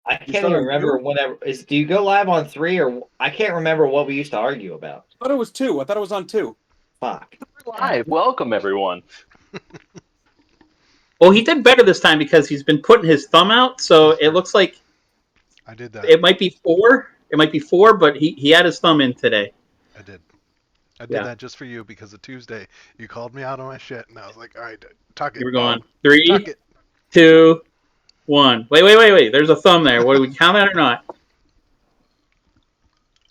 I You can't start even on remember two? whenever is. Do you go live on three or I can't remember what we used to argue about. I thought it was two. I thought it was on two. Fuck. Live. Welcome, everyone. Well, he did better this time because he's been putting his thumb out, so That's it true. looks like I did that. it might be four. It might be four, but he had his thumb in today. I did. I did Yeah. that just for you because of Tuesday. You called me out on my shit, and I was like, all right, tuck it. Here we go on. Tuck Three, it. 2, 1. Wait. There's a thumb there. What do we count that or not?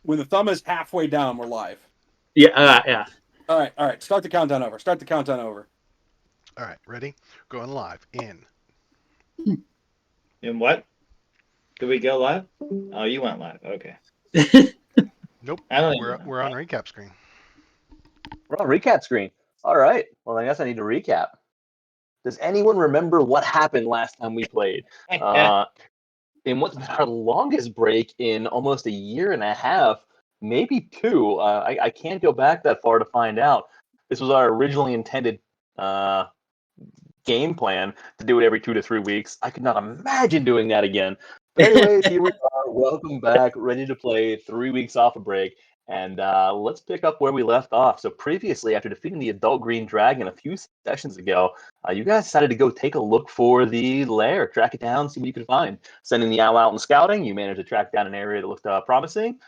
When the thumb is halfway down, we're live. Yeah, yeah. All right. Start the countdown over. Start the countdown over. All right, ready? Going live. In. And what? Did we go live? Oh, you went live. Okay. Nope. I don't even We're know. we're on recap screen. We're on recap screen. All right. Well, I guess I need to recap. Does anyone remember what happened last time we played? Uh, in what's been our longest break in almost a year and a half, maybe two. I can't go back that far to find out. This was our originally intended uh, game plan to do it every 2 to 3 weeks. I could not imagine doing that again. But anyways, here we are. Welcome back, ready to play 3 weeks off a break. And let's pick up where we left off. So previously, after defeating the adult green dragon a few sessions ago, you guys decided to go take a look for the lair, track it down, see what you could find. Sending the owl out and scouting, you managed to track down an area that looked promising.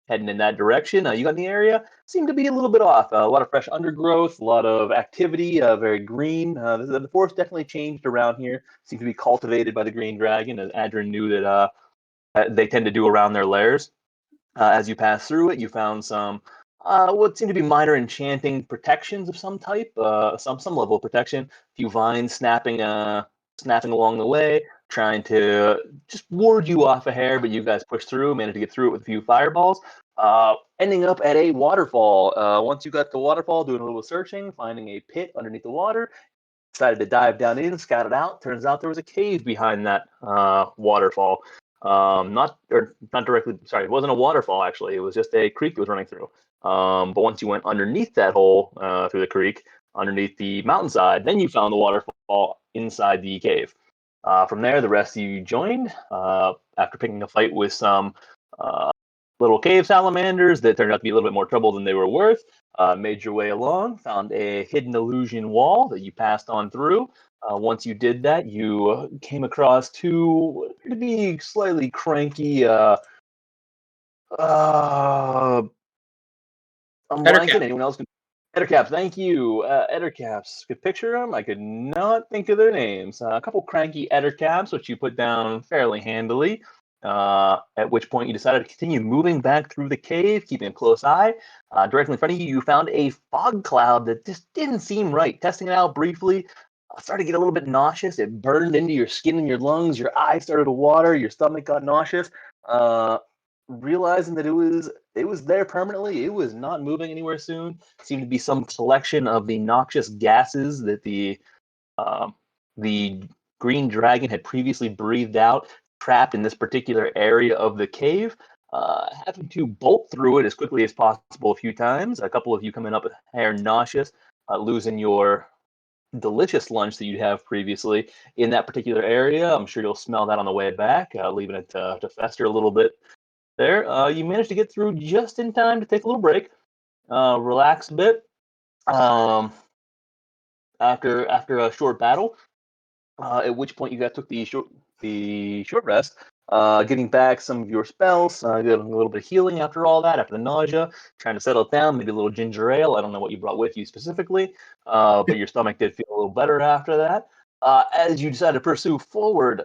Heading in that direction, you got in the area, seemed to be a little bit off. A lot of fresh undergrowth, a lot of activity, very green. The forest definitely changed around here. Seemed to be cultivated by the green dragon, as Adrian knew that they tend to do around their lairs. As you pass through it, you found some what seemed to be minor enchanting protections of some type, some level of protection. A few vines snapping along the way, trying to just ward you off a hair, but you guys pushed through, managed to get through it with a few fireballs. Ending up at a waterfall. Once you got the waterfall, doing a little searching, finding a pit underneath the water, decided to dive down in, scout it out. Turns out there was a cave behind that waterfall. Not directly. Sorry, it wasn't a waterfall actually. It was just a creek that was running through. But once you went underneath that hole through the creek, underneath the mountainside, then you found the waterfall inside the cave. From there, the rest of you joined after picking a fight with some uh, little cave salamanders that turned out to be a little bit more trouble than they were worth. Made your way along, found a hidden illusion wall that you passed on through. Once you did that, you came across two what appear to be slightly cranky. Uh, I'm blanking. Ettercap. Anyone else? Ettercaps, thank you. Ettercaps, could picture them. I could not think of their names. A couple cranky Ettercaps, which you put down fairly handily. At which point you decided to continue moving back through the cave, keeping a close eye. Directly in front of you, you found a fog cloud that just didn't seem right. Testing it out briefly, started to get a little bit nauseous. It burned into your skin and your lungs. Your eyes started to water. Your stomach got nauseous. Uh, Realizing that it was there permanently. It was not moving anywhere soon. Seemed to be some collection of the noxious gases that uh, the green dragon had previously breathed out, trapped in this particular area of the cave. Having to bolt through it as quickly as possible a few times. A couple of you coming up with hair nauseous, losing your delicious lunch that you'd have previously in that particular area. I'm sure you'll smell that on the way back, leaving it to fester a little bit there. You managed to get through just in time to take a little break, relax a bit. Um, after a short battle, at which point you guys took the short rest, getting back some of your spells, getting a little bit of healing after all that, after the nausea, trying to settle it down, maybe a little ginger ale. I don't know what you brought with you specifically, but your stomach did feel a little better after that. As you decided to pursue forward,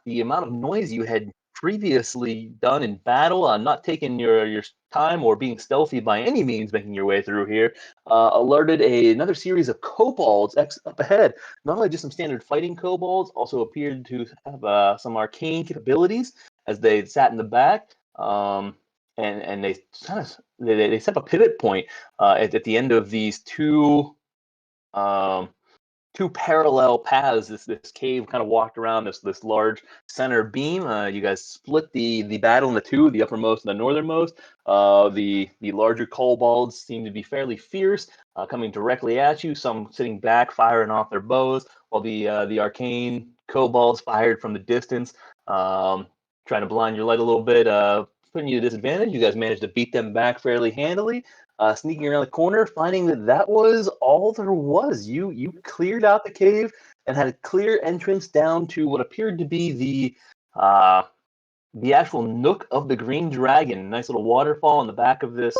the amount of noise you had previously done in battle, not taking your time or being stealthy by any means, making your way through here, alerted another series of kobolds up ahead. Not only just some standard fighting kobolds, also appeared to have some arcane capabilities as they sat in the back. And they kind of they set up a pivot point at the end of these um, two parallel paths. This cave kind of walked around this large center beam. You guys split the battle into two, the uppermost and the northernmost. The larger kobolds seem to be fairly fierce, coming directly at you. Some sitting back, firing off their bows, while the arcane kobolds fired from the distance. trying to blind your light a little bit, putting you at a disadvantage. You guys managed to beat them back fairly handily. Sneaking around the corner, finding that that was all there was. You cleared out the cave and had a clear entrance down to what appeared to be the actual nook of the Green Dragon. Nice little waterfall in the back of this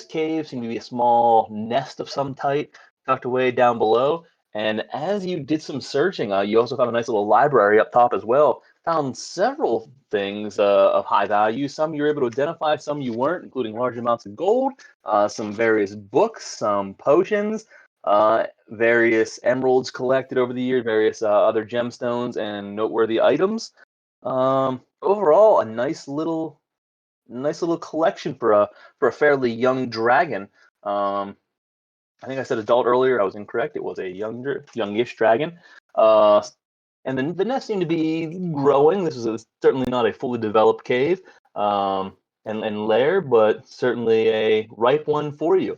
cave. Seemed to be a small nest of some type tucked away down below. And as you did some searching, you also found a nice little library up top as well. Found several things of high value. Some you were able to identify, some you weren't, including large amounts of gold, some various books, some potions, various emeralds collected over the years, various other gemstones and noteworthy items. Overall, a nice little collection for a fairly young dragon. I think I said adult earlier. I was incorrect. It was a youngish dragon. And then the nest seemed to be growing. This is certainly not a fully developed cave and lair, but certainly a ripe one for you.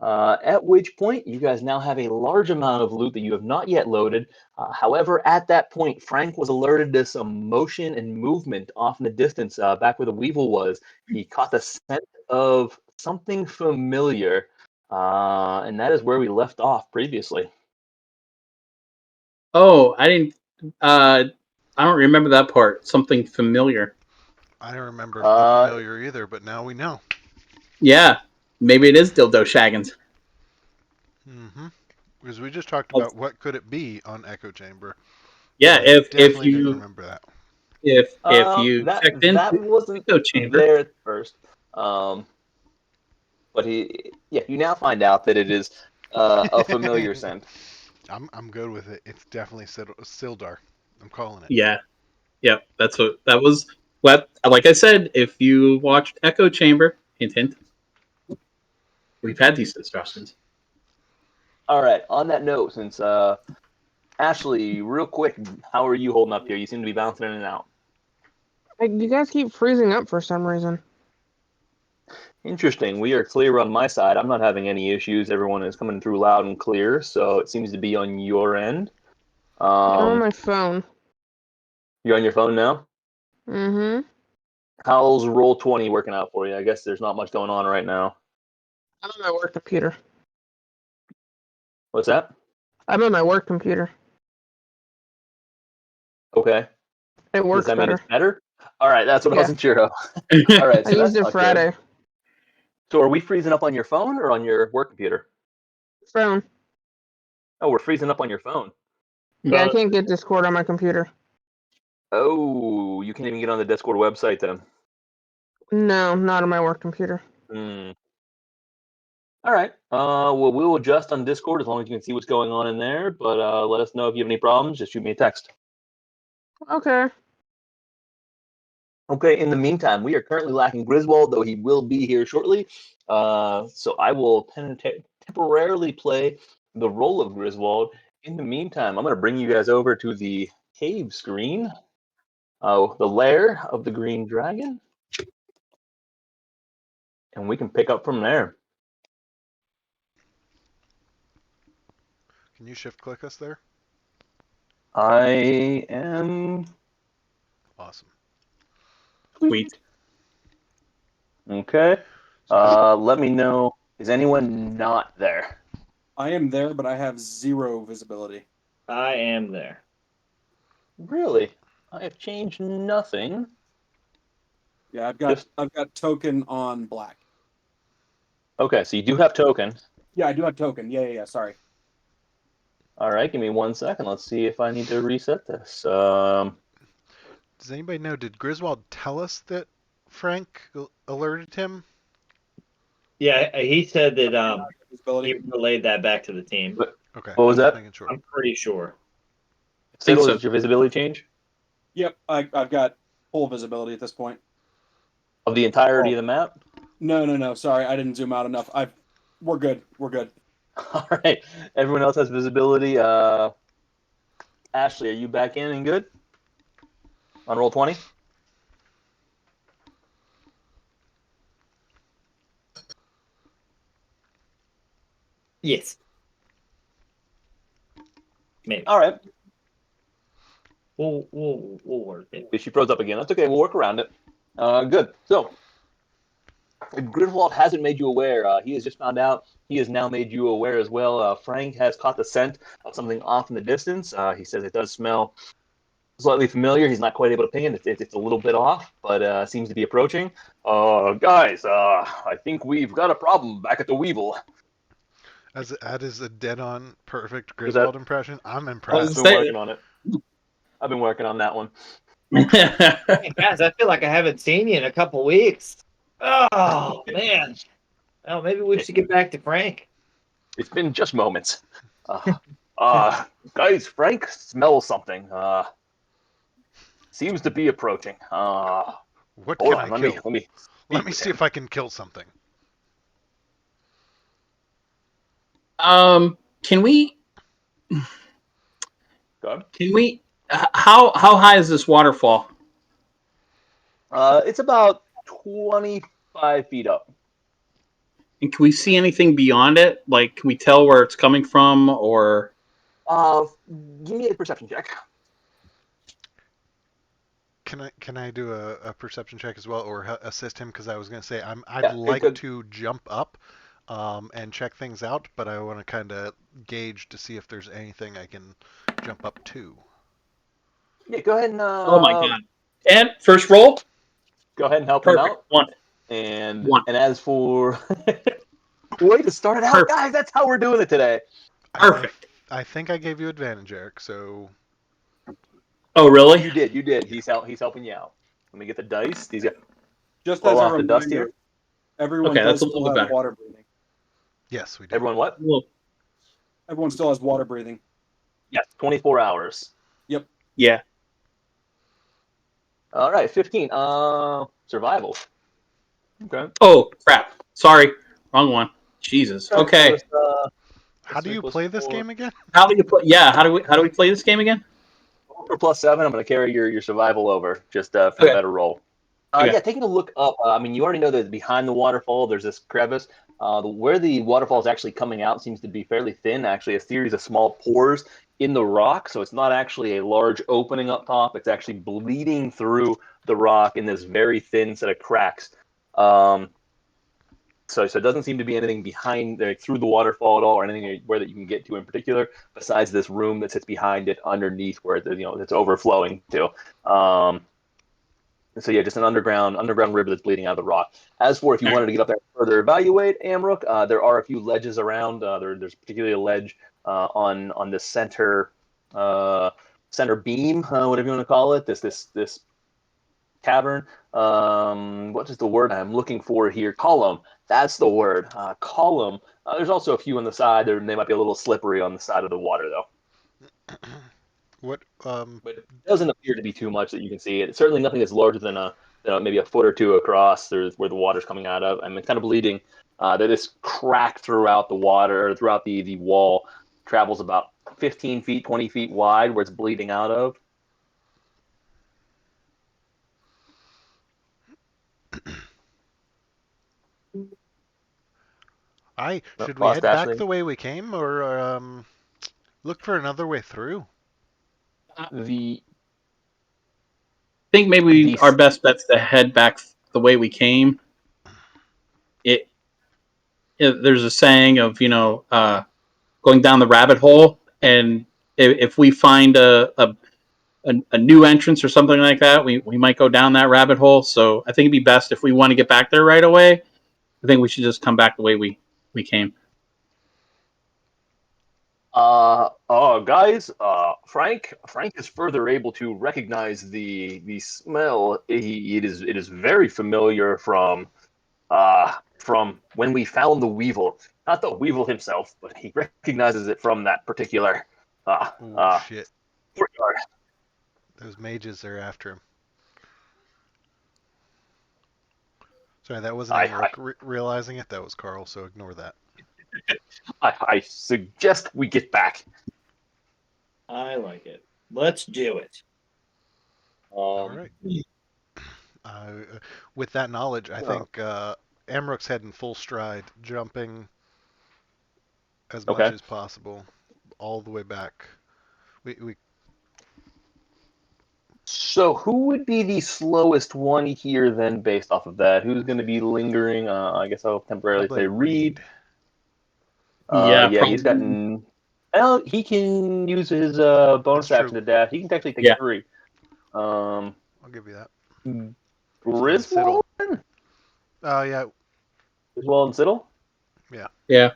At which point, you guys now have a large amount of loot that you have not yet loaded. However, at that point, Frank was alerted to some motion and movement off in the distance, back where the Weevil was. He caught the scent of something familiar, and that is where we left off previously. Oh, I didn't. I don't remember that part. Something familiar. I don't remember Uh, familiar either, but now we know. Yeah, maybe it is dildo shaggins. Mm-hmm. Because we just talked about what could it be on Echo Chamber. Yeah, So I if definitely didn't you remember that. if you that checked into that the wasn't echo chamber. there at first. But you now find out that it is a familiar scent. I'm good with it. It's definitely Sildar. I'm calling it. Yeah, yeah, that's what that was. What, like I said, if you watched Echo Chamber, hint hint, we've had these discussions. All right. On that note, since Ashley, real quick, how are you holding up here? You seem to be bouncing in and out. You guys keep freezing up for some reason. Interesting. We are clear on my side. I'm not having any issues. Everyone is coming through loud and clear, so it seems to be on your end. I'm on Um, my phone. you're on your phone now? Mm-hmm. How's Roll20 working out for you? I guess there's not much going on right now. I'm on my work computer. What's that? I'm on my work computer. Okay. It Does works that mean better. it's better? All right, that's what I Yeah. wasn't sure of. All right, I so used that's it not Friday. good. So are we freezing up on your phone or on your work computer? Phone. Oh, we're freezing up on your phone. Yeah, I can't get Discord on my computer. Oh, you can't even get on the Discord website then. No, not on my work computer. Hmm. All right. Well, we'll adjust on Discord as long as you can see what's going on in there. But let us know if you have any problems. Just shoot me a text. Okay. Okay. In the meantime, we are currently lacking Griswold, though he will be here shortly. So I will temporarily play the role of Griswold. In the meantime, I'm going to bring you guys over to the cave screen. The lair of the Green Dragon. And we can pick up from there. Can you shift click us there? I am. Awesome. Sweet. Okay. So Let me know. Is anyone not there? I am there, but I have 0 visibility. I am there. Really? I have changed nothing. Yeah, I've Just got token on black. okay. So you do have token. Yeah, I do have token. Yeah. Sorry. All right. Give me 1 second. Let's see if I need to reset this. does anybody know? Did Griswold tell us that Frank alerted him? Yeah, he said that Visibility. he relayed that back to the team. Okay, What was just that? making sure. I'm pretty sure. Think Siddle, so. did your visibility change Yep, I've got full visibility at this point. of the entirety Oh. of the map? No. Sorry, I didn't zoom out enough. We're good. We're good. All right. Everyone else has visibility. Ashley, are you back in and good on Roll20? Yes. Maybe. All right. We'll work it. She froze up again. That's okay. We'll work around it. Good. So, Griswold hasn't made you aware. He has just found out. He has now made you aware as well. Frank has caught the scent of something off in the distance. He says it does smell slightly familiar. He's not quite able to ping it. It's a little bit off, but seems to be approaching. Guys, I think we've got a problem back at the Weevil. As that is a dead-on perfect Is that- Griswold impression. I'm I I've was impressed. been working on it. I've been working on that one. Hey, guys, I feel like I haven't seen you in a couple weeks. Oh man. Well, maybe we should get back to Frank. It's been just moments. Guys, Frank smells something. Seems to be approaching. What Hold can on, I kill? let me. Let me see if I can kill something. Can we? Go ahead. Can we? How high is this waterfall? It's about 25 feet up. And can we see anything beyond it? Like, can we tell where it's coming from, or? Give me a perception check. Can I do a perception check as well, or assist him? Because I was going to say I'd Yeah, like to jump up, and check things out, but I want to kind of gauge to see if there's anything I can jump up to. Yeah, go ahead and Oh my god! And first roll, go ahead and help him perfect out. one. And One. and as for way to start it out, Perfect. guys, that's how we're doing it today. Perfect. I think I gave you advantage, Eric. So Oh really? You did. He's helping you out. Let me get the dice. These got Just blow as a off the dust reminder, here. everyone Okay, that's does a little still bit have better. water breathing. yes, we do. Everyone, what? Well, Everyone still has water breathing. Yes, 24 hours. Yep. yeah. All right, 15. Survival. Okay. Oh crap! Sorry, wrong one. Jesus. Okay. How do you play this game again? How do you play? Yeah. How do we play this game again? For +7, I'm going to carry your survival over just for the Okay. better roll. Okay. Yeah, taking a look up. I mean, you already know that behind the waterfall, there's this crevice. Where the waterfall is actually coming out seems to be fairly thin. Actually, a series of small pores in the rock, so it's not actually a large opening up top. It's actually bleeding through the rock in this very thin set of cracks. So it doesn't seem to be anything behind there through the waterfall at all, or anything where that you can get to in particular, besides this room that sits behind it, underneath where it's overflowing to. So yeah, just an underground river that's bleeding out of the rock. As for if you wanted to get up there and further evaluate Amrook, there are a few ledges around. There's particularly a ledge on the center beam, whatever you want to call it. This cavern. What is the word I'm looking for here? Column. That's the word. Column. There's also a few on the side. They might be a little slippery on the side of the water though. What But it doesn't appear to be too much that you can see. It's certainly nothing that's larger than maybe a foot or two across. There's where the water's coming out of. I mean, kind of bleeding. That is cracked throughout the water, or throughout the wall. Travels about 15 feet, 20 feet wide, where it's bleeding out of. should we Lost head back Ashley. the way we came, or look for another way through? The I think maybe The- our best bet's to head back the way we came. There's a saying of going down the rabbit hole, and if we find a new entrance or something like that, we might go down that rabbit hole. So I think it'd be best if we want to get back there right away. I think we should just come back the way we came. Guys, Frank is further able to recognize the smell. It is very familiar from when we found the Weevil. Not the Weevil himself, but he recognizes it from that particular Oh shit! courtyard. Those mages are after him. Sorry, that wasn't Eric realizing it. That was Carl. So ignore that. I suggest we get back. I like it. Let's do it. All right. With that knowledge, I think Amrook's heading full stride, jumping as much Okay. as possible, all the way back. We So who would be the slowest one here then based off of that? Who's going to be lingering? I guess I'll temporarily Probably say Reed. Yeah, Yeah, he's probably. gotten... Well, he can use his bonus That's action true. to dash. He can actually take Yeah. 3. I'll give you that. Griswold? Oh, yeah. Griswold and Siddle? Yeah.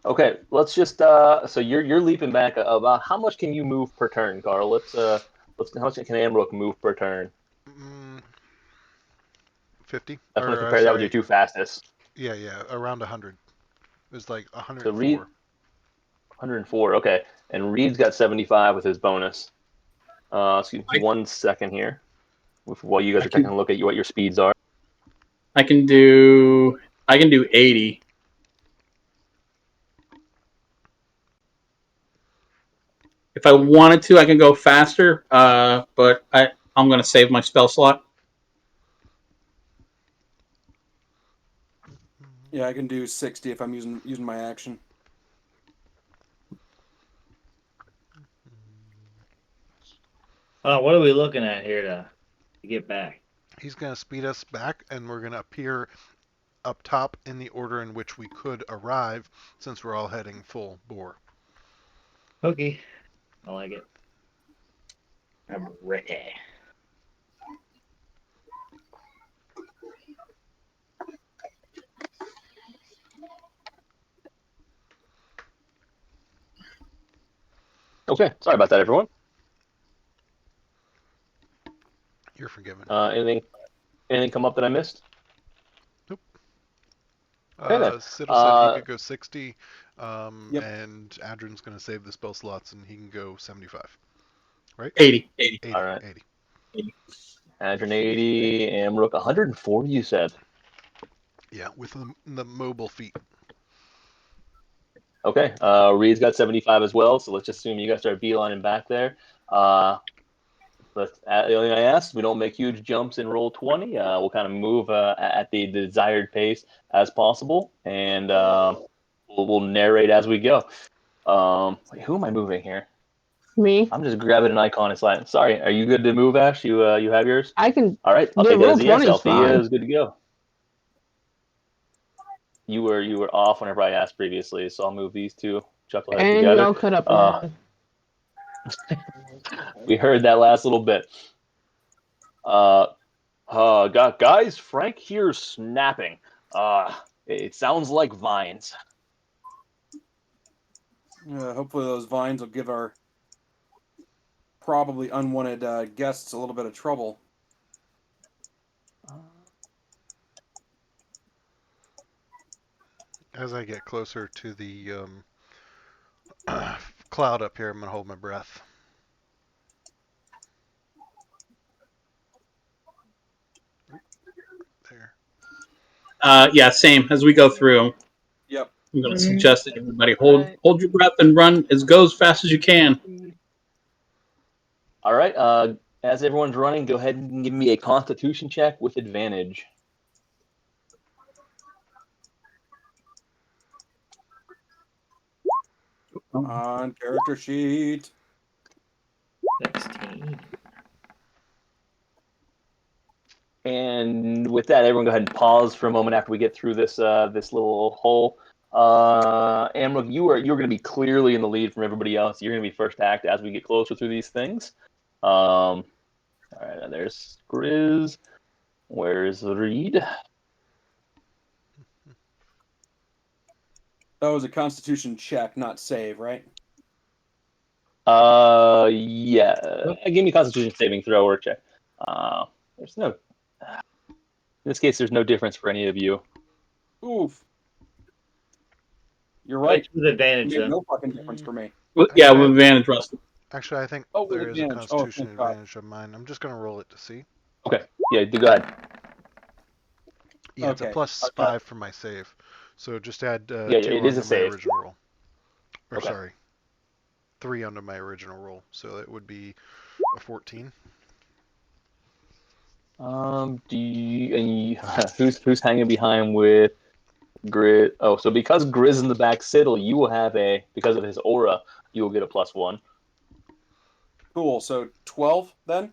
Okay, let's just so you're leaping back about how much can you move per turn, Carl? Let's how much can Amrook move per turn? 50? Definitely Or, compare that with your sorry. 2 fastest. Yeah, around 100. It was like So Reed 104. 104, okay. And Reed's got 75 with his bonus. Excuse me, 1 second here. While you guys are taking a look at what your speeds are. I can do 80. If I wanted to, I can go faster, but I'm going to save my spell slot. Yeah, I can do 60 if I'm using my action. What are we looking at here to get back? He's going to speed us back, and we're going to appear up top in the order in which we could arrive, since we're all heading full bore. Okay. I like it. I'm ready. Okay, sorry about that, everyone. You're forgiven. Anything come up that I missed? Nope. Okay, then. Siddle said he could go 60, Yep. and Adrin's going to save the spell slots, and he can go 75. Right? 80. 80. All right. 80. Adrian 80, Amrook 140, you said. Yeah, with the mobile feet. Okay, Reed's got 75 as well, so let's just assume you guys start beelining back there. The only thing I ask, we don't make huge jumps in roll 20. We'll kind of move at the desired pace as possible, and we'll narrate as we go. Who am I moving here? Me. I'm just grabbing an icon and sliding. Sorry, are you good to move, Ash? You have yours? I can. All right, I'll The take that roll as a yes. 20 is Althea fine. is good to go. You were off whenever I asked previously, so I'll move these two chuckleheads And together. y'all cut up now. We heard that last little bit. Guys, Frank here's snapping. It sounds like vines. Hopefully those vines will give our probably unwanted guests a little bit of trouble. As I get closer to the cloud up here, I'm going to hold my breath. There. Yeah, same as we go through. Yep. I'm going to suggest that everybody hold your breath and run as fast as you can. All right. As everyone's running, go ahead and give me a Constitution check with advantage. On character sheet. 16. And with that, everyone go ahead and pause for a moment after we get through this this little hole. Amrook, you're going to be clearly in the lead from everybody else. You're going to be first to act as we get closer through these things. All right, there's Grizz. Where's Reed? That was a Constitution check, not save, right? Yeah. Give me Constitution saving throw or check. There's no. In this case, there's no difference for any of you. Oof. You're right. With advantage, It made though. no fucking difference for me. Yeah, with advantage, Rusty. Actually, I think with there is a advantage. Constitution Thank God. advantage of mine. I'm just going to roll it to see. Okay. Yeah, go ahead. Yeah, it's a Okay. plus 5 for my save. So just add 2 it is a onto my save. original roll. Or Okay. sorry, 3 onto my original roll. So it would be a 14. Who's hanging behind with Grizz? Oh, so because Grizz in the back Siddle, you will have because of his aura, you will get a +1. Cool. So 12 then?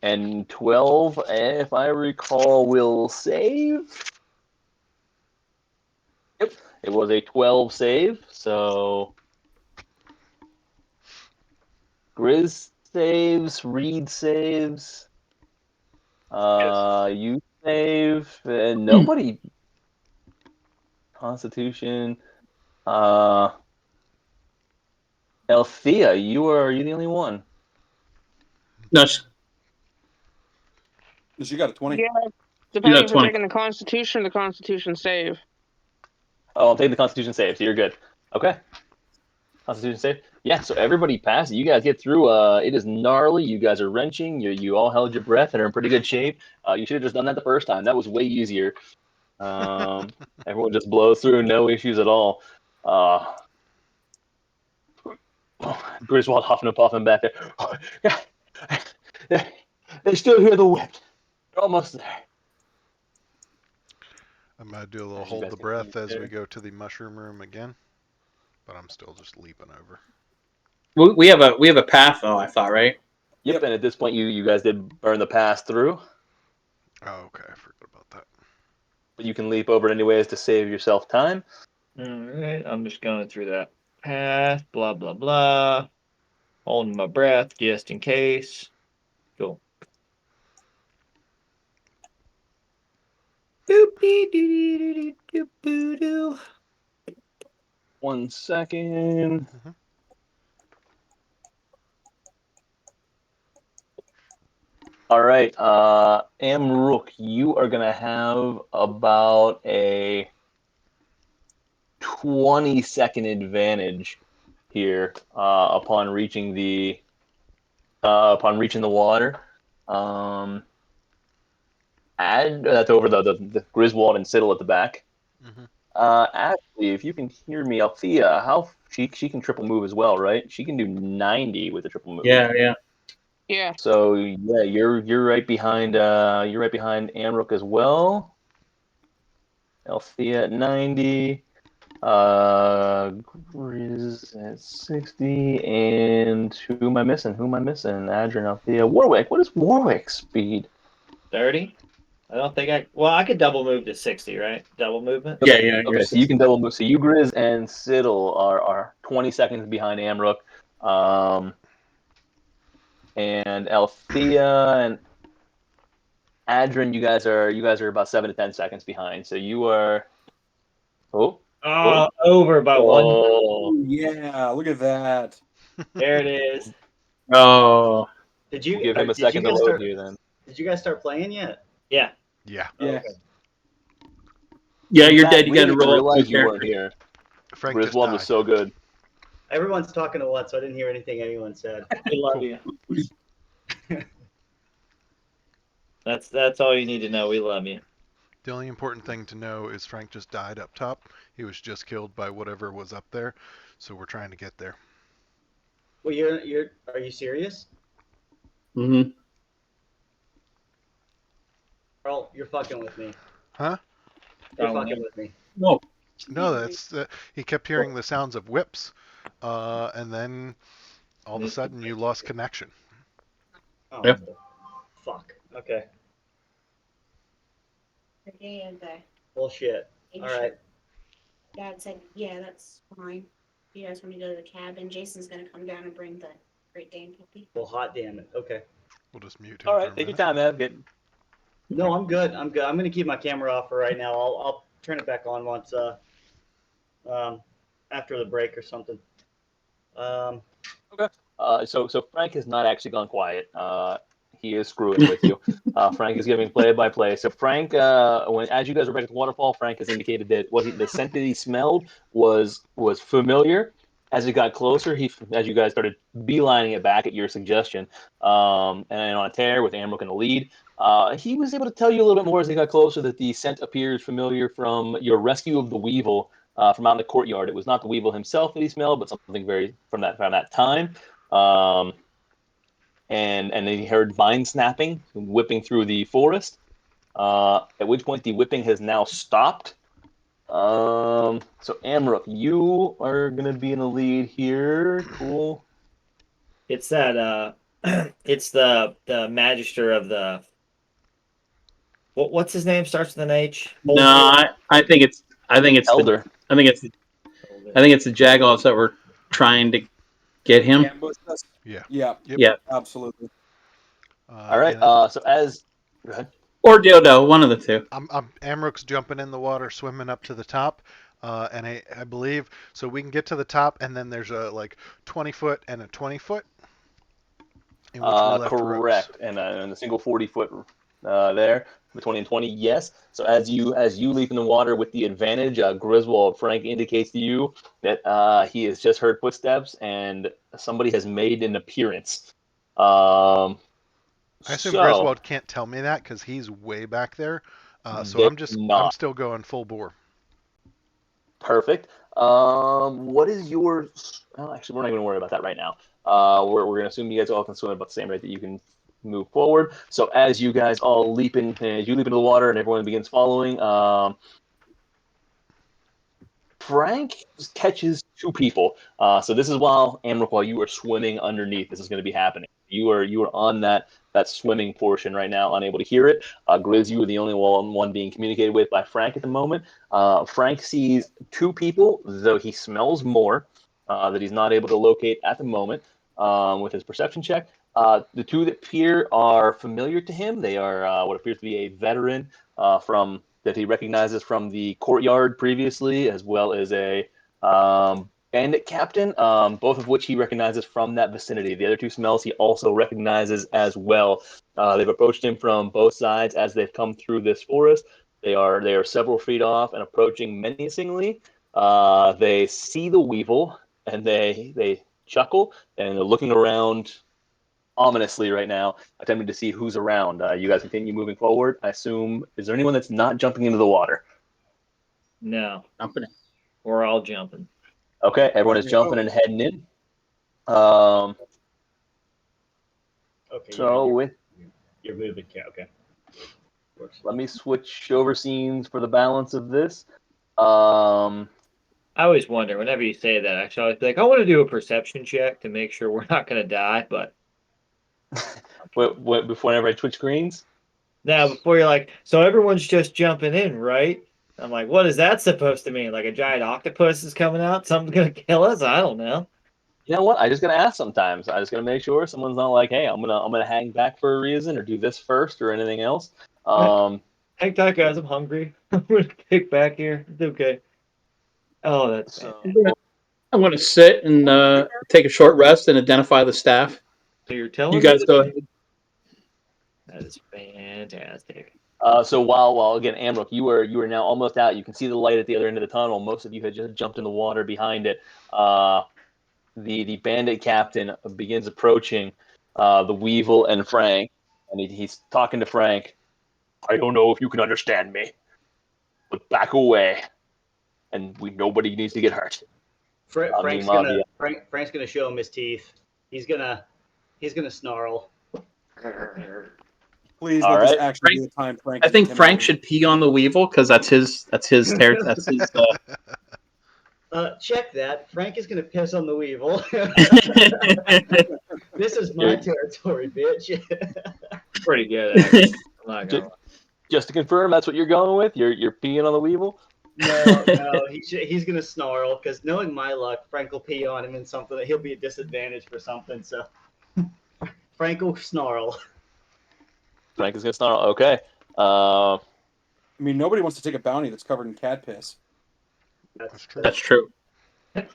And 12, if I recall, will save. Yep, it was a 12 save. So Grizz saves, Reed saves, you save, and nobody. Constitution. Althea, are you the only one? No, She got a 20. Yeah, you depending got if we're 20. taking the Constitution save. Oh, I'm taking the Constitution save, so you're good. Okay. Constitution save. Yeah, so everybody passes. You guys get through. It is gnarly. You guys are wrenching. You all held your breath and are in pretty good shape. You should have just done that the first time. That was way easier. Everyone just blows through, no issues at all. Griswold huffing and puffing back there. They still hear the whip. They're almost there. I'm gonna do a little As you hold guys the continue breath as there. we go to the mushroom room again, but I'm still just leaping over. We have a path though. I thought, right? Yep, and at this point, you guys did burn the pass through, Oh, okay, I forgot about that. but you can leap over it anyways to save yourself time. All right, I'm just going through that path. Blah blah blah. Holding my breath just in case. Cool. Boop dee doo doo doo doo doo doo. 1 second. Mhm. All right, Amrook, you are gonna have about a 20-second advantage here upon reaching the water. And that's over the Griswold and Siddle at the back. Mhm. Ashley, if you can hear me, Althea, how she can triple move as well, right? She can do 90 with a triple move. Yeah. Yeah. So yeah, you're right behind Amrook as well. Althea at 90. Grizz at 60. And who am I missing? Adrian, Althea, Warwick. What is Warwick's speed? 30. I don't think I. Well, I could double move to 60, right? Double movement. Yeah. You're Okay, so you can double move. So you, Grizz, and Siddle are 20 seconds behind Amrook. And Althea and Adrian, you guys are about 7 to 10 seconds behind. So you are. Oh, Over by one. oh. Yeah, look at that. There it is. Oh, Did you We'll give him a did you second to guys load start? here then. Did you guys start playing yet? Yeah. Yeah, Yeah. Okay. yeah. In You're fact, dead. You we got to didn't even roll up two realize you weren't characters. here. Frank just Griswold died. was so good. Everyone's talking at once, so I didn't hear anything anyone said. We love Cool. you. That's all you need to know. We love you. The only important thing to know is Frank just died up top. He was just killed by whatever was up there, so we're trying to get there. Well, are you serious? Mm-hmm. Carl, you're fucking with me. Huh? You're Oh, fucking no. with me. No. No, that's he kept hearing the sounds of whips, and then all of a sudden you lost connection. Oh, Yep. fuck. Okay. And Bullshit. All right. Dad said, "Yeah, that's fine. You guys want to go to the cabin? Jason's gonna come down and bring the Great Dane puppy." Well, hot damn it. Okay. We'll just mute him All for right, a take your minute. time, Ev. No, I'm good. I'm good. I'm gonna keep my camera off for right now. I'll turn it back on once after the break or something. So Frank has not actually gone quiet. He is screwing with you. Frank is giving play-by-play. So Frank, as you guys were back at the waterfall, Frank has indicated that the scent that he smelled was familiar. As it got closer, as you guys started beelining it back at your suggestion, and on a tear with Amrook in the lead, he was able to tell you a little bit more as they got closer that the scent appears familiar from your rescue of the Weevil from out in the courtyard. It was not the Weevil himself that he smelled, but something very from that time. And then he heard vine snapping, whipping through the forest. At which point the whipping has now stopped. So Amrook, you are gonna be in the lead here. Cool. It's that it's the magister of the what's his name? Starts with an H. No, I think it's Elder. I think it's the Jagoffs that were trying to get him. Ambush us. Yeah. Yeah, Yep. Yeah, absolutely. All right. And So as go ahead. or Diodo, one of the two. Amrook's jumping in the water, swimming up to the top, and I believe so we can get to the top, and then there's a like 20-foot and a 20-foot in which we left ropes. Correct, and the single 40-foot there, the 20 and 20, yes. So as you leap in the water with the advantage, Griswold Frank indicates to you that he has just heard footsteps and somebody has made an appearance. I assume So Griswold can't tell me that because he's way back there. So they're I'm not still going full bore. perfect. What is your? Well, actually, we're not even worried about that right now. We're going to assume you guys all can swim about the same rate that you can move forward. So as you guys all leap in, as you leap into the water and everyone begins following, Frank catches two people. So this is while Amrook, while you are swimming underneath, this is going to be happening. You are on that swimming portion right now, unable to hear it. Grizz, you are the only one being communicated with by Frank at the moment. Frank sees two people, though he smells more that he's not able to locate at the moment with his perception check. The two that appear are familiar to him. They are what appears to be a veteran from that he recognizes from the courtyard previously, as well as a bandit captain, both of which he recognizes from that vicinity. The other two smells he also recognizes as well. They've approached him from both sides as they've come through this forest. They are several feet off and approaching menacingly. They see the weevil and they chuckle and they're looking around ominously right now, attempting to see who's around. You guys continue moving forward. I assume, is there anyone that's not jumping into the water? No, Jumping in. we're all jumping. Okay, everyone is jumping and heading in. Okay. So you're moving. Okay. let me switch over scenes for the balance of this. I always wonder whenever you say that. Actually, I always be like, I want to do a perception check to make sure we're not going to die. But Whenever I switch screens. now, before you're like, so everyone's just jumping in, right? I'm like, what is that supposed to mean? Like a giant octopus is coming out? Something's going to kill us? I don't know. You know what? I just gotta ask sometimes. I just gotta make sure someone's not like, hey, I'm gonna hang back for a reason or do this first or anything else. Hang tight, guys. I'm hungry. I'm going to kick back here. It's okay. Oh, that's So, I'm going to sit and take a short rest and identify the staff. so you're telling You me guys go ahead. that is fantastic. so while again, Amrook, you are now almost out. You can see the light at the other end of the tunnel. Most of you had just jumped in the water behind it. The bandit captain begins approaching the Weevil and Frank, and he's talking to Frank. I don't know if you can understand me, but back away, and nobody needs to get hurt. Frank's gonna show him his teeth. He's gonna snarl. Please All let this right. actually be the time Frank. I think Frank should pee on the Weevil because that's his territory. That's his. Check that. Frank is gonna piss on the weevil. This is my territory, bitch. Pretty good, actually. I'm not gonna lie. Just to confirm, that's what you're going with. You're peeing on the Weevil. No, he's gonna snarl because knowing my luck, Frank will pee on him in something that he'll be at disadvantage for something. So Frank will snarl. Frank is gonna snarl. Okay. I mean, nobody wants to take a bounty that's covered in cat piss. That's true. That's true.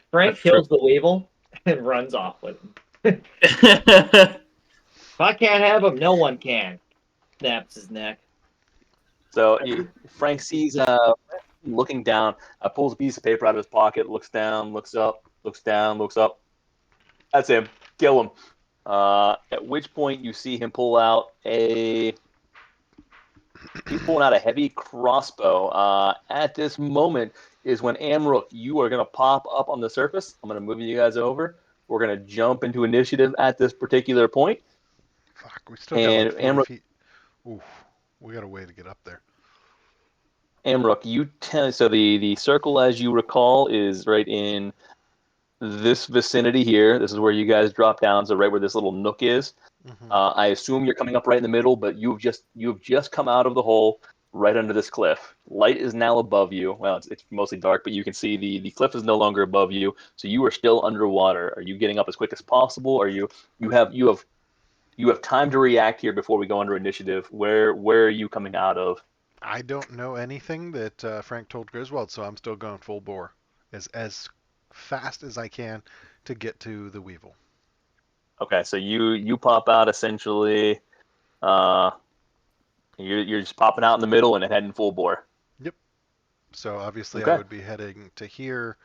Frank That's kills the weevil and runs off with him. If I can't have him, no one can. Snaps his neck. So Frank sees looking down, pulls a piece of paper out of his pocket, looks down, looks up, looks down, looks up. That's him. Kill him. At which point you see him pull out he's pulling out a heavy crossbow. At this moment is when Amrook, you are going to pop up on the surface. I'm going to move you guys over. We're going to jump into initiative at this particular point. Fuck, we still got And like 40 Amrook, feet. Oof, we got a way to get up there. Amrook, so the circle, as you recall, is right in this vicinity here. This is where you guys drop down. So right where this little nook is. Mhm. I assume you're coming up right in the middle, but you've just come out of the hole right under this cliff. Light is now above you. Well, it's mostly dark, but you can see the cliff is no longer above you, so you are still underwater. Are you getting up as quick as possible? Are you have time to react here before we go under initiative? Where are you coming out of? I don't know anything that Frank told Griswold, so I'm still going full bore, as fast as I can to get to the Weevil. Okay, so you pop out essentially. You're just popping out in the middle and heading full bore. Yep. So obviously I Okay. would be heading to here,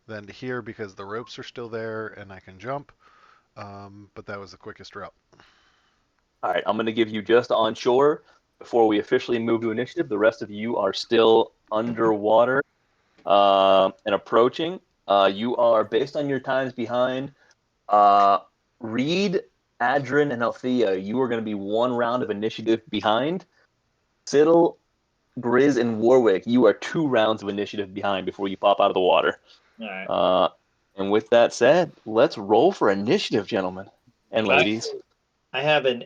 then to here because the ropes are still there and I can jump. But that was the quickest route. All right, I'm going to give you just on shore before we officially move to initiative. The rest of you are still underwater and approaching. You are, based on your times behind, Reed, Adrin, and Althea, you are going to be one round of initiative behind. Siddle, Grizz, and Warwick, you are 2 rounds of initiative behind before you pop out of the water. All right. And with that said, let's roll for initiative, gentlemen and ladies. I have a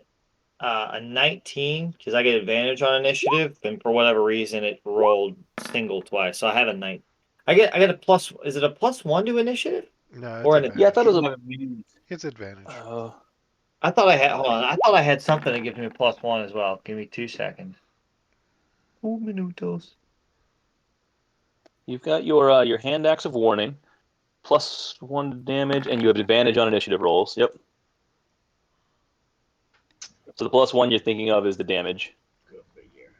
19 because I get advantage on initiative, and for whatever reason it rolled single twice, so I have a 9. I get a plus. Is it a +1 to initiative? No, it's Or an, advantage. Yeah, I thought it was It's advantage. I thought I had. Hold on. I thought I had something that gives me a +1 as well. Give me 2 seconds. 2 minutos. You've got your hand axe of warning, +1 damage, and you have advantage on initiative rolls. Yep. So the +1 you're thinking of is the damage. Go figure.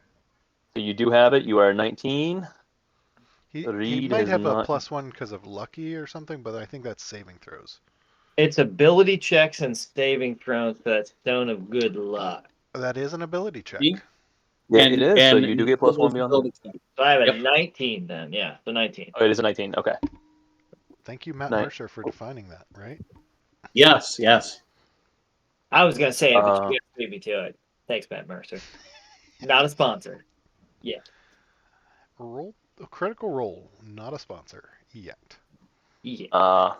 So you do have it. You are 19. He Reed might has have not. a +1 because of lucky or something, but I think that's saving throws. It's ability checks and saving throws for that stone of good luck. That is an ability check. See? Yeah, And- it is. So and you do get +1 beyond that. ability check. So I have a Yep. 19 then. Yeah, so 19. Oh, it is a 19. Okay. Thank you, Matt Nice. Mercer, for defining that, right? Yes, yes. I was gonna say it, but Uh, you guys beat me to it. Thanks, Matt Mercer. Not a sponsor. Yeah. A critical roll, not a sponsor yet. Yeah.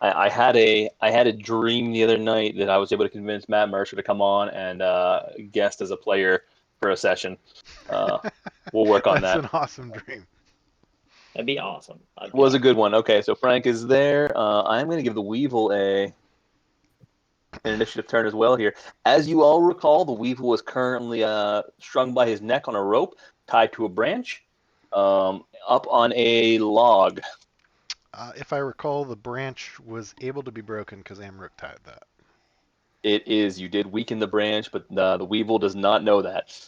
I had a dream the other night that I was able to convince Matt Mercer to come on and guest as a player for a session. We'll work on That's that. an awesome dream. That'd be awesome. It was a good one. Okay, so Frank is there. I'm going to give the Weevil an initiative turn as well here. As you all recall, the Weevil is currently strung by his neck on a rope, tied to a branch, up on a log. If I recall, the branch was able to be broken because Amrook tied that. It is. You did weaken the branch, but the Weevil does not know that.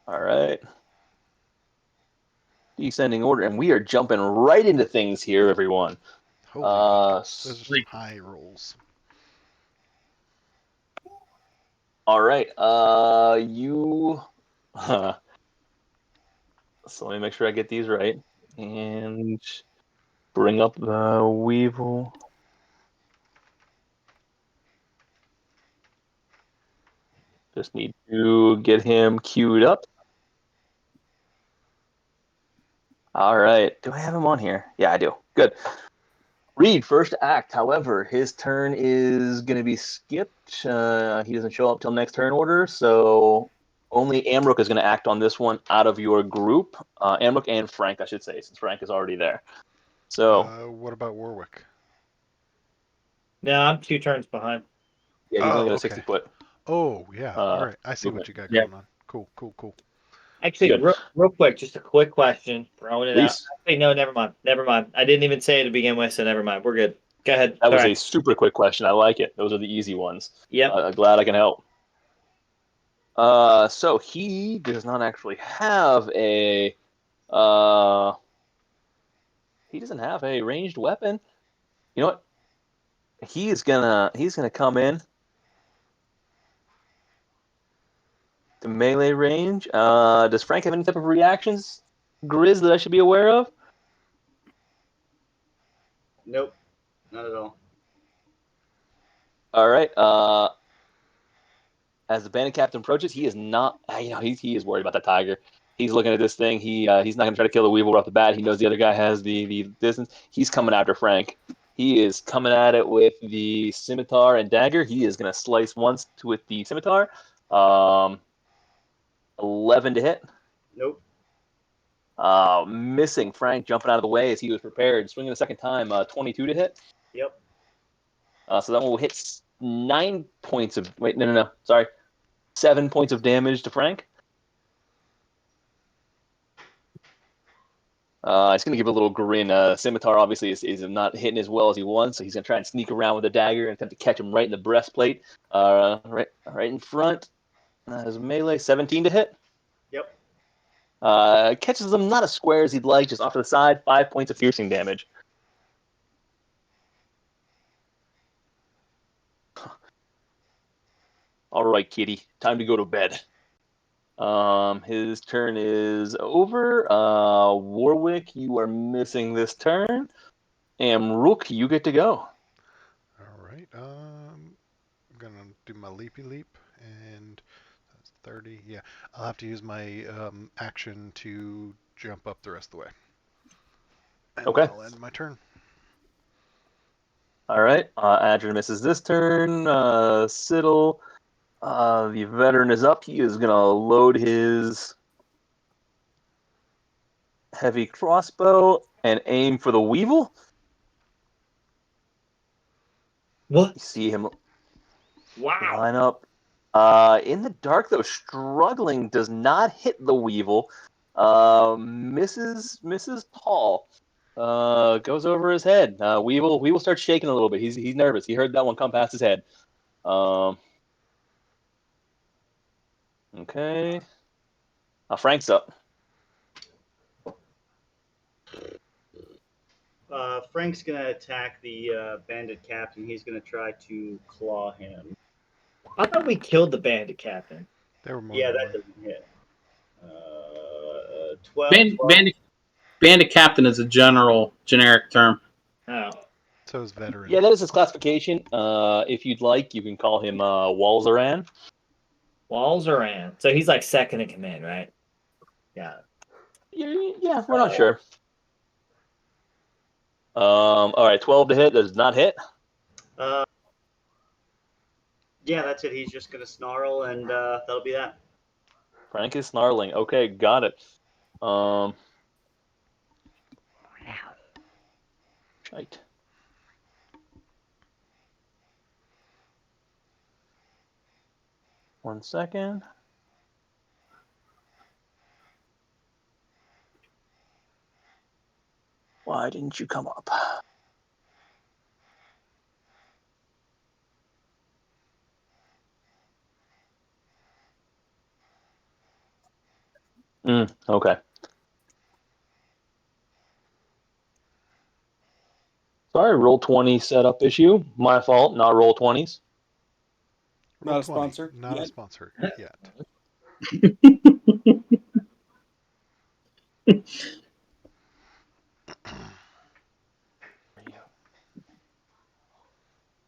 All right. Descending order, and we are jumping right into things here, everyone. Holy buckets. Those are some high rolls. All right. You. So let me make sure I get these right. And bring up the Weevil. Just need to get him queued up. All right. Do I have him on here? Yeah, I do. Good. Reed, first act. However, his turn is going to be skipped. He doesn't show up till next turn order, so only Amrook is going to act on this one out of your group. Amrook and Frank, I should say, since Frank is already there. So, What about Warwick? No, I'm 2 turns behind. yeah, he's only got a okay. 60 foot. Oh, yeah. All right. I see movement. what you got Yeah. going on. Cool. Actually, Good. real quick, just a quick question. Throwing it out. Please. Actually, no, never mind. I didn't even say it to begin with, so never mind. We're good. Go ahead. That was Sorry. a super quick question. I like it. Those are the easy ones. Yep. Glad I can help. So he does not actually have a. He doesn't have a ranged weapon. You know what? He's gonna come in to melee range. Does Frank have any type of reactions, Grizz, that I should be aware of? Nope, not at all. All right. As the bandit captain approaches, he is not. He is worried about that tiger. He's looking at this thing. He's not going to try to kill the weevil right off the bat. He knows the other guy has the distance. He's coming after Frank. He is coming at it with the scimitar and dagger. He is going to slice once with the scimitar. 11 to hit. Nope. Missing. Frank jumping out of the way as he was prepared. Swinging a second time. 22 to hit. Yep. So that one will hit 9 points of. Wait, no. Sorry. 7 points of damage to Frank. He's going to give a little grin. Scimitar obviously is not hitting as well as he wants, so he's going to try and sneak around with the dagger and attempt to catch him right in the breastplate. Right in front. His melee, 17 to hit. Yep. Catches him not as square as he'd like, just off to the side. 5 points of piercing damage. All right, kitty. Time to go to bed. His turn is over. Warwick, you are missing this turn. And Rook, you get to go. All right. I'm gonna do my leapy leap, and that's 30. Yeah, I'll have to use my action to jump up the rest of the way. And Okay. I'll end my turn. All right. Adrian misses this turn. Siddle. The veteran is up. He is going to load his heavy crossbow and aim for the weevil. What? You see him Wow. line up. In the dark, though, struggling, does not hit the weevil. Misses tall. Goes over his head. Weevil starts shaking a little bit. He's nervous. He heard that one come past his head. Okay. Frank's up. Frank's gonna attack the bandit captain. He's gonna try to claw him. I thought we killed the bandit captain. There were more. Yeah, than that one. doesn't hit. 12. Bandit captain is a generic term. Oh. So is veteran. Yeah, that is his classification. If you'd like, you can call him Walzaran. Walzaran. So he's like second in command, right? Yeah. Yeah, we're not sure. All right, 12 to hit. Does not hit. Yeah, that's it. He's just gonna snarl, and that'll be that. Frank is snarling. Okay, got it. Shite. One second. Why didn't you come up? Okay. Sorry, Roll20 setup issue. My fault, not Roll20s. Not a Roll20, sponsor Not yet. a sponsor yet.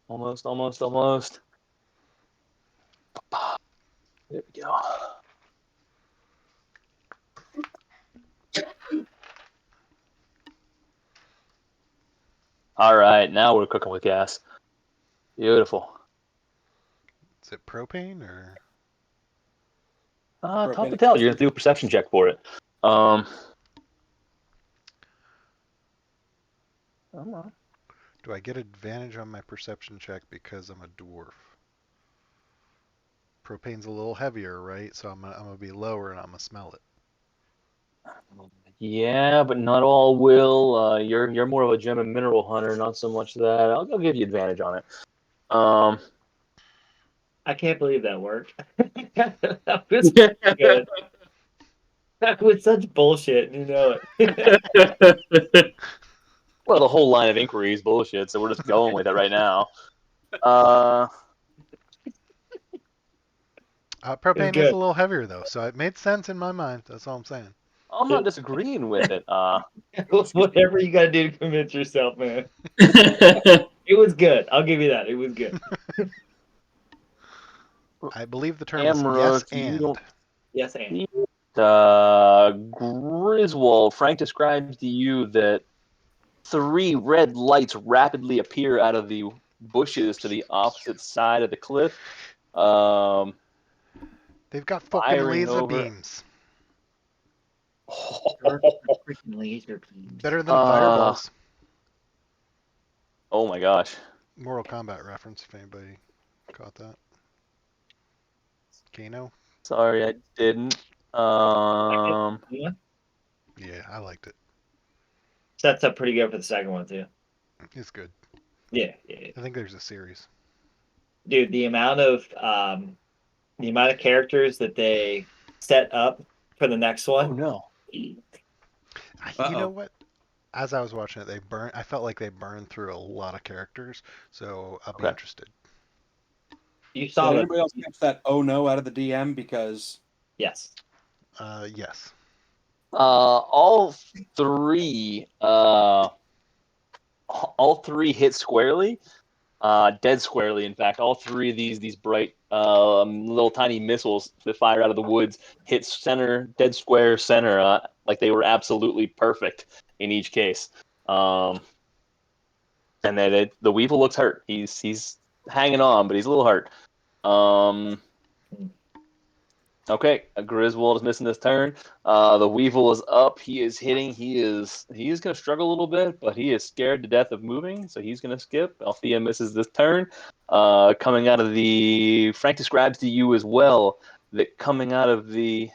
Almost. There we go. All right, now we're cooking with gas. Beautiful. Is it propane or? Tough to tell. You're gonna do a perception check for it. Come on. Do I get advantage on my perception check because I'm a dwarf? Propane's a little heavier, right? So I'm gonna be lower and I'm gonna smell it. Yeah, but not all will. You're more of a gem and mineral hunter, not so much that. I'll give you advantage on it. I can't believe that worked. That was good. That was such bullshit, you know it. Well, the whole line of inquiry is bullshit, so we're just going with it right now. Propane good. is a little heavier though, so it made sense in my mind. That's all I'm saying. I'm not disagreeing with it. Whatever you gotta do to convince yourself, man. It was good. I'll give you that. It was good. I believe the term is yes and. Yes, and Griswold, Frank describes to you that 3 red lights rapidly appear out of the bushes to the opposite side of the cliff. They've got fucking Firing laser over. beams. freaking laser beams. Better than fireballs. Oh my gosh. Mortal Kombat reference, if anybody caught that. Kano? Sorry, I didn't. Yeah. Yeah, I liked it. Sets up pretty good for the second one too. It's good. Yeah. I think there's a series. Dude, the amount of characters that they set up for the next one. Oh no. You know what? As I was watching it, I felt like they burned through a lot of characters, so I'll be interested. You saw Did that? anybody else catch that? Oh no, out of the DM because yes. Yes. All 3 hit squarely. Dead squarely, in fact. All 3 of these bright little tiny missiles that fire out of the woods hit center, dead square center, like they were absolutely perfect in each case. And then the Weevil looks hurt. He's hanging on, but he's a little hurt. Okay, Griswold is missing this turn. The Weevil is up. He is hitting. He is going to struggle a little bit, but he is scared to death of moving, so he's going to skip. Althea misses this turn. Coming out of the... Frank describes to you as well that coming out of the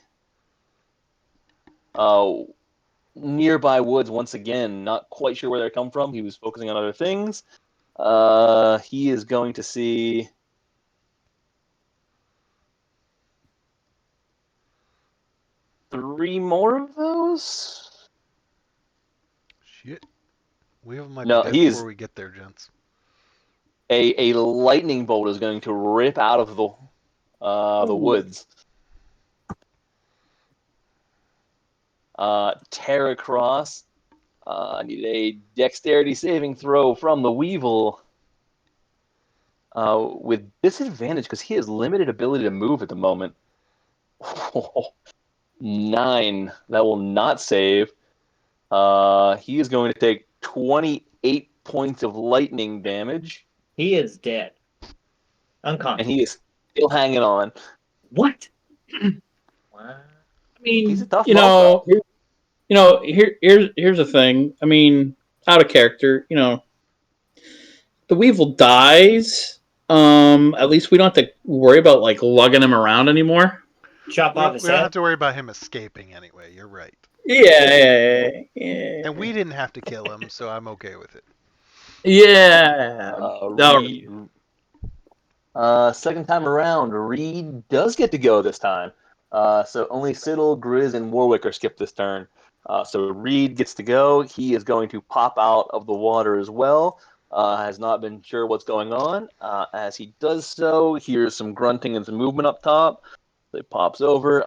nearby woods, once again, not quite sure where they come from. He was focusing on other things. He is going to see... Three more of those? Shit. Weevil might No, be dead he before is... we get there, gents. A lightning bolt is going to rip out of the woods. Tear across. I need a dexterity saving throw from the Weevil. With disadvantage because he has limited ability to move at the moment. 9. That will not save. He is going to take 28 points of lightning damage. He is dead. Unconscious. And he is still hanging on. What? I He's a mean, tough here's the thing. I mean, out of character, the Weevil dies. At least we don't have to worry about like lugging him around anymore. Chop We off don't, his we don't head. have to worry about him escaping anyway. You're right. Yeah. And we didn't have to kill him, so I'm okay with it. Yeah. Reed. Second time around, Reed does get to go this time. So only Siddle, Grizz, and Warwick are skipped this turn. So Reed gets to go. He is going to pop out of the water as well. Has not been sure what's going on. As he does so, here's some grunting and some movement up top. So he pops over.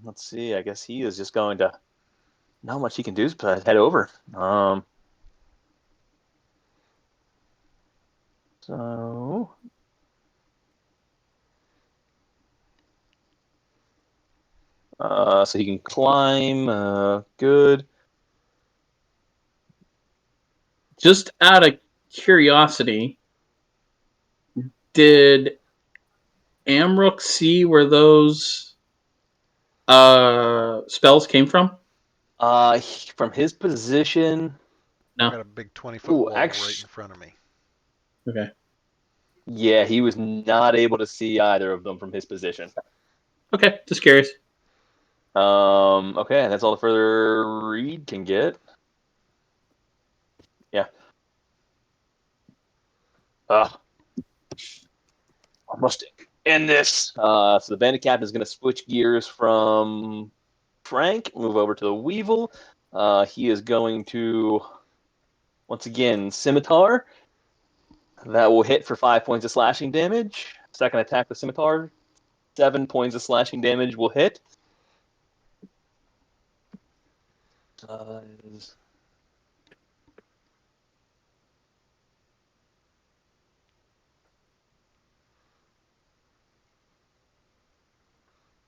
Let's see. I guess he is just going to... Not much he can do is head over. So... so he can climb. Good. Just out of curiosity, did Amrook see where those spells came from? From his position... I No. got a big 20-foot wall right in front of me. Okay. Yeah, he was not able to see either of them from his position. Okay, just curious. Okay, that's all the further Reed can get. Yeah. Almost end this. So the bandit captain is going to switch gears from Frank, move over to the Weevil. He is going to, once again, Scimitar. That will hit for 5 points of slashing damage. Second attack with Scimitar, 7 points of slashing damage will hit.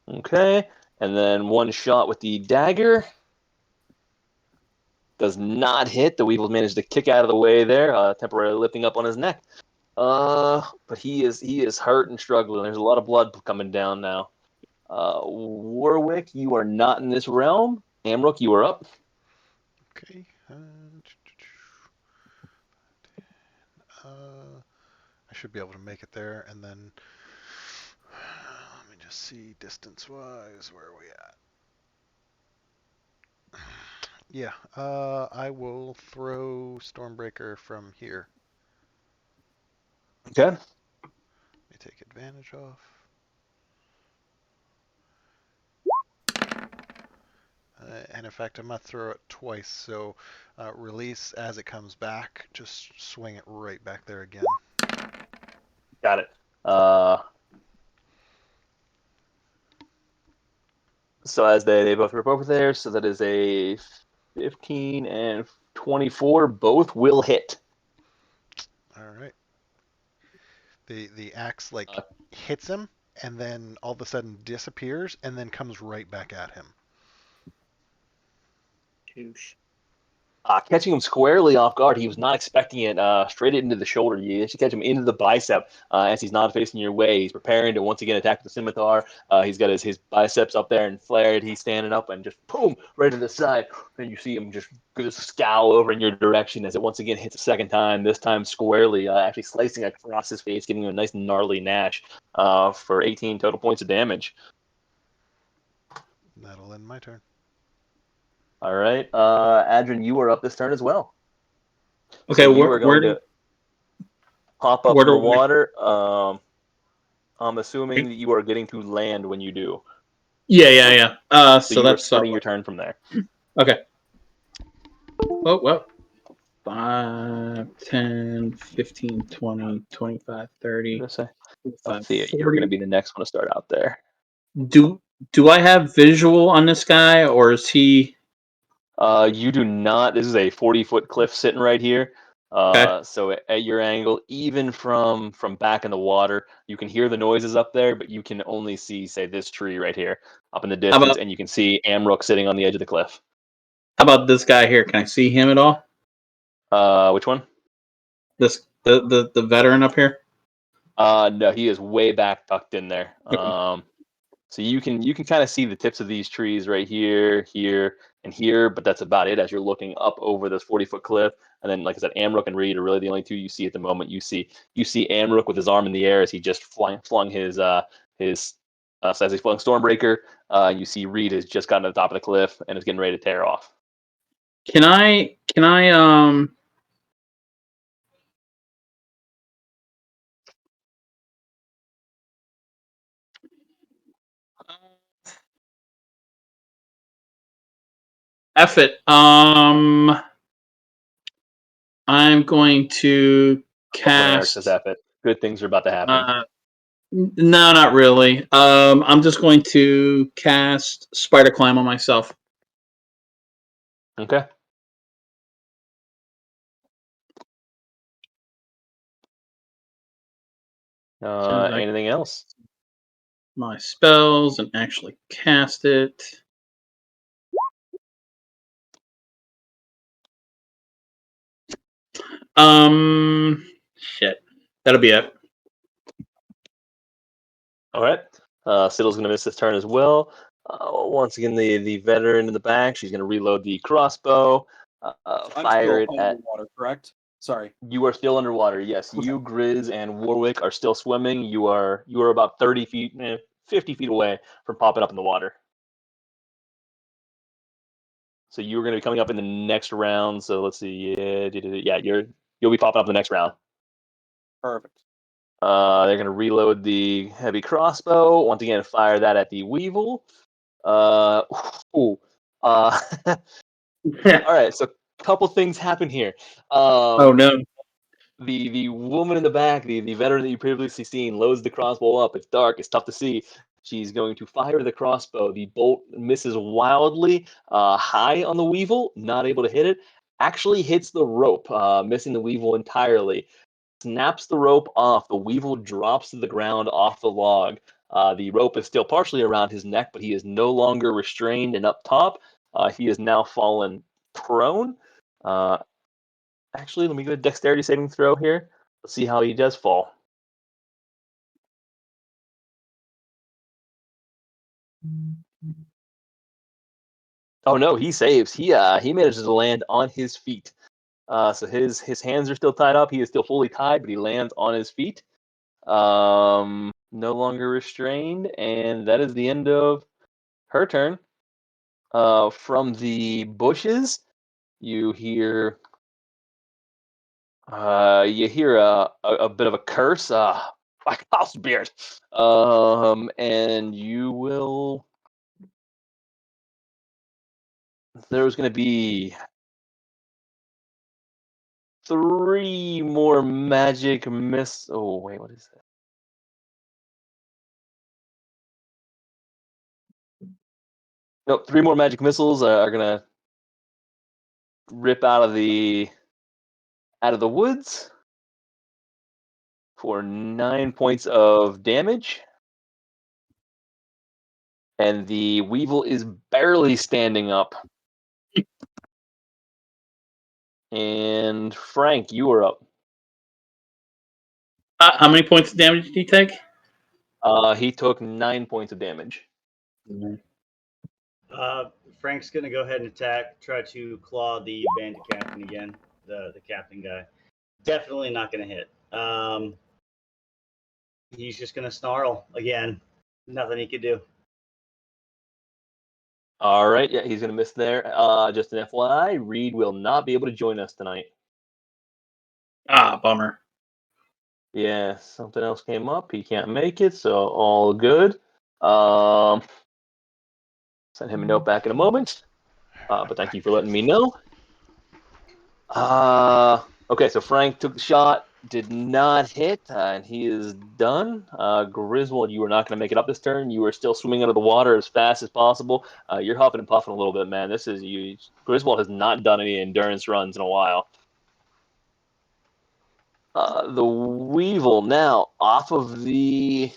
Okay, and then one shot with the dagger. Does not hit. The weevil managed to kick out of the way there, temporarily lifting up on his neck. But he is hurt and struggling. There's a lot of blood coming down now. Warwick, you are not in this realm. Amrook, you are up. Okay. I should be able to make it there, and then let me just see distance-wise where are we at. Yeah, I will throw Stormbreaker from here. Okay. Let me take advantage off. And in fact, I'm going to throw it twice, so release as it comes back. Just swing it right back there again. Got it. So as they both rip over there, so that is a 15 and 24. Both will hit. All right. The axe like hits him, and then all of a sudden disappears, and then comes right back at him. Catching him squarely off guard. He was not expecting it straight into the shoulder. You actually catch him into the bicep as he's not facing your way. He's preparing to once again attack the scimitar. He's got his biceps up there and flared. He's standing up and just boom, right to the side. Then you see him just scowl over in your direction as it once again hits a second time, this time squarely, actually slicing across his face, giving him a nice gnarly gnash for 18 total points of damage. That'll end my turn. All right. Adrian, you are up this turn as well. Okay, So you are going to pop up where in the do we- water. I'm assuming that you are getting to land when you do. Yeah. So you are that's starting your turn from there. okay. Oh, well. 5, 10, 15, 20, 25, 30, Althea, 40. you're going to be the next one to start out there. Do I have visual on this guy, or is he? You do not. This is a 40-foot cliff sitting right here. Okay. So at your angle, even from back in the water, you can hear the noises up there, but you can only see, say, this tree right here up in the distance, and you can see Amrook sitting on the edge of the cliff. How about this guy here? Can I see him at all? Which one? The veteran up here. No, he is way back tucked in there. So you can kind of see the tips of these trees right here, here, and here, but that's about it as you're looking up over this 40-foot cliff. And then, like I said, Amrook and Reed are really the only two you see at the moment. You see Amrook with his arm in the air as he just flung his as he flung Stormbreaker. You see Reed has just gotten to the top of the cliff and is getting ready to tear off. Can I F it. I'm going to Eric says cast. F it. Good things are about to happen. No, not really. I'm just going to cast Spider Climb on myself. Okay. Anything else? My spells and actually cast it. Shit. That'll be it. All right. Siddle's going to miss this turn as well. Once again, the veteran in the back, she's going to reload the crossbow, fire it at. Underwater, correct? Sorry. You are still underwater. Yes, you, Grizz, and Warwick are still swimming. You are about 30 feet, 50 feet away from popping up in the water. So you're going to be coming up in the next round. So let's see. Yeah, you'll be popping up in the next round. Perfect. They're going to reload the heavy crossbow. Once again, fire that at the weevil. All right, so a couple things happen here. Oh no. The woman in the back, the veteran that you previously seen, loads the crossbow up. It's dark, it's tough to see. She's going to fire the crossbow. The bolt misses wildly high on the weevil, not able to hit it. Actually hits the rope, missing the weevil entirely. Snaps the rope off. The weevil drops to the ground off the log. The rope is still partially around his neck, but he is no longer restrained and up top. He is now fallen prone. Actually, let me get a dexterity saving throw here. Let's see how he does fall. Oh no, he saves. He manages to land on his feet. So his hands are still tied up. He is still fully tied, but he lands on his feet. No longer restrained, and that is the end of her turn. From the bushes, you hear a bit of a curse. My house beard. And you will. There's going to be 3 more magic miss. Oh wait, what is that? Nope, 3 more magic missiles are gonna rip out of the woods for 9 points of damage. And the Weevil is barely standing up. And Frank, you are up. How many points of damage did he take? He took 9 points of damage. Frank's gonna go ahead and attack, try to claw the bandit captain again, the captain guy. Definitely not gonna hit. He's just gonna snarl again. Nothing he could do. All right, yeah, he's gonna miss there. Just an FYI, Reed will not be able to join us tonight. Bummer. Yeah, something else came up. He can't make it, so all good. Send him a note back in a moment. But thank you for letting me know. Okay, so Frank took the shot, did not hit, and he is done. Griswold, you are not going to make it up this turn. You are still swimming under the water as fast as possible. You're huffing and puffing a little bit, man. This is you. Griswold has not done any endurance runs in a while. The Weevil now off of the.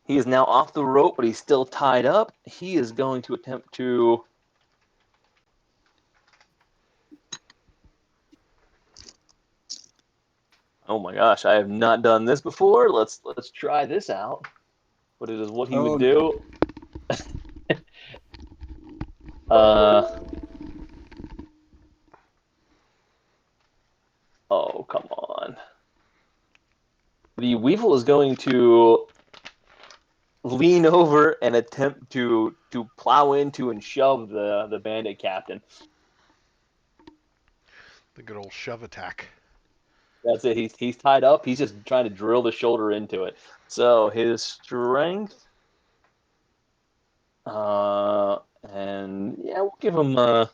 He is now off the rope, but he's still tied up. He is going to attempt to. Oh my gosh, I have not done this before. Let's try this out. But it is what he would do. Oh, come on. The Weevil is going to lean over and attempt to plow into and shove the bandit captain. The good old shove attack. That's it. He's tied up. He's just trying to drill the shoulder into it. So his strength. And yeah, we'll give him.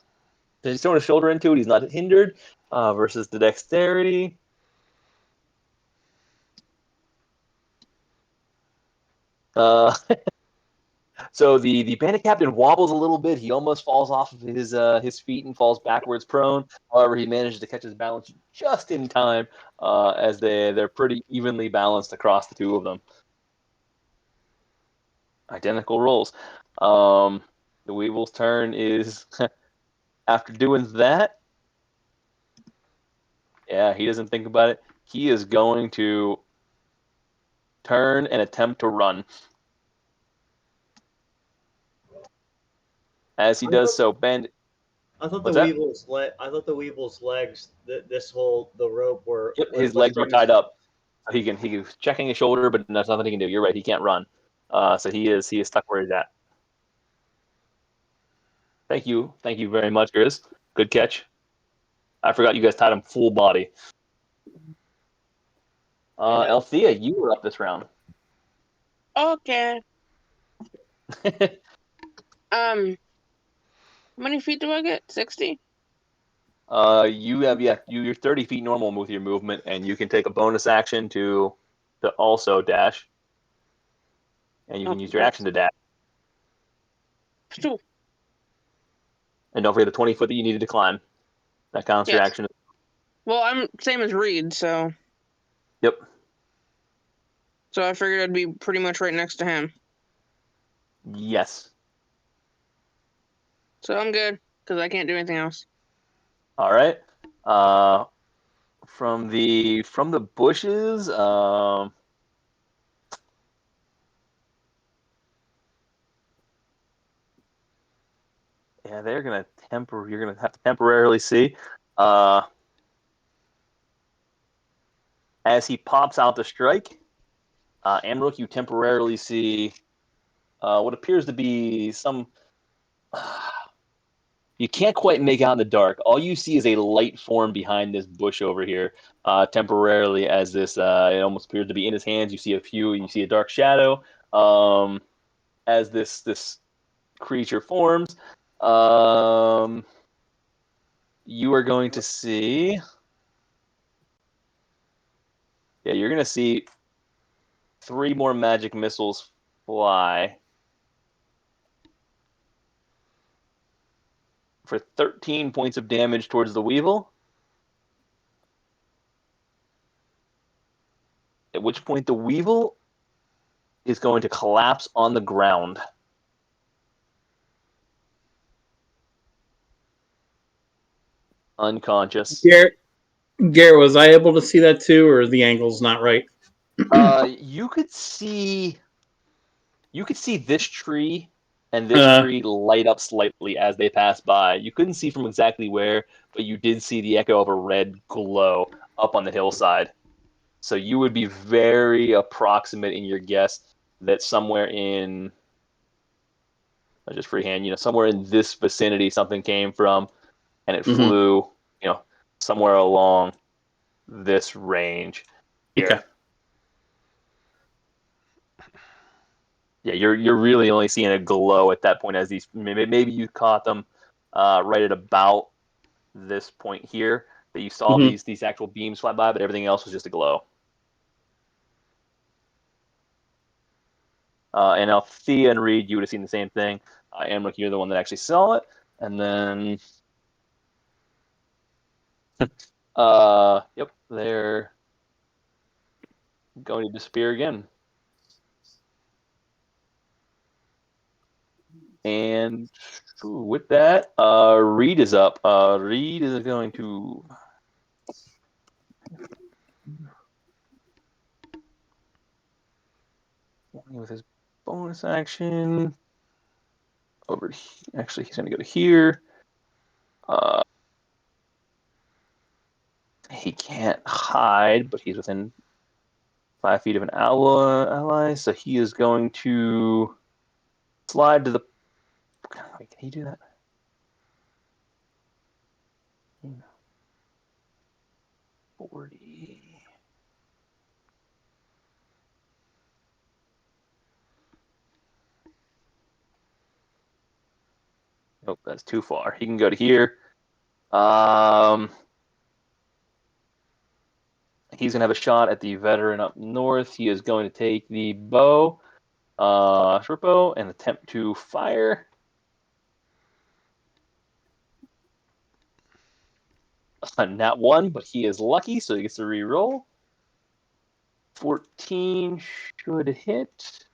He's throwing his shoulder into it. He's not hindered. Versus the dexterity. So the bandit captain wobbles a little bit. He almost falls off of his feet and falls backwards prone. However, he manages to catch his balance just in time, as they're pretty evenly balanced across the two of them. Identical rolls. The Weevil's turn is after doing that. Yeah, he doesn't think about it. He is going to turn and attempt to run. As he does so, Bandit. I thought What's the that? Weevil's legs, the rope were. Yep, his legs were tied up. He was checking his shoulder, but there's nothing he can do. You're right, he can't run. So he is stuck where he's at. Thank you very much, Grizz. Good catch. I forgot you guys tied him full body. Althea, you were up this round. Okay. How many feet do I get? 60? You're 30 feet normal with your movement, and you can take a bonus action to also dash. And you can use your action to dash. Two. And don't forget the 20 foot that you needed to climb. That counts your action. Well, I'm same as Reed, so. Yep. So I figured I'd be pretty much right next to him. Yes. So I'm good, because I can't do anything else. All right. From the bushes, yeah, they're gonna you're gonna have to temporarily see. As he pops out to strike, Amrook, you temporarily see what appears to be some. You can't quite make out in the dark. All you see is a light form behind this bush over here, temporarily, as this it almost appears to be in his hands. You see you see a dark shadow as this creature forms. You are going to see. Yeah, you're going to see 3 more magic missiles fly for 13 points of damage towards the Weevil. At which point the Weevil is going to collapse on the ground. Unconscious. Garrett, was I able to see that too, or the angle's not right? You could see this tree and this tree light up slightly as they pass by. You couldn't see from exactly where, but you did see the echo of a red glow up on the hillside. So you would be very approximate in your guess that somewhere in, just freehand, somewhere in this vicinity something came from, and it flew, somewhere along this range here. Okay. Yeah, you're really only seeing a glow at that point, as these maybe you caught them right at about this point here that you saw these actual beams fly by, but everything else was just a glow. And Althea and Reed, you would have seen the same thing. Amric, you're the one that actually saw it, and then yep, they're going to disappear again. And with that, Reed is up. Reed is going to with his bonus action over here. Actually, he's going to go to here. He can't hide, but he's within 5 feet of an ally, so he is going to slide to the. Wait, can he do that? 40. Nope, that's too far. He can go to here. He's gonna have a shot at the veteran up north. He is going to take the bow, short bow, and attempt to fire. Not one, but he is lucky, so he gets to re-roll. 14 should hit.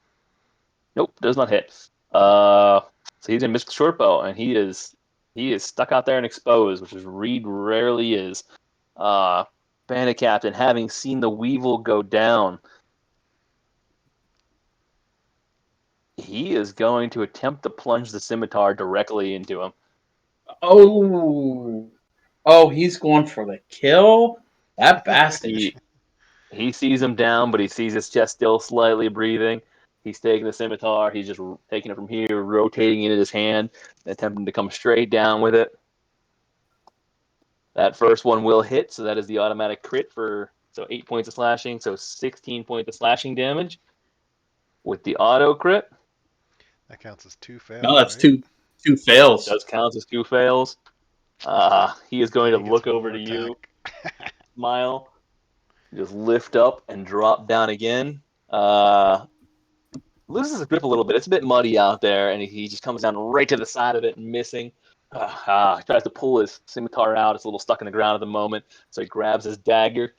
Nope, does not hit. So he's gonna miss the short bow, and he is stuck out there and exposed, which is Reed rarely is. Bandit Captain, having seen the Weevil go down, he is going to attempt to plunge the scimitar directly into him. Oh, he's going for the kill? That bastard. He sees him down, but he sees his chest still slightly breathing. He's taking the scimitar. He's just taking it from here, rotating it in his hand, attempting to come straight down with it. That first one will hit, so that is the automatic crit for 8 points of slashing, so 16 points of slashing damage with the auto crit. That counts as 2 fails. No, that's right? two fails. Does count as 2 fails. He is going to look over to you, smile, just lift up and drop down again. Loses his grip a little bit. It's a bit muddy out there, and he just comes down right to the side of it, missing. He tries to pull his scimitar out. It's a little stuck in the ground at the moment, so he grabs his dagger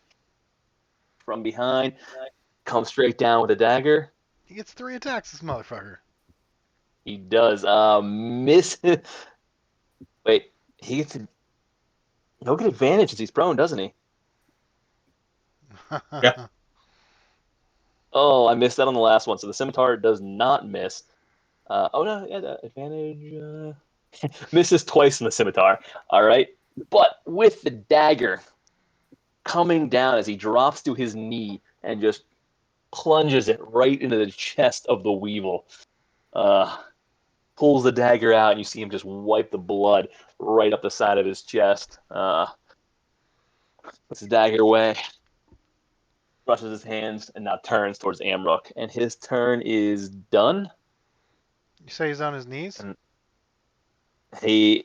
from behind, comes straight down with a dagger. He gets 3 attacks, this motherfucker. He does. Miss. Wait, he'll get advantage as he's prone, doesn't he? Yeah. Oh, I missed that on the last one. So the scimitar does not miss. Oh no, yeah, the advantage misses twice in the scimitar. All right, but with the dagger coming down as he drops to his knee and just plunges it right into the chest of the weevil. Pulls the dagger out, and you see him just wipe the blood right up the side of his chest. Puts his dagger away, brushes his hands, and now turns towards Amrook. And his turn is done. You say he's on his knees? And he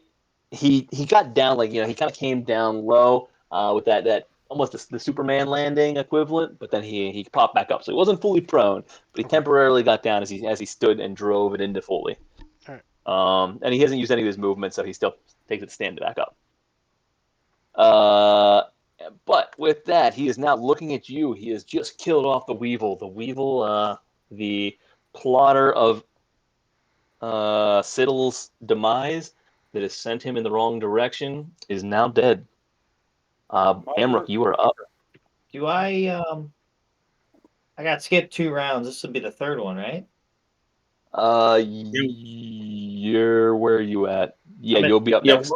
got down, like, he kind of came down low with that almost the Superman landing equivalent, but then he popped back up. So he wasn't fully prone, but he Okay. temporarily got down as he stood and drove it into fully. All right. And he hasn't used any of his movement, so he still takes it to stand back up. But with that, he is now looking at you. He has just killed off the weevil. The weevil, the plotter of Siddle's demise that has sent him in the wrong direction, is now dead. Amrook, you are up. Do I got skipped 2 rounds. This would be the 3rd one, right? You're where are you at? Yeah, I'm at- you'll be up Yeah. next.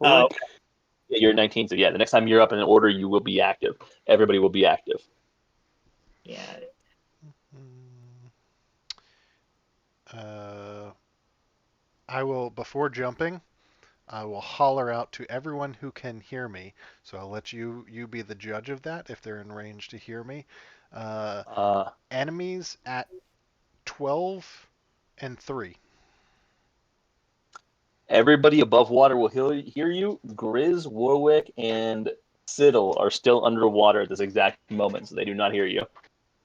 Oh, Yeah, you're 19, so yeah, the next time you're up in an order, you will be active. Everybody will be active. yeah. I will, before jumping, I will holler out to everyone who can hear me. So I'll let you be the judge of that if they're in range to hear me. Enemies at 12 and 3. Everybody above water will hear you. Grizz, Warwick, and Siddle are still underwater at this exact moment, so they do not hear you.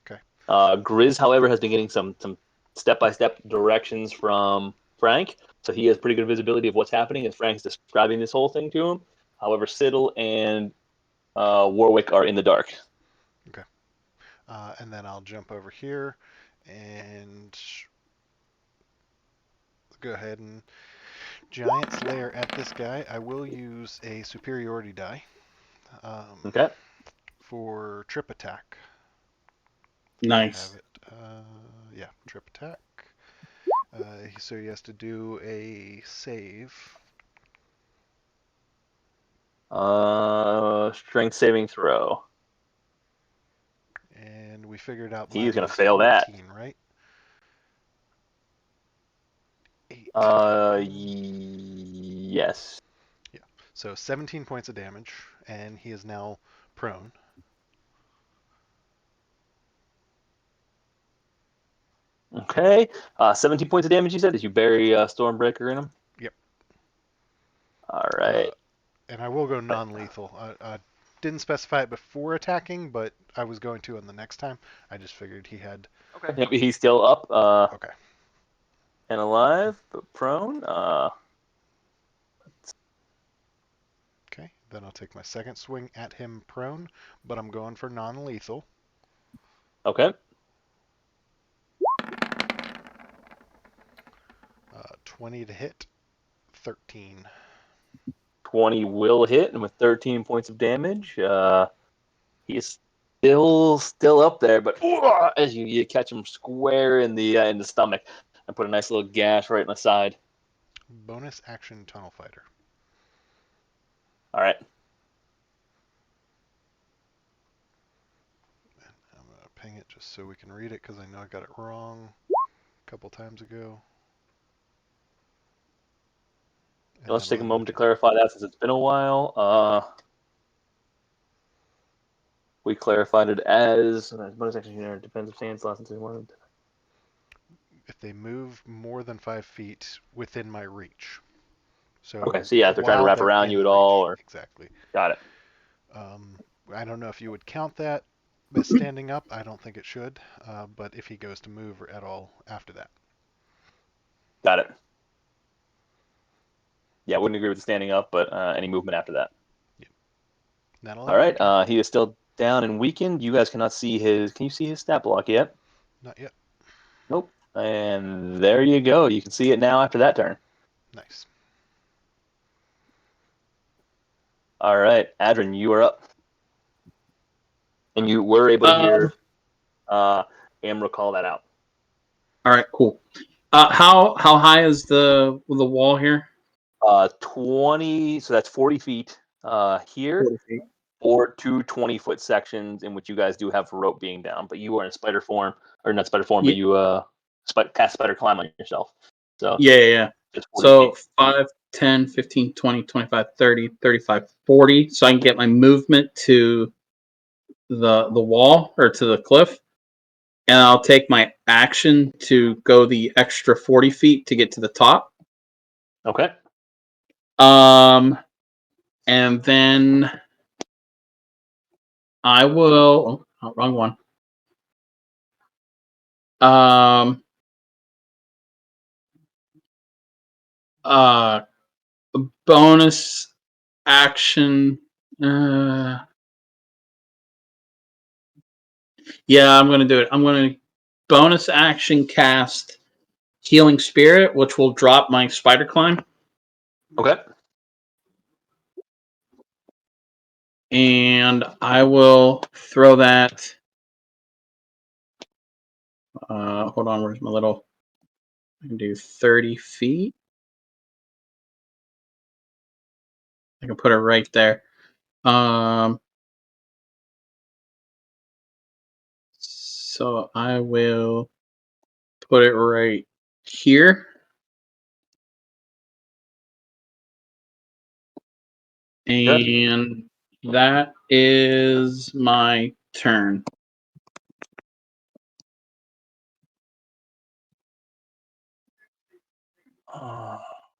Okay. Grizz, however, has been getting some step-by-step directions from Frank, so he has pretty good visibility of what's happening as Frank's describing this whole thing to him. However, Siddle and Warwick are in the dark. Okay. And then I'll jump over here and go ahead and Giant Slayer at this guy. I will use a superiority die Okay. for trip attack. Nice. Have it. Yeah, trip attack. So he has to do a save. Strength saving throw. And we figured out He's mine gonna was fail that. 14, right? 8. Yes. Yeah. So 17 points of damage, and he is now prone. Okay. 17 points of damage, you said, as you bury Stormbreaker in him? Yep. All right. And I will go non-lethal. I didn't specify it before attacking, but I was going to on the next time. I just figured he had. Okay. Yep, he's still up Okay. and alive, but prone. Okay. Then I'll take my second swing at him prone, but I'm going for non-lethal. Okay. 20 to hit, 13. 20 will hit, and with 13 points of damage, he is still up there, but as you catch him square in the stomach and put a nice little gash right in the side. Bonus action Tunnel Fighter. All right. I'm going to ping it just so we can read it because I know I got it wrong a couple times ago. And Let's then take a I'm moment to gonna clarify that since it's been a while. We clarified it as bonus action unit depends if stance lasts until one. if they move more than 5 feet within my reach. So Okay, so yeah, if they're trying to while wrap they're around in you at reach. all, or Exactly. got it. I don't know if you would count that as standing up. I don't think it should. But if he goes to move at all after that. Got it. Yeah, I wouldn't agree with the standing up, but any movement after that. That'll All right, he is still down and weakened. You guys cannot see his. Can you see his stat block yet? Not yet. Nope. And there you go. You can see it now after that turn. Nice. All right, Adrian, you are up. And you were able to hear Amra call that out. All right, cool. How high is the wall here? 20, so that's 40 feet here, 40 feet. or 2 20-foot sections in which you guys do have rope being down, but you are in spider form, or not spider form, but you cast spider climb on yourself. So Yeah. it's 40 So feet. 5, 10, 15, 20, 25, 30, 35, 40. So I can get my movement to the wall or to the cliff. And I'll take my action to go the extra 40 feet to get to the top. Okay. And then I will. Oh, wrong one. Bonus action. Yeah, I'm gonna do it. I'm gonna bonus action cast Healing Spirit, which will drop my spider climb. Okay. And I will throw that. Hold on, where's my little? I can do 30 feet. I can put it right there. So I will put it right here. And that is my turn.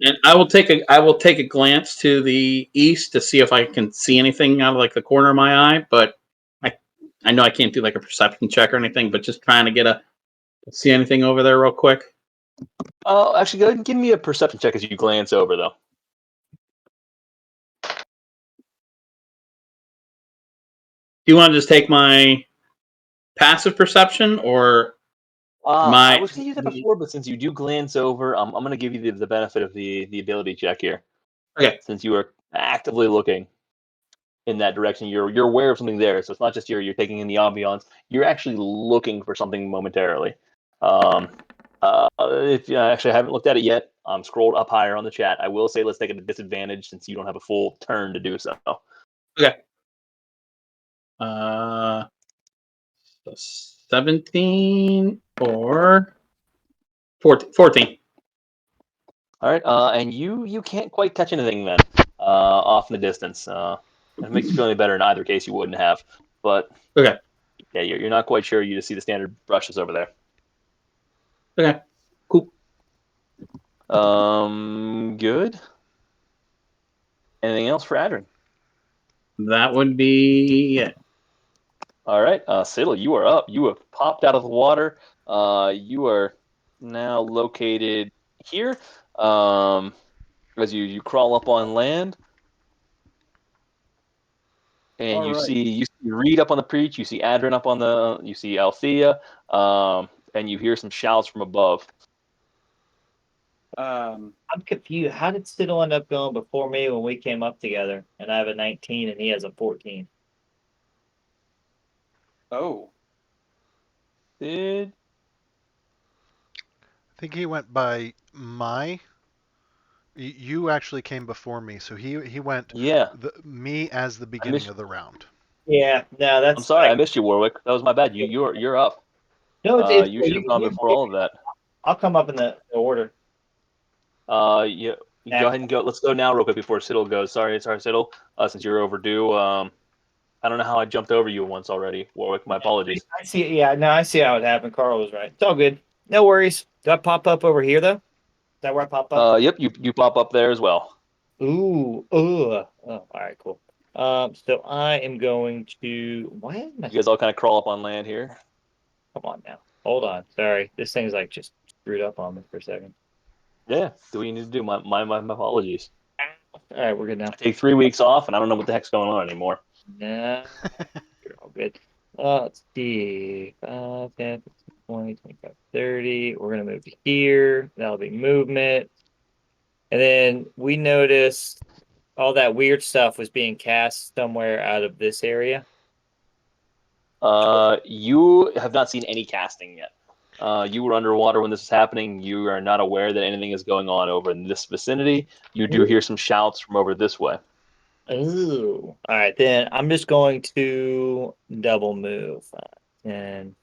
And I will take a glance to the east to see if I can see anything out of like the corner of my eye, but I know I can't do like a perception check or anything, but just trying to get see anything over there real quick. Actually, go ahead and give me a perception check as you glance over, though. Do you want to just take my passive perception or I was going to use that before, but since you do glance over, I'm going to give you the benefit of the ability check here. Okay. Since you are actively looking in that direction, you're aware of something there. So it's not just you're taking in the ambiance. You're actually looking for something momentarily. If actually I haven't looked at it yet, I'm scrolled up higher on the chat. I will say let's take it at a disadvantage since you don't have a full turn to do so. Okay. 17 or 14. All right, and you can't quite touch anything then, off in the distance. If it makes you feel any better, in either case, you wouldn't have. But Okay. yeah, you're not quite sure. You just see the standard brushes over there. Okay. Cool. Good. Anything else for Adrian? That would be it. All right, Siddle, you are up. You have popped out of the water. You are now located here. As you crawl up on land, and All right. you see Reed up on the preach. You see Adrian up on the. You see Althea, and you hear some shouts from above. I'm confused. How did Siddle end up going before me when we came up together? And I have a 19 and he has a 14. Oh. Did I think he went by my. You actually came before me, so he went yeah? me as the beginning of the round. Yeah, no, I'm that's sorry, I missed you, Warwick. That was my bad. You're up. no, it's You should have gone before all of that. I'll come up in the order. Yeah. Go ahead and go. Let's go now, real quick, before Siddle goes. Sorry, Siddle. Since you're overdue. I don't know how I jumped over you once already, Warwick. My apologies. I see. Yeah, no, I see how it happened. Carl was right. It's all good. No worries. Do I pop up over here though? Is that where I pop up? Yep. You pop up there as well. Ooh. Oh, all right, cool. So I am going to. Why am I? You guys all kind of crawl up on land here. Come on now. Hold on. Sorry, this thing's like just screwed up on me for a second. Yeah. Do what you need to do. My apologies. All right, we're good now. I take 3 weeks off, and I don't know what the heck's going on anymore. No, you're all good. Let's see. 5, 10, 15, 20, 25, 30. We're going to move to here. That'll be movement. And then we noticed all that weird stuff was being cast somewhere out of this area. You have not seen any casting yet. You were underwater when this is happening. You are not aware that anything is going on over in this vicinity. You do hear some shouts from over this way. Ooh. All right, then I'm just going to double move. And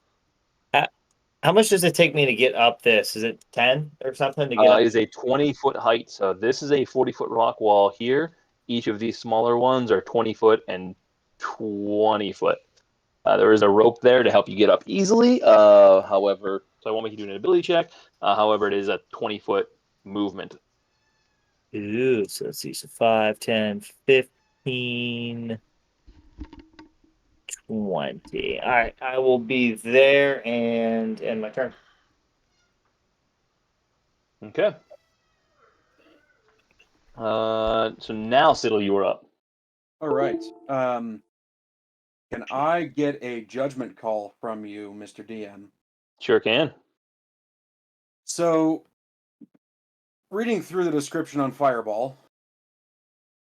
how much does it take me to get up this? Is it 10 or something to get up? It is a 20-foot height. So this is a 40-foot rock wall here. Each of these smaller ones are 20 foot and 20 foot. There is a rope there to help you get up easily. However, so I won't make you do an ability check. However, it is a 20-foot movement. Ooh, so let's see. So 5, 10, 15, 20. All right, I will be there and end my turn. Okay. So now, Siddle, you are up. All right. Can I get a judgment call from you, Mr. DM? Sure can. So, reading through the description on Fireball,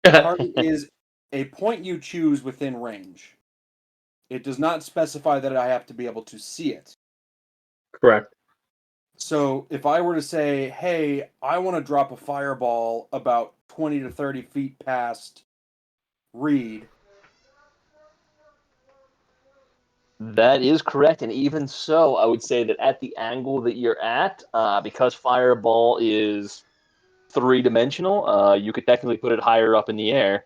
target is a point you choose within range. It does not specify that I have to be able to see it. Correct. So, if I were to say, hey, I want to drop a fireball about 20 to 30 feet past Reed. That is correct, and even so, I would say that at the angle that you're at, because Fireball is three-dimensional, you could technically put it higher up in the air.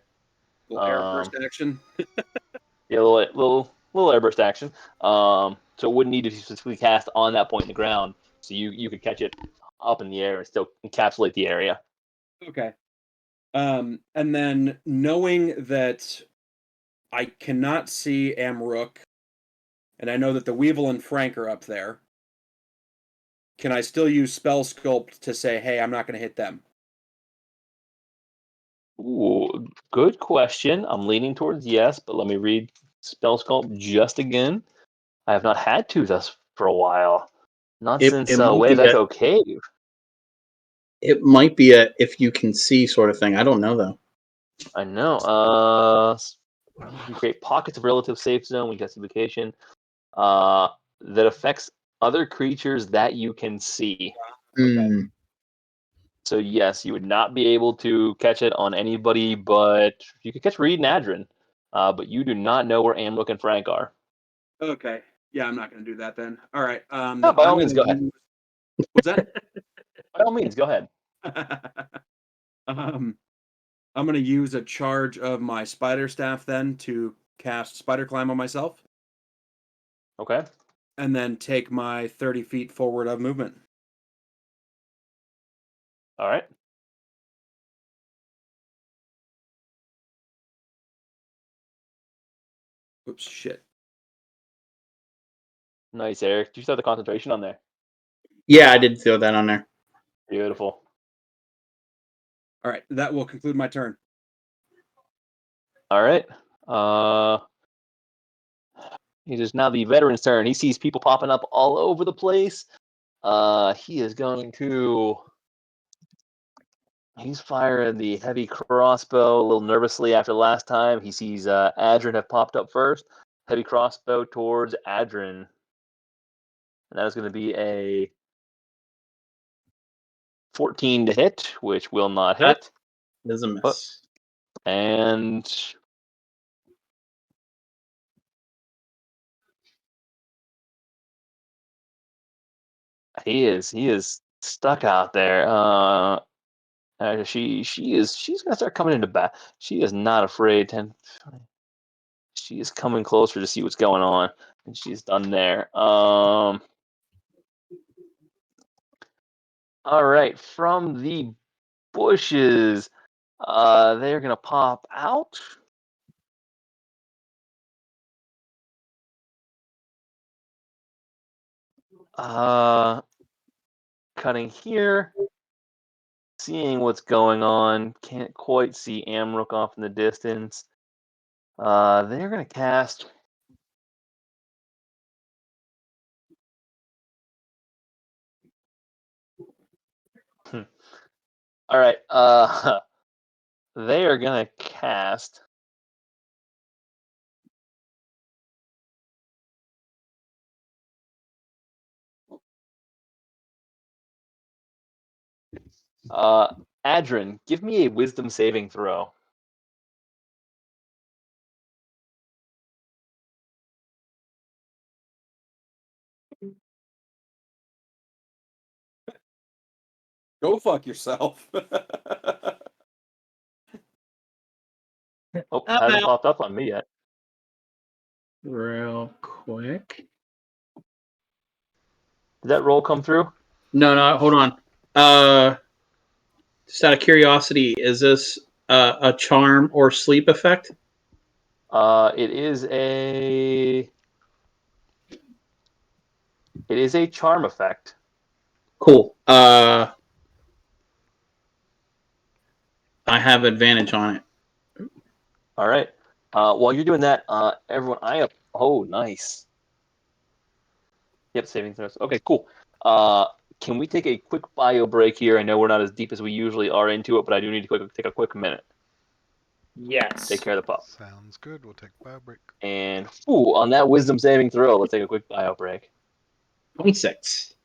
Little airburst action. Yeah, little airburst action. So it wouldn't need to be specifically cast on that point in the ground. So you could catch it up in the air and still encapsulate the area. Okay. And then knowing that I cannot see Amrook, and I know that the Weevil and Frank are up there, can I still use Spell Sculpt to say, hey, I'm not going to hit them? Ooh, good question. I'm leaning towards yes, but let me read Spell Sculpt just again. I have not had to thus for a while. Not since It might Wave be Echo Cave. it might be a if you can see sort of thing. I don't know though. I know. You can create pockets of relative safe zone with justification that affects other creatures that you can see. Okay. So yes, you would not be able to catch it on anybody, but you could catch Reed and Adrin. But you do not know where Amlook and Frank are. Okay. Yeah, I'm not going to do that then. All right. No, Then by all I'm means, going go ahead. to. What's that? By all means, go ahead. I'm going to use a charge of my spider staff then to cast spider climb on myself, Okay. and then take my 30 feet forward of movement. All right. Oops, shit. Nice, Eric. Did you start the concentration on there? Yeah, I did throw that on there. Beautiful. All right, that will conclude my turn. All right. It is now the veteran's turn. He sees people popping up all over the place. He is going to. He's firing the heavy crossbow a little nervously after last time. He sees Adrin have popped up first. Heavy crossbow towards Adrin. And that is going to be a 14 to hit, which will not hit. There's a miss. And he is stuck out there. She's gonna start coming into bat. She is not afraid. She is coming closer to see what's going on, and she's done there. All right, from the bushes, they're gonna pop out. Cutting here, seeing what's going on. Can't quite see Amrook off in the distance. They're gonna cast All right. They are gonna cast. Adrin, give me a wisdom saving throw. Go fuck yourself. Oh, I'm hasn't out. popped up on me yet. Real quick. Did that roll come through? No, hold on. Just out of curiosity, is this a charm or sleep effect? It is a charm effect. Cool. I have advantage on it. All right. While you're doing that, everyone, oh, nice. Yep, saving throws. Okay, cool. Can we take a quick bio break here? I know we're not as deep as we usually are into it, but I do need to take a quick minute. Yes. Take care of the pup. Sounds good. We'll take a bio break. And on that wisdom saving throw, let's take a quick bio break. 26.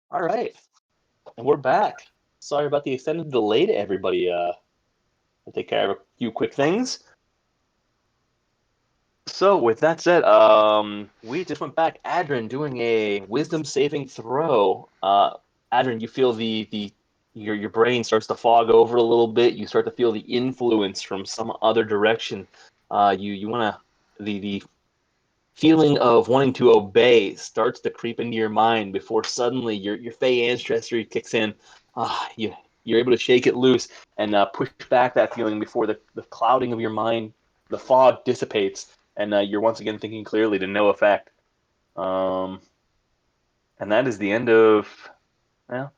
All right, and we're back. Sorry about the extended delay to everybody. I'll take care of a few quick things. So with that said, we just went back. Adrian doing a wisdom saving throw. Adrian, you feel your brain starts to fog over a little bit. You start to feel the influence from some other direction. You want to the feeling of wanting to obey starts to creep into your mind before suddenly your Fey ancestry kicks in. You're able to shake it loose and push back that feeling before the clouding of your mind, the fog dissipates, and you're once again thinking clearly to no effect. And that is the end of. Well,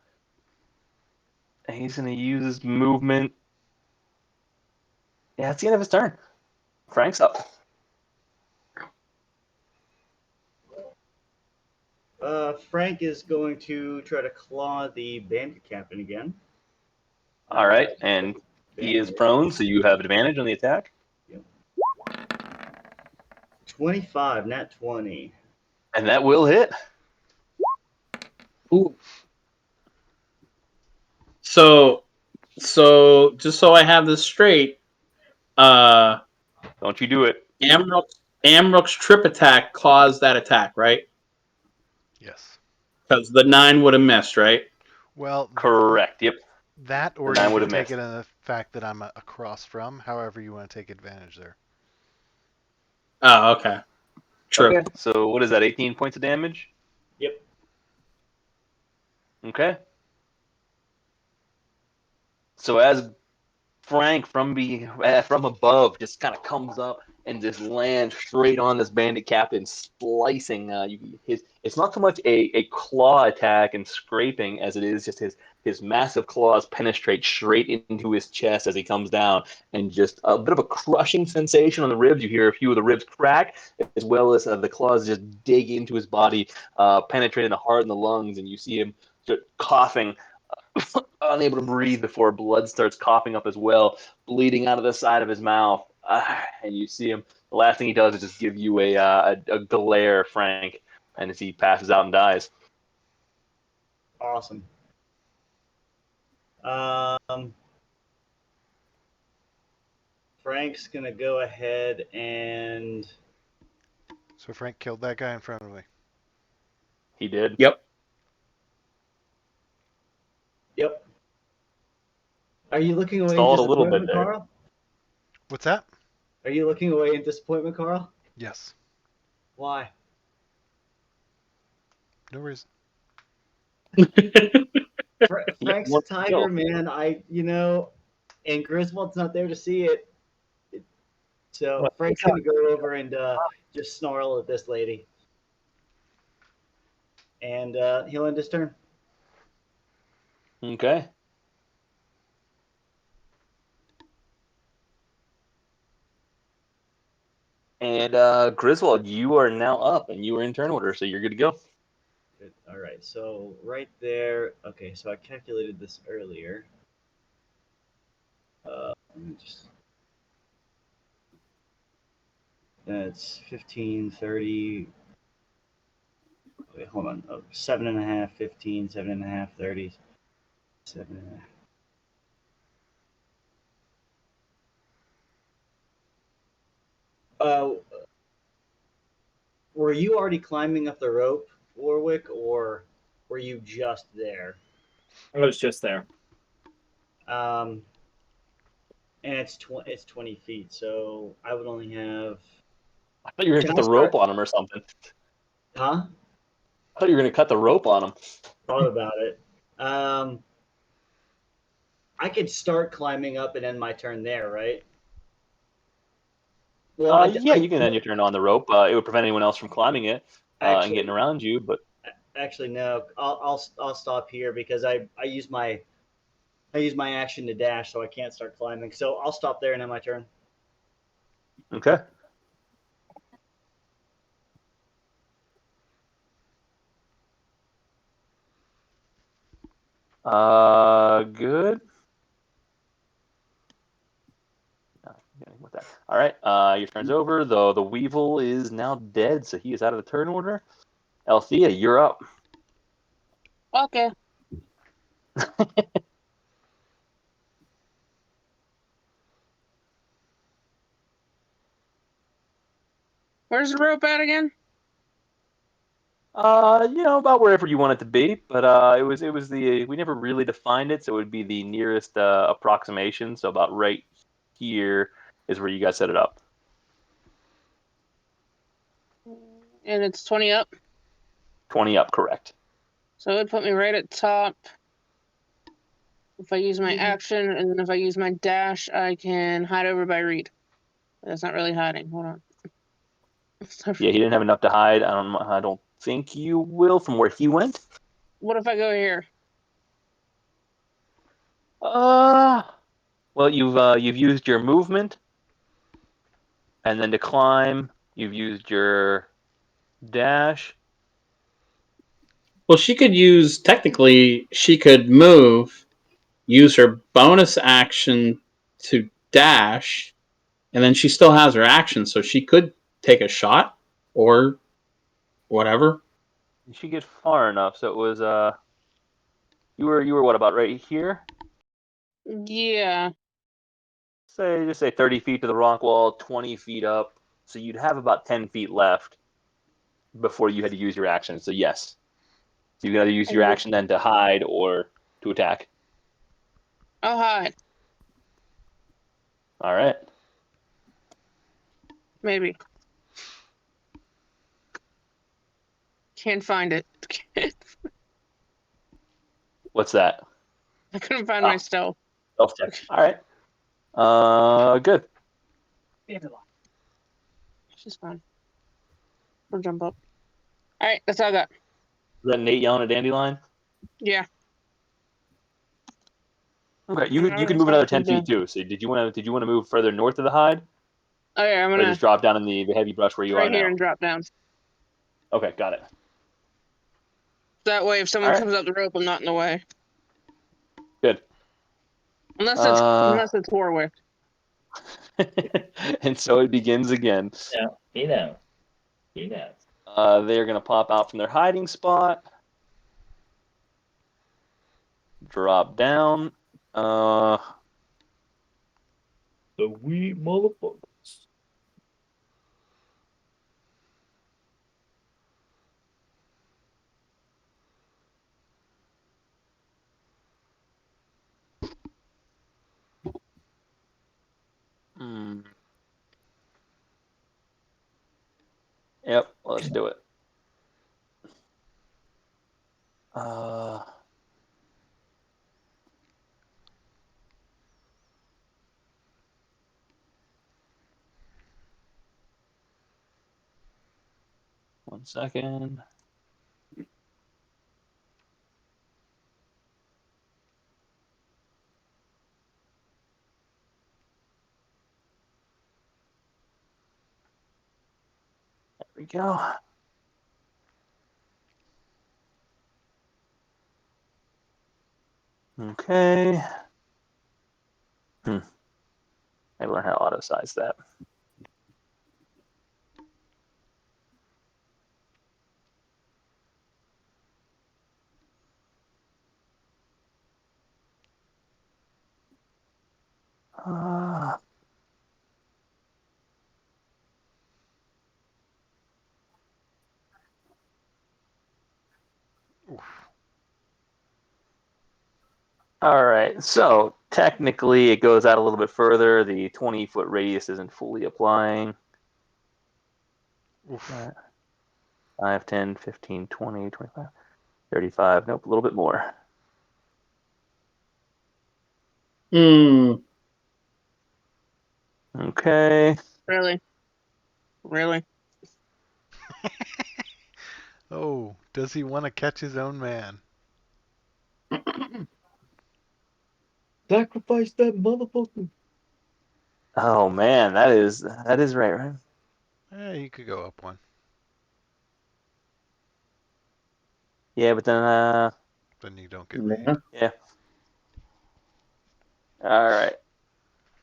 he's going to use his movement. Yeah, it's the end of his turn. Frank's up. Frank is going to try to claw the bandit captain again. All right, and he is prone, so you have advantage on the attack. 25, not 20. And that will hit. Ooh. So just so I have this straight, Don't you do it. Amrook's trip attack caused that attack, right? Yes. Because the 9 would have missed, right? Well, Correct. Yep. that or The 9 you would can have take missed. it in the fact that I'm across from. However, you want to take advantage there. Oh, okay. True. Okay. So what is that? 18 points of damage. Yep. Okay. So as Frank from above just kind of comes up and just lands straight on this bandit captain, slicing. It's not so much a claw attack and scraping as it is just his massive claws penetrate straight into his chest as he comes down, and just a bit of a crushing sensation on the ribs. You hear a few of the ribs crack, as well as the claws just dig into his body, penetrating the heart and the lungs, and you see him start coughing. Unable to breathe before blood starts coughing up as well, bleeding out of the side of his mouth. And you see him. The last thing he does is just give you a glare, Frank, and as he passes out and dies. Awesome. Frank's gonna go ahead and. So Frank killed that guy in front of me. He did. Yep. Yep. Are you looking away Stalled in a little bit disappointment, there. Carl? What's that? Are you looking away in disappointment, Carl? Yes. Why? No reason. Frank's a tiger, man. And Griswold's not there to see it. So Frank's gonna go over and just snarl at this lady, and he'll end his turn. Okay. And Griswold, you are now up, and you are in turn order, so you're good to go. Good. All right, so right there. Okay, so I calculated this earlier. Let me just. That's 15, 30. Wait, hold on. Oh, 7.5, 15, 7.5, 30, 7.5. Were you already climbing up the rope, Warwick, or were you just there? I was just there. And it's 20 feet, so I would only have. I thought you were going to Can cut I the rope start- on him or something. Huh? I thought you were going to cut the rope on him. Thought about it. I could start climbing up and end my turn there, right? Well, Yeah, you can end your turn on the rope. It would prevent anyone else from climbing it and actually, getting around you, but actually no. I'll stop here because I use my action to dash, so I can't start climbing. So I'll stop there and end my turn. okay. Good. With that. All right, your turn's over. Though the Weevil is now dead, so he is out of the turn order. Althea, you're up. Okay. Where's the rope at again? About wherever you want it to be, but it was we never really defined it, so it would be the nearest approximation. So about right here is where you guys set it up. And it's 20 up. 20 up, correct. So it would put me right at top. If I use my action, and then if I use my dash, I can hide over by Reed. That's not really hiding. Hold on. Yeah, he didn't have enough to hide. I don't think you will from where he went. What if I go here? Well, you've used your movement, and then to climb, you've used your dash. Well, technically, she could move, use her bonus action to dash, and then she still has her action, so she could take a shot or whatever. She get far enough, so it was you were what, about right here? Yeah. Just say 30 feet to the rock wall, 20 feet up. So you'd have about 10 feet left before you had to use your action. So yes, so you got to use your action then to hide or to attack. I'll hide. All right. Maybe. Can't find it. What's that? I couldn't find my stealth. Stealth check. All right. Good. She's fine. We'll jump up. All right, that's all I got. Is that Nate yelling at Dandelion? Yeah. Okay, you could move another 10 feet too. So did you want to move further north of the hide? Oh yeah, I'm Or gonna just drop down in the heavy brush where you right are here now? and drop down. Okay, got it. That way, if someone comes up the rope, I'm not in the way. Good. Unless it's Warwick. And so it begins again. Yeah, he knows. They're gonna pop out from their hiding spot. Drop down. The wee motherfuckers. Yep, let's do it. One second. There we go. Okay. I learned how to auto size that. All right, so technically it goes out a little bit further. The 20-foot radius isn't fully applying. 5, 10, 15, 20, 25, 35. Nope, a little bit more. Okay. Really? Oh, does he want to catch his own man? Sacrifice that motherfucker. Oh man, that is right? You could go up one. Yeah, but then Then you don't get Reed. Yeah. All right.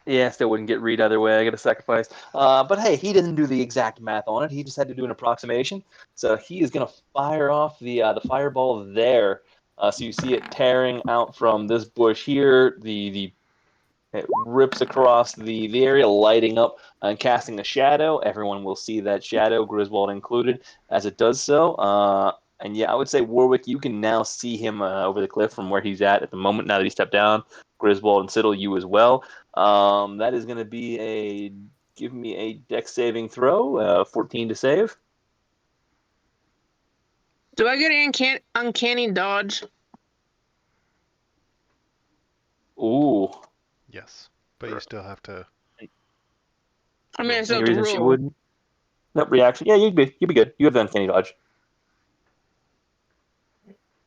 Yeah, still wouldn't get Reed either way. I got a sacrifice. But hey, he didn't do the exact math on it. He just had to do an approximation. So he is going to fire off the fireball there. So you see it tearing out from this bush here. It rips across the area, lighting up and casting a shadow. Everyone will see that shadow, Griswold included, as it does so. And yeah, I would say, Warwick, you can now see him over the cliff from where he's at the moment, now that he stepped down. Griswold and Siddle, you as well. That is going to be give me a dex saving throw, 14 to save. Do I get uncanny dodge? Ooh. Yes, but you still have to. I mean, I still Any have to reason she roll. wouldn't? Nope, reaction. Yeah, you'd be good. You have the uncanny dodge.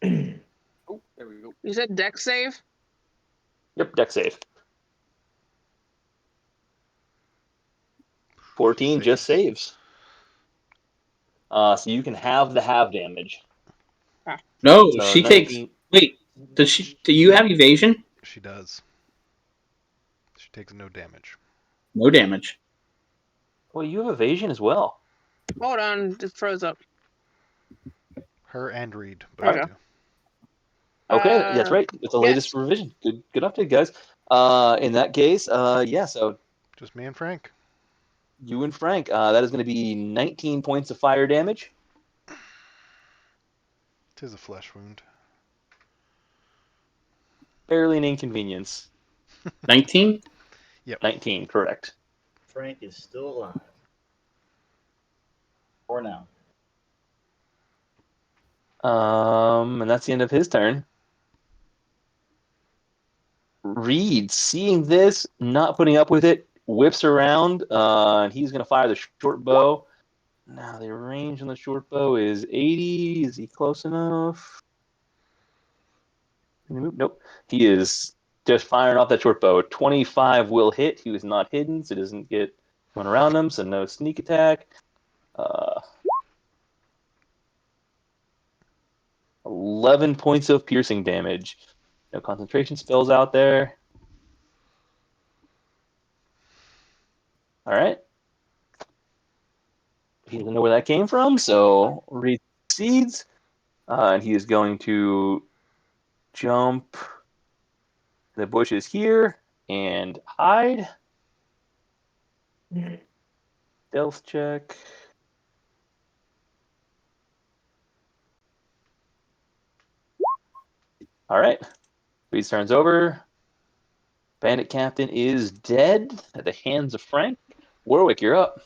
Oh, there we go. You said dex save? Yep, dex save. 14 just saves. So you can have the half damage. No, So she 19. takes. Wait, does she? Do you have evasion? She does. She takes no damage. No damage. Well, you have evasion as well. Hold on, it froze up. Her and Reed both Okay. do. Okay, that's right. It's the latest yes. revision. Good update, guys. In that case, yeah. So Just me and Frank. you and Frank, that is going to be 19 points of fire damage. Tis a flesh wound. Barely an inconvenience. 19. 19, correct. Frank is still alive. For now. And that's the end of his turn. Reed, seeing this, not putting up with it, whips around, and he's going to fire the short bow. Now, the range on the short bow is 80. Is he close enough? Nope. He is just firing off that short bow. 25 will hit. He was not hidden, so it doesn't get one around him, so no sneak attack. 11 points of piercing damage. No concentration spells out there. All right. He doesn't know where that came from, so Reed succeeds. And he is going to jump the bushes here and hide. Stealth check. All right. Reed turns over. Bandit Captain is dead at the hands of Frank. Warwick, you're up.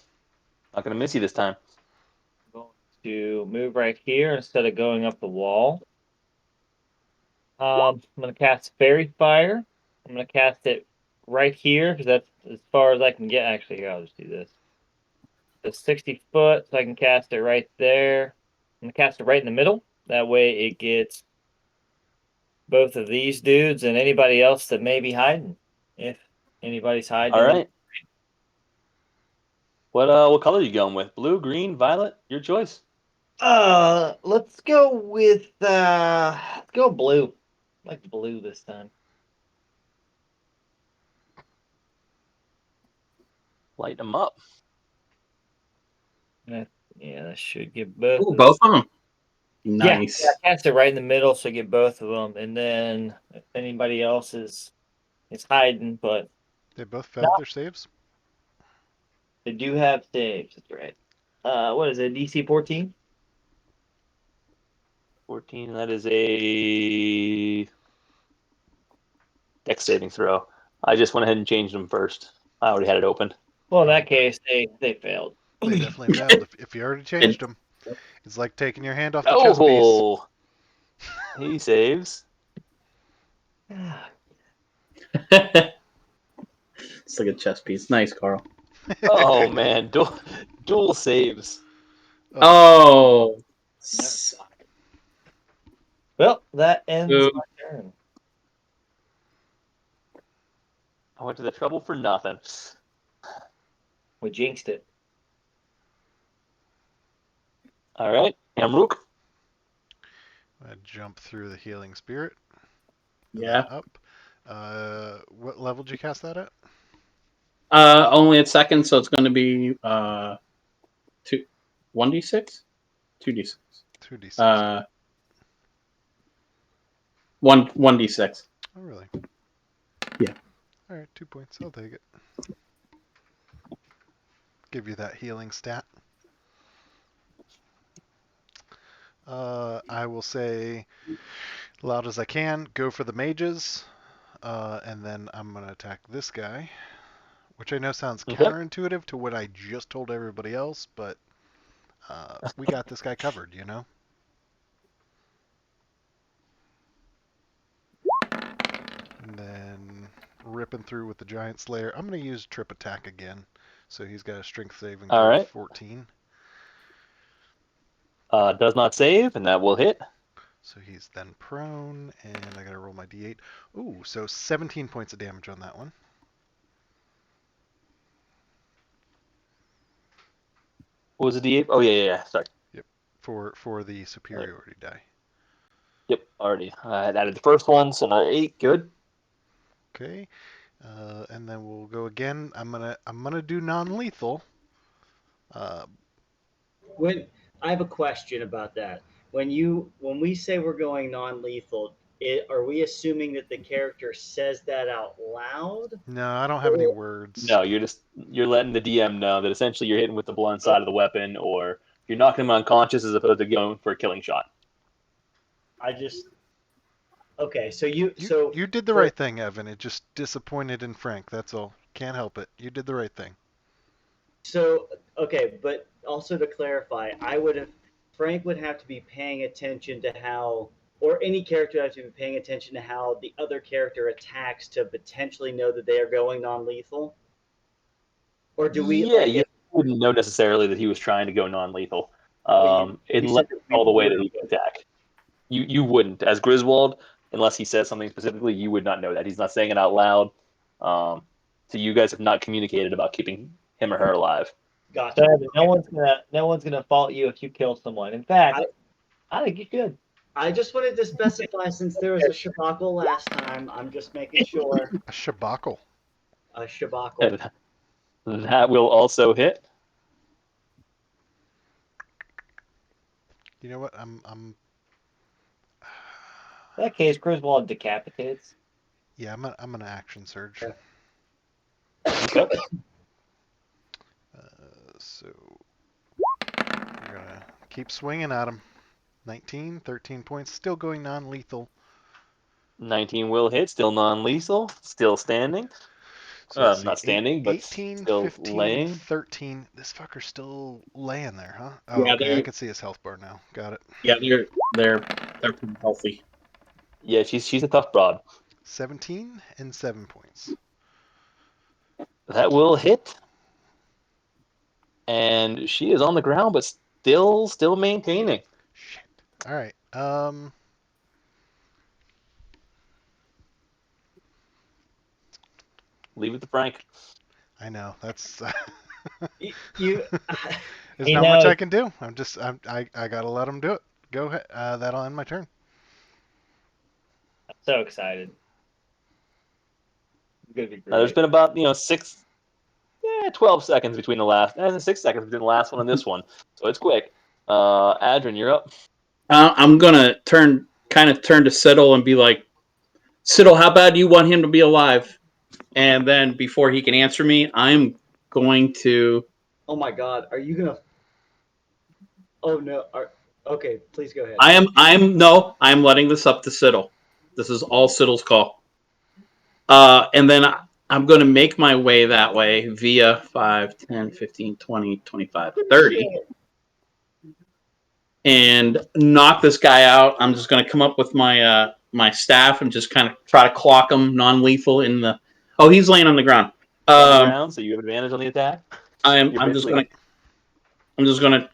Not going to miss you this time. I'm going to move right here instead of going up the wall. I'm going to cast Fairy Fire. I'm going to cast it right here because that's as far as I can get. Actually, here, I'll just do this. So 60 foot, so I can cast it right there. I'm going to cast it right in the middle. That way it gets both of these dudes and anybody else that may be hiding. If anybody's hiding. All right. What color are you going with? Blue, green, violet? Your choice. Let's go with let's go blue. I like blue this time. Light them up. Yeah, that should get both. Ooh, both of them. Nice. Yeah, cast it right in the middle, so get both of them, and then if anybody else is hiding, but They both failed their saves. they do have saves. That's right. What is it? DC 14. 14. That is a dex saving throw. I just went ahead and changed them first. I already had it open. Well, in that case, they failed. They definitely failed. If you already changed them, it's like taking your hand off the chess piece. Oh, he saves. It's like a chess piece. Nice, Carl. Oh man, dual saves. Oh. Well, that ends my turn. I went to the trouble for nothing. We jinxed it. All right, Chamb3r. I jump through the healing spirit. Yeah. Up. What level did you cast that at? Only at second, so it's going to be 1d6, 2d6. 2d6. 1d6. Oh, really? Yeah. All right, 2 points. I'll take it. Give you that healing stat. I will say, loud as I can, go for the mages, and then I'm going to attack this guy, which I know sounds counterintuitive to what I just told everybody else, but we got this guy covered, you know? And then ripping through with the Giant Slayer. I'm going to use trip attack again, so he's got a strength saving throw of 14. Does not save, and that will hit. So he's then prone, and I gotta roll my d8. Ooh, so 17 points of damage on that one. What was the d8? Oh, yeah. Sorry. Yep, for the superiority die. Yep, already. I had added the first one, so another 8. Good. Okay, and then we'll go again. I'm gonna do non-lethal. When I have a question about that. When we say we're going non-lethal, are we assuming that the character says that out loud? No, I don't have any words. No, you're letting the DM know that essentially you're hitting with the blunt side of the weapon, or you're knocking him unconscious as opposed to going for a killing shot. Okay, so you did the right thing, Evan. It just disappointed in Frank. That's all. Can't help it. You did the right thing. So okay, but also to clarify, Frank would have to be paying attention to how, or any character would have to be paying attention to how the other character attacks to potentially know that they are going non-lethal. Or do we? Yeah, you wouldn't know necessarily that he was trying to go non-lethal, you unless all the way that he can attack. You wouldn't, as Griswold, unless he says something specifically. You would not know that. He's not saying it out loud. So you guys have not communicated about keeping him or her alive. Gotcha. So no one's gonna fault you if you kill someone. In fact, I think you should. I just wanted to specify, since there was a shabacle last time, I'm just making sure. A shabacle. A shabacle. That will also hit. You know what? In that case, Griswold decapitates. Yeah, I'm gonna action surge. Okay. So we're gonna keep swinging at him. 19, 13 points, still going non-lethal. 19 will hit, still non-lethal, still standing. So not standing, but 18, still 15, laying. 13. This fucker's still laying there, huh? Oh, Yeah, okay. I can see his health bar now. Got it. Yeah, they're pretty healthy. Yeah, she's a tough broad. 17 and 7 points. That will hit. And she is on the ground, but still maintaining. Shit. All right. Leave it to Frank. I know that's. You. There's not much I can do. I gotta let him do it. Go ahead. That'll end my turn. I'm so excited. It's gonna be great. Now, there's been about 12 seconds between the last, 6 seconds between the last one and this one, so it's quick. Adrian, you're up. I'm gonna turn to Siddle and be like, Siddle, how bad do you want him to be alive? And then before he can answer me, I'm going to. Oh my God! Are you gonna? Oh no! Okay, please go ahead. I'm letting this up to Siddle. This is all Siddle's call. And then I'm going to make my way that way via 5, 10, 15, 20, 25, 30. And knock this guy out. I'm just going to come up with my my staff and just kind of try to clock him non-lethal in the. Oh, he's laying on the ground. So you have advantage on the attack. I'm just gonna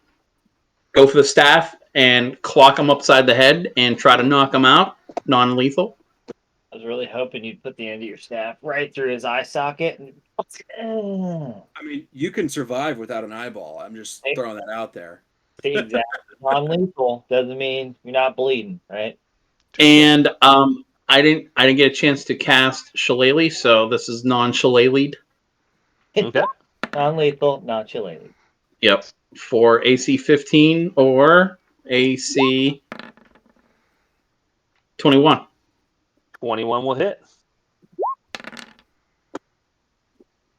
go for the staff and clock him upside the head and try to knock him out non-lethal. I was really hoping you'd put the end of your staff right through his eye socket. I mean, you can survive without an eyeball. I'm just throwing that out there. See, exactly. Non-lethal doesn't mean you're not bleeding, right? And I didn't get a chance to cast Shillelagh, so this is non-Shillelaghed. Okay. Non-lethal, not Shillelagh. Yep. For AC 15 or AC 21. 21 will hit.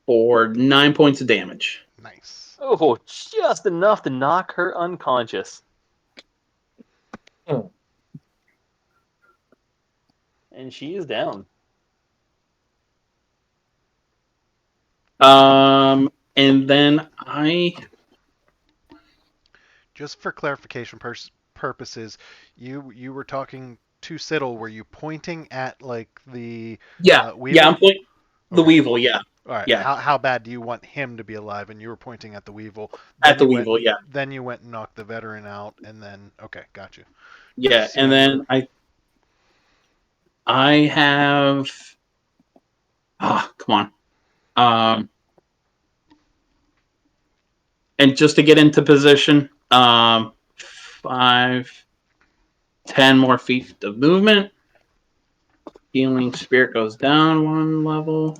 For 9 points of damage. Nice. Oh, just enough to knock her unconscious. Hmm. And she is down. And then I Just for clarification purposes, you were talking to Siddle. Were you pointing at like the yeah Weevil? I'm pointing the Okay. Weevil, yeah. All right. Yeah. How bad do you want him to be alive? And you were pointing at the Weevil. At the Weevil, yeah. Then you went and knocked the veteran out, and then okay, got you. Yeah, and then I have come on. And just to get into position, 5, 10 more feet of movement. Healing Spirit goes down 1 level.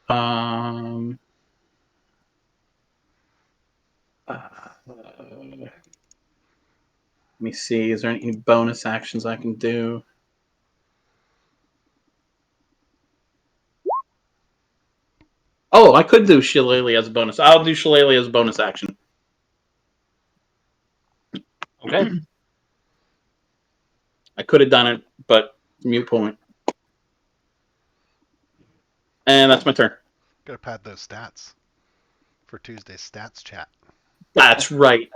Let me see. Is there any bonus actions I can do? Oh, I could do Shillelagh as a bonus. I'll do Shillelagh as a bonus action. Okay. I could have done it, but mute point. And that's my turn. Gotta pad those stats for Tuesday's stats chat. That's right.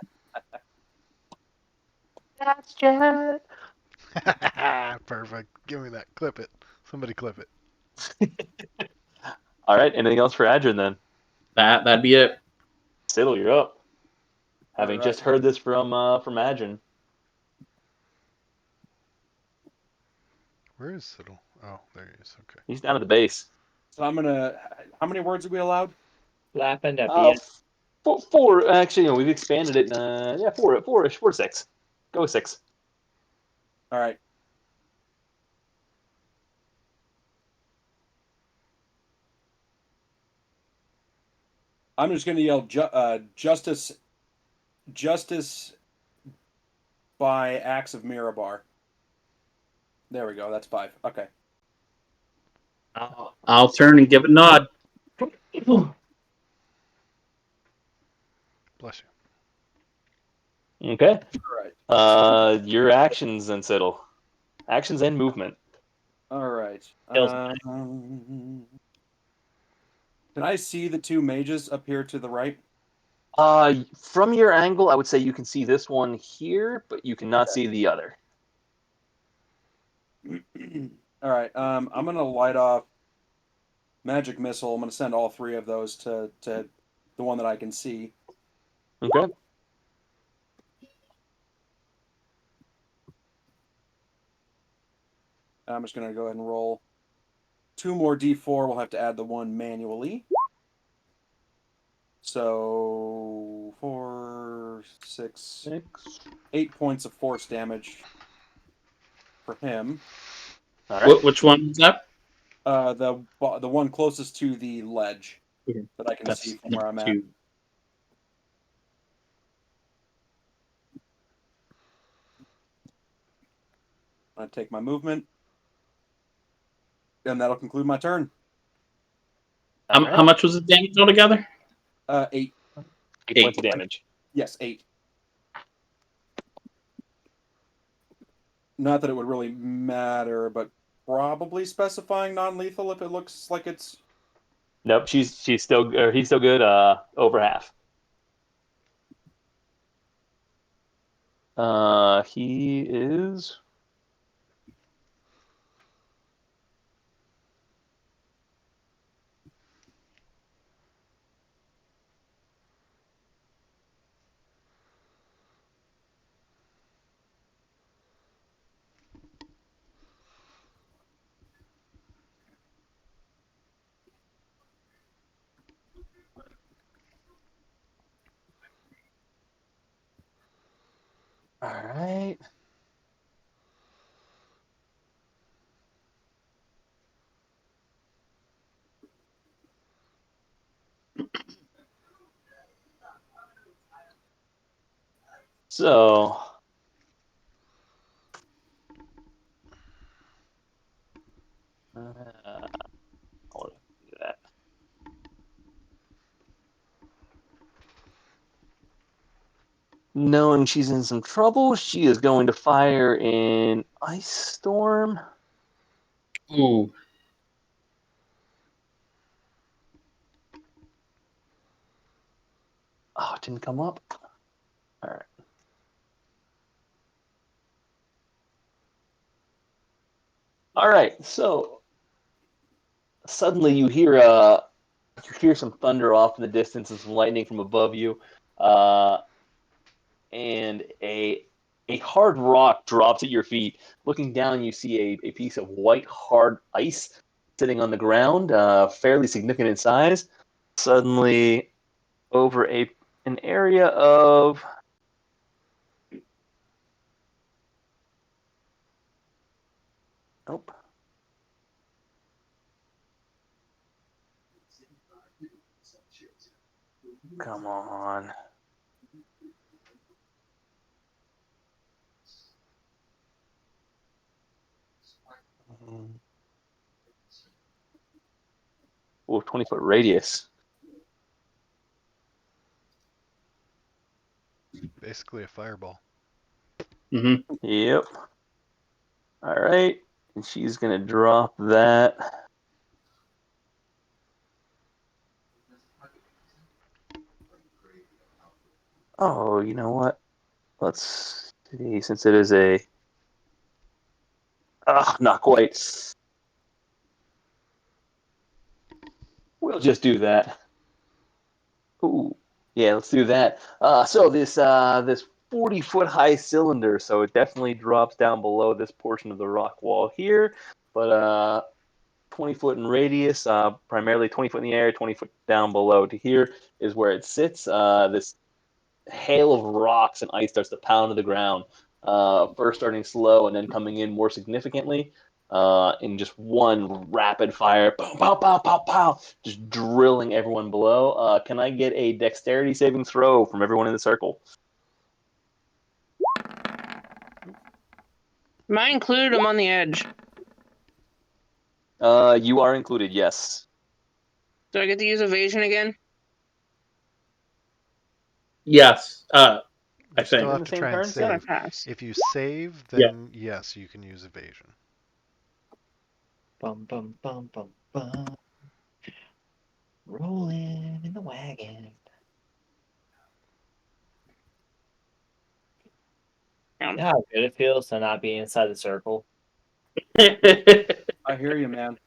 That's chat. Perfect. Give me that. Clip it. Somebody clip it. All right. Anything else for Adrian then? That'd be it. Siddle, you're up. Having All right. just heard this from Adrian. Where is Siddle? Oh, there he is. Okay. He's down at the base. So I'm gonna. How many words are we allowed? Laughing at the end. Four. Actually, we've expanded it. Yeah, four-ish. 4 to 6. Go with 6. All right. I'm just gonna yell justice by Axe of Mirabar. There we go. That's 5. Okay. I'll turn and give a nod. Bless you. Okay. All right. Your actions then, Siddle. Actions and movement. All right. Kills Can I see the 2 mages up here to the right? From your angle, I would say you can see this one here, but you cannot see the other. All right. I'm gonna light off magic missile. I'm gonna send all 3 of those to the one that I can see. Okay. I'm just gonna go ahead and roll 2 more d4. We'll have to add the 1 manually. So 4, 6, 8 points of force damage for him. All right. Which one is that? The one closest to the ledge that I can That's see from where I'm at. 2. I take my movement, and that'll conclude my turn. How much was the damage altogether? 8. 8 points of damage. Yes, 8. Not that it would really matter, but probably specifying non-lethal if it looks like it's. Nope, she's still, or he's still good. Over half. He is. All right. So knowing she's in some trouble, she is going to fire in Ice Storm. Ooh. Oh, it didn't come up. All right. All right. So suddenly you hear some thunder off in the distance and some lightning from above you, and a hard rock drops at your feet. Looking down, you see a piece of white hard ice sitting on the ground, fairly significant in size. Suddenly, over an area of nope. Come on. Oh, 20-foot radius. Basically a fireball. Mm-hmm. Yep. All right. And she's going to drop that. Oh, you know what? Let's see. Since it is not quite. We'll just do that. Ooh, yeah, let's do that. So this 40-foot high cylinder, so it definitely drops down below this portion of the rock wall here, but 20-foot in radius, primarily 20-foot in the air, 20-foot down below to here is where it sits. This hail of rocks and ice starts to pound to the ground. First starting slow and then coming in more significantly in just one rapid fire. Pow, pow, pow, pow, pow, just drilling everyone below. Can I get a dexterity saving throw from everyone in the circle? Am I included? I'm on the edge. You are included, yes. Do I get to use evasion again? Yes. I You still think. have the to same try and turn, Still Sam? save. I pass. If you save, Yeah. then yes, you can use evasion. Bum bum bum bum bum. Rolling in the wagon. Yeah. You know how good it feels to not be inside the circle. I hear you, man.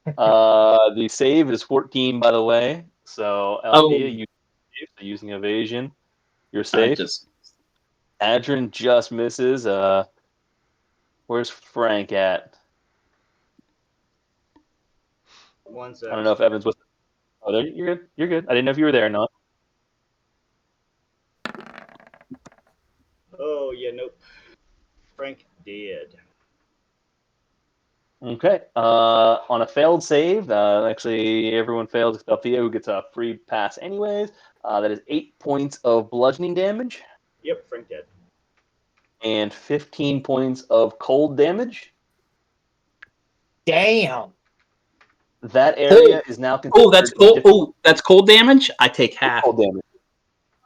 The save is 14, by the way. So Althea, Oh. you using evasion, you're I safe. just. Adrian just misses. Where's Frank at? 1 sec. I don't know if Evans was. Oh, there. You're good. You're good. I didn't know if you were there or not. Oh, yeah, nope. Frank did. Okay. On a failed save, actually everyone fails except Althea, who gets a free pass anyways. That is 8 points of bludgeoning damage Yep, Frank did. and 15 points of cold damage. Damn. That area is now Oh, that's considered cold. difficult Oh, that's cold damage. I take half. cold damage.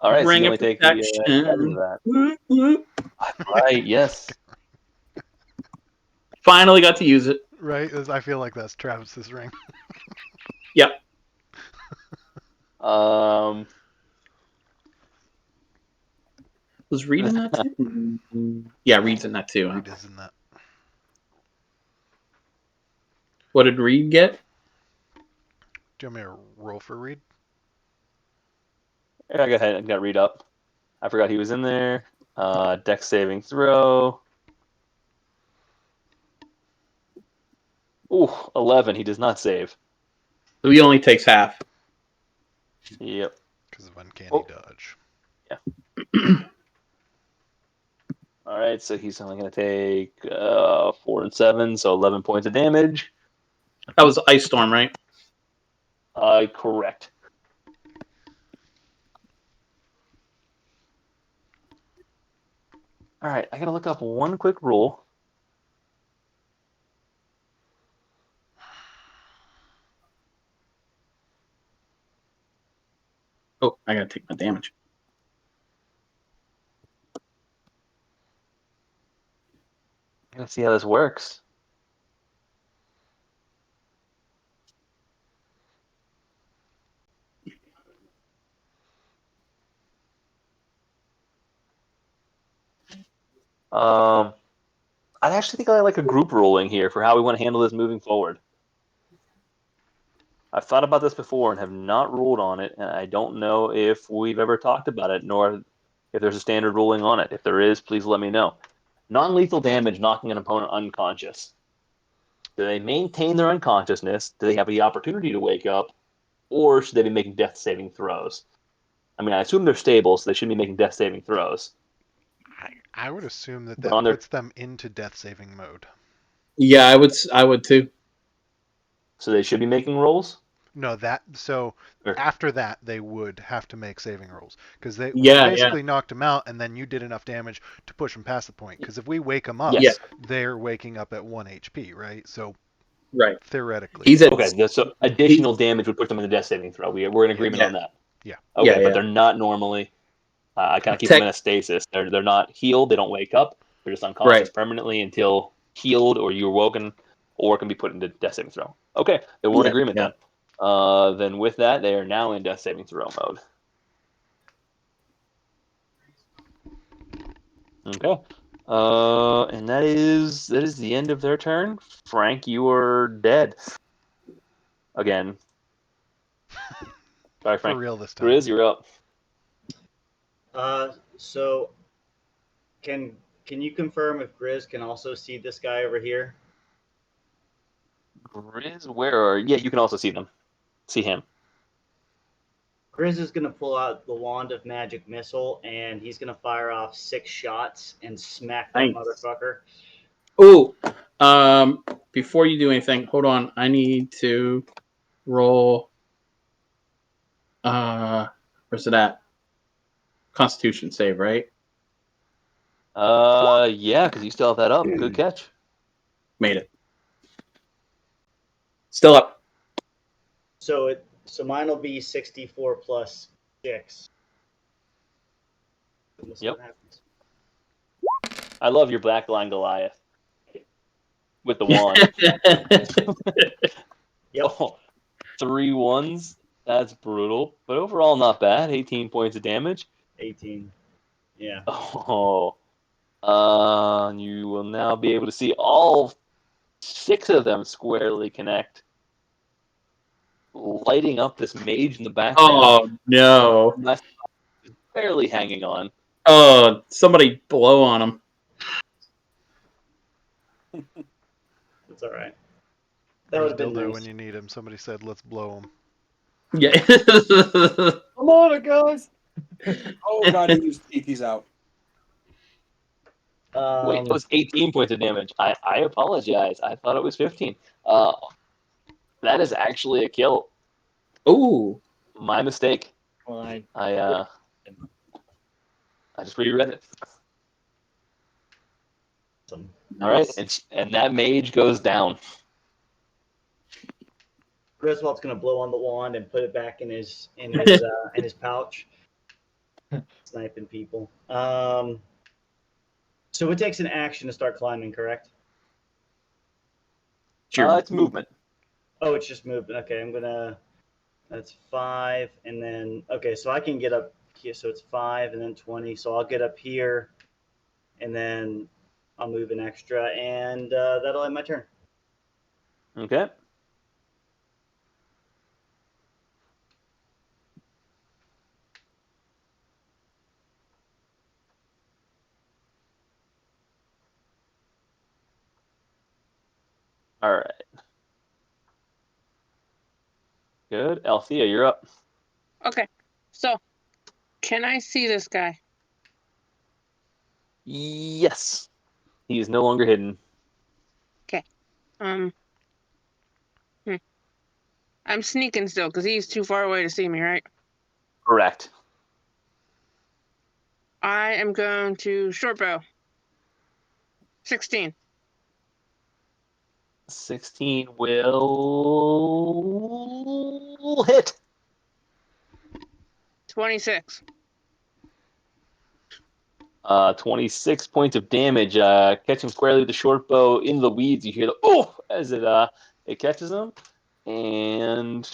All right, so you Ring of only take the half of protection. that. Whoop, whoop. Right. Yes. Finally got to use it. Right? I feel like that's Travis's ring. Yep. Was Reed in that too? Yeah, Reed's in that too. Huh? Reed is in that. What did Reed get? Do you want me to roll for Reed? Yeah, go ahead. I got read up. I forgot he was in there. Dex saving throw. Ooh, 11. He does not save. So he only takes half. Yep. Because of uncanny Oh. dodge. All right, so he's only going to take 4 and 7, so 11 points of damage. That was Ice Storm, right? Correct. All right, I got to look up one quick rule. Oh, I gotta take my damage. Let's see how this works. I actually think I like a group ruling here for how we want to handle this moving forward. I've thought about this before and have not ruled on it, and I don't know if we've ever talked about it, nor if there's a standard ruling on it. If there is, please let me know. Non-lethal damage knocking an opponent unconscious. Do they maintain their unconsciousness? Do they have the opportunity to wake up? Or should they be making death-saving throws? I mean, I assume they're stable, so they shouldn't be making death-saving throws. I would assume that But that on their- puts them into death saving mode. Yeah, I would too. So they should be making rolls? No, so Or- after that they would have to make saving rolls because we Yeah, yeah. basically knocked them out, and then you did enough damage to push them past the point. Because if we wake them up, Yes. they're waking up at 1 HP, right? So Right. theoretically, He's at Okay, so additional damage would put them in the death-saving throw. We're in agreement Yeah. on that. Yeah. Okay, Yeah, but they're not normally. I kind of keep them in a stasis. They're not healed. They don't wake up. They're just unconscious Right. permanently until healed or you're woken, or can be put into death saving throw. Okay, then we're in Yeah, agreement yeah. then. Then with that, they are now in death saving throw mode. Okay. And that is the end of their turn. Frank, you are dead. Again. Sorry, for Frank. real this time. Grizz, you're up. So can you confirm if Grizz can also see this guy over here? Grizz, where are? Yeah, you can also see them. See him. Grizz is gonna pull out the wand of magic missile, and he's gonna fire off 6 shots and smack that Nice. motherfucker. Oh, before you do anything, hold on. I need to roll. Where's it at? Constitution save, right? Yeah, because you still have that up. Good catch. Made it. Still up. So mine will be 64 plus 6. We'll see Yep. what happens. I love your Black Line Goliath with the wand. Yep. Oh, 3 ones. That's brutal, but overall not bad. 18 points of damage. 18. Yeah. Oh, you will now be able to see all 6 of them squarely connect, lighting up this mage in the background. Oh no! That's barely hanging on. Oh, somebody blow on him. It's all right. That There's would have been dildo nice. when you need him. Somebody said, "Let's blow him." Yeah. Come on, it guys. Oh god, he used Tiki's out. Wait, that was 18 points of damage. I apologize. I thought it was 15. That is actually a kill. Ooh. My mistake. Well, I just reread it. Awesome. All right, and that mage goes down. Griswold's gonna blow on the wand and put it back in his in his pouch. Sniping people. So it takes an action to start climbing, correct? Sure. It's movement. Oh, it's just movement. Okay, that's 5, and then okay, so I can get up here. So it's 5 and then 20. So I'll get up here, and then I'll move an extra, and that'll end my turn. Okay. All right. Good. Althea, you're up. Okay. So, can I see this guy? Yes. He is no longer hidden. Um. I'm sneaking still because he's too far away to see me, right? Correct. I am going to short bow. 16. 16 will hit. 26. 26 points of damage. Catch him squarely with the short bow in the weeds. You hear the oh as it catches him, and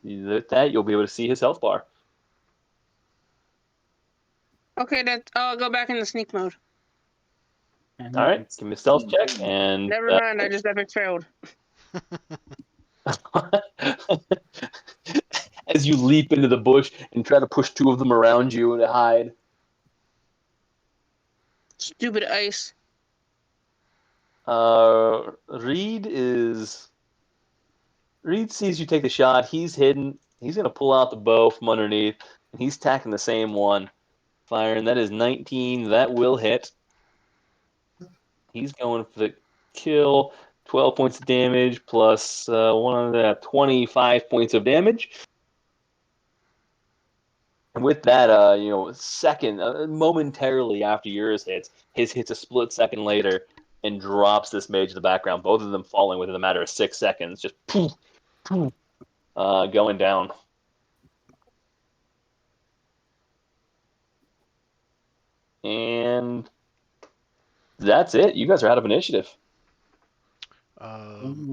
with that you'll be able to see his health bar. Okay, I'll go back into sneak mode. All right, give me a stealth check, and Never mind, I just epic failed. as you leap into the bush and try to push two of them around you to hide. Stupid ice. Reed sees you take the shot. He's hidden. He's gonna pull out the bow from underneath, and he's tacking the same one. Firing. That is 19. That will hit. He's going for the kill. 12 points of damage plus one of that 25 points of damage. And with that, momentarily after yours hits, his hits a split second later and drops this mage in the background. Both of them falling within a matter of 6 seconds. Just poof, poof, going down. And that's it. You guys are out of initiative.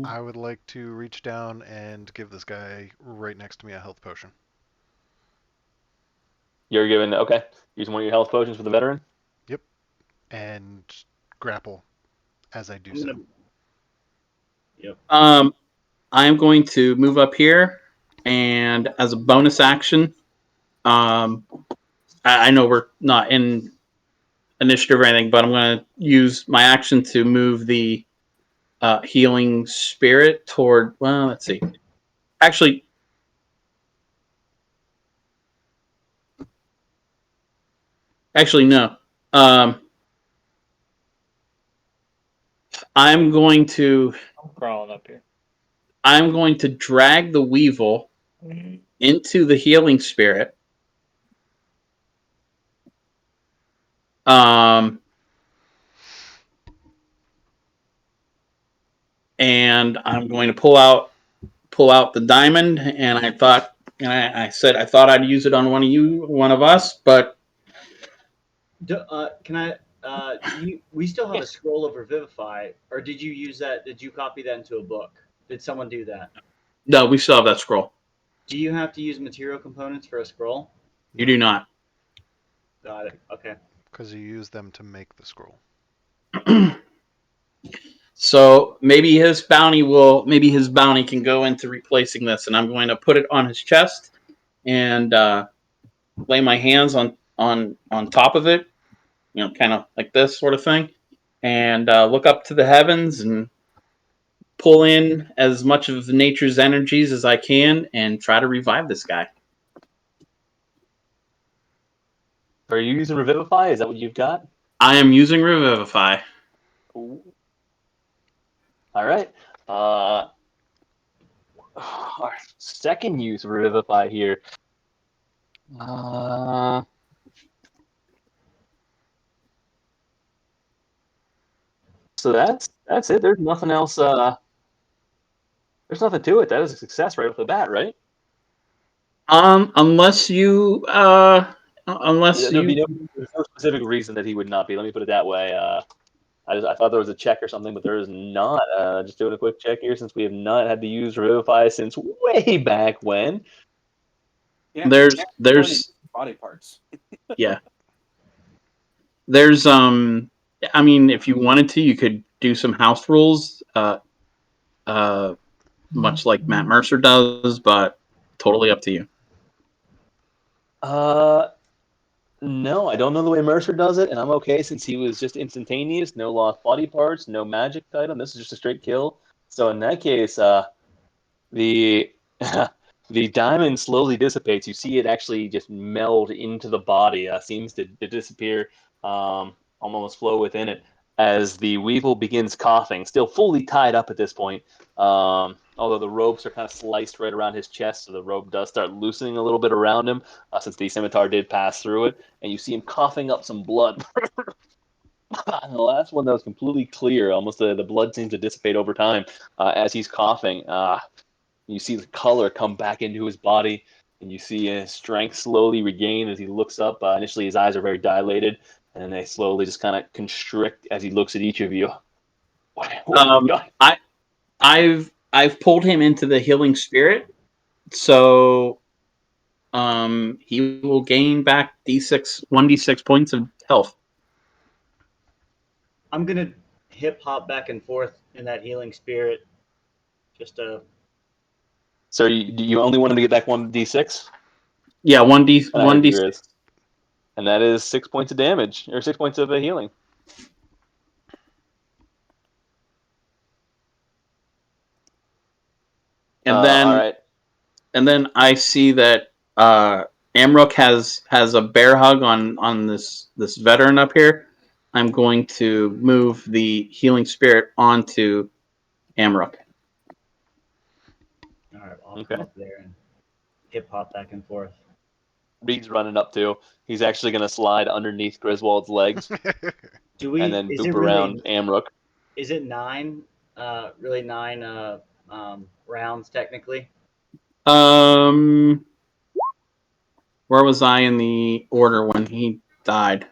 I would like to reach down and give this guy right next to me a health potion. You're given, okay. Using one of your health potions for the veteran? Yep. And grapple as I do so. Yep. I'm going to move up here, and as a bonus action, I know we're not in initiative or anything, but I'm going to use my action to move the healing spirit toward. Well, let's see. Actually, no. I'm going to. I'm crawling up here. I'm going to drag the weevil into the healing spirit. And I'm going to pull out the diamond. And I thought, and I said I thought I'd use it on one of us, but Can I? We still have a scroll of Revivify, or did you use that? Did you copy that into a book? Did someone do that? no, we still have that scroll. Do you have to use material components for a scroll? You do not. Got it. Okay. Because you use them to make the scroll. So maybe his bounty can go into replacing this, and I'm going to put it on his chest and lay my hands on top of it, kind of like this sort of thing, and look up to the heavens and pull in as much of nature's energies as I can and try to revive this guy. Are you using Revivify? Is that what you've got? I am using Revivify. Ooh. All right. Our second use of Revivify here. So that's it. There's nothing else. There's nothing to it. That is a success right off the bat, right? Unless you There'd be there's no specific reason that he would not be. Let me put it that way. I thought there was a check or something, but there is not. Just doing a quick check here since we have not had to use Revivify since way back when. Yeah, there's body parts. Yeah. There's I mean, if you wanted to, you could do some house rules, much like Matt Mercer does, but totally up to you. No, I don't know the way Mercer does it, and I'm okay since he was just instantaneous, no lost body parts, no magic item. This is just a straight kill. So in that case, the the diamond slowly dissipates. You see it actually just meld into the body. Seems to disappear, almost flow within it as the weevil begins coughing, still fully tied up at this point. Although the ropes are kind of sliced right around his chest, so the rope does start loosening a little bit around him, since the scimitar did pass through it, and you see him coughing up some blood. And the last one that was completely clear, almost the blood seems to dissipate over time as he's coughing. You see the color come back into his body, and you see his strength slowly regain as he looks up. Initially, his eyes are very dilated, And they slowly just kind of constrict as he looks at each of you. What have you got? I've pulled him into the healing spirit, so he will gain back 1d6 points of health. I'm gonna hip hop back and forth in that healing spirit. Just So you only want him to get back 1d6? Yeah, 1d6. There is. And that is 6 points of damage, or 6 points of healing. And then, all right. And then I see that Amrook has a bear hug on this veteran up here. I'm going to move the healing spirit onto Amrook. all right. I'll come up there and hip hop back and forth. Reed's running up too. He's actually going to slide underneath Griswold's legs and then boop around Amrook. Is it 9? Really 9 rounds technically? Where was I in the order when he died?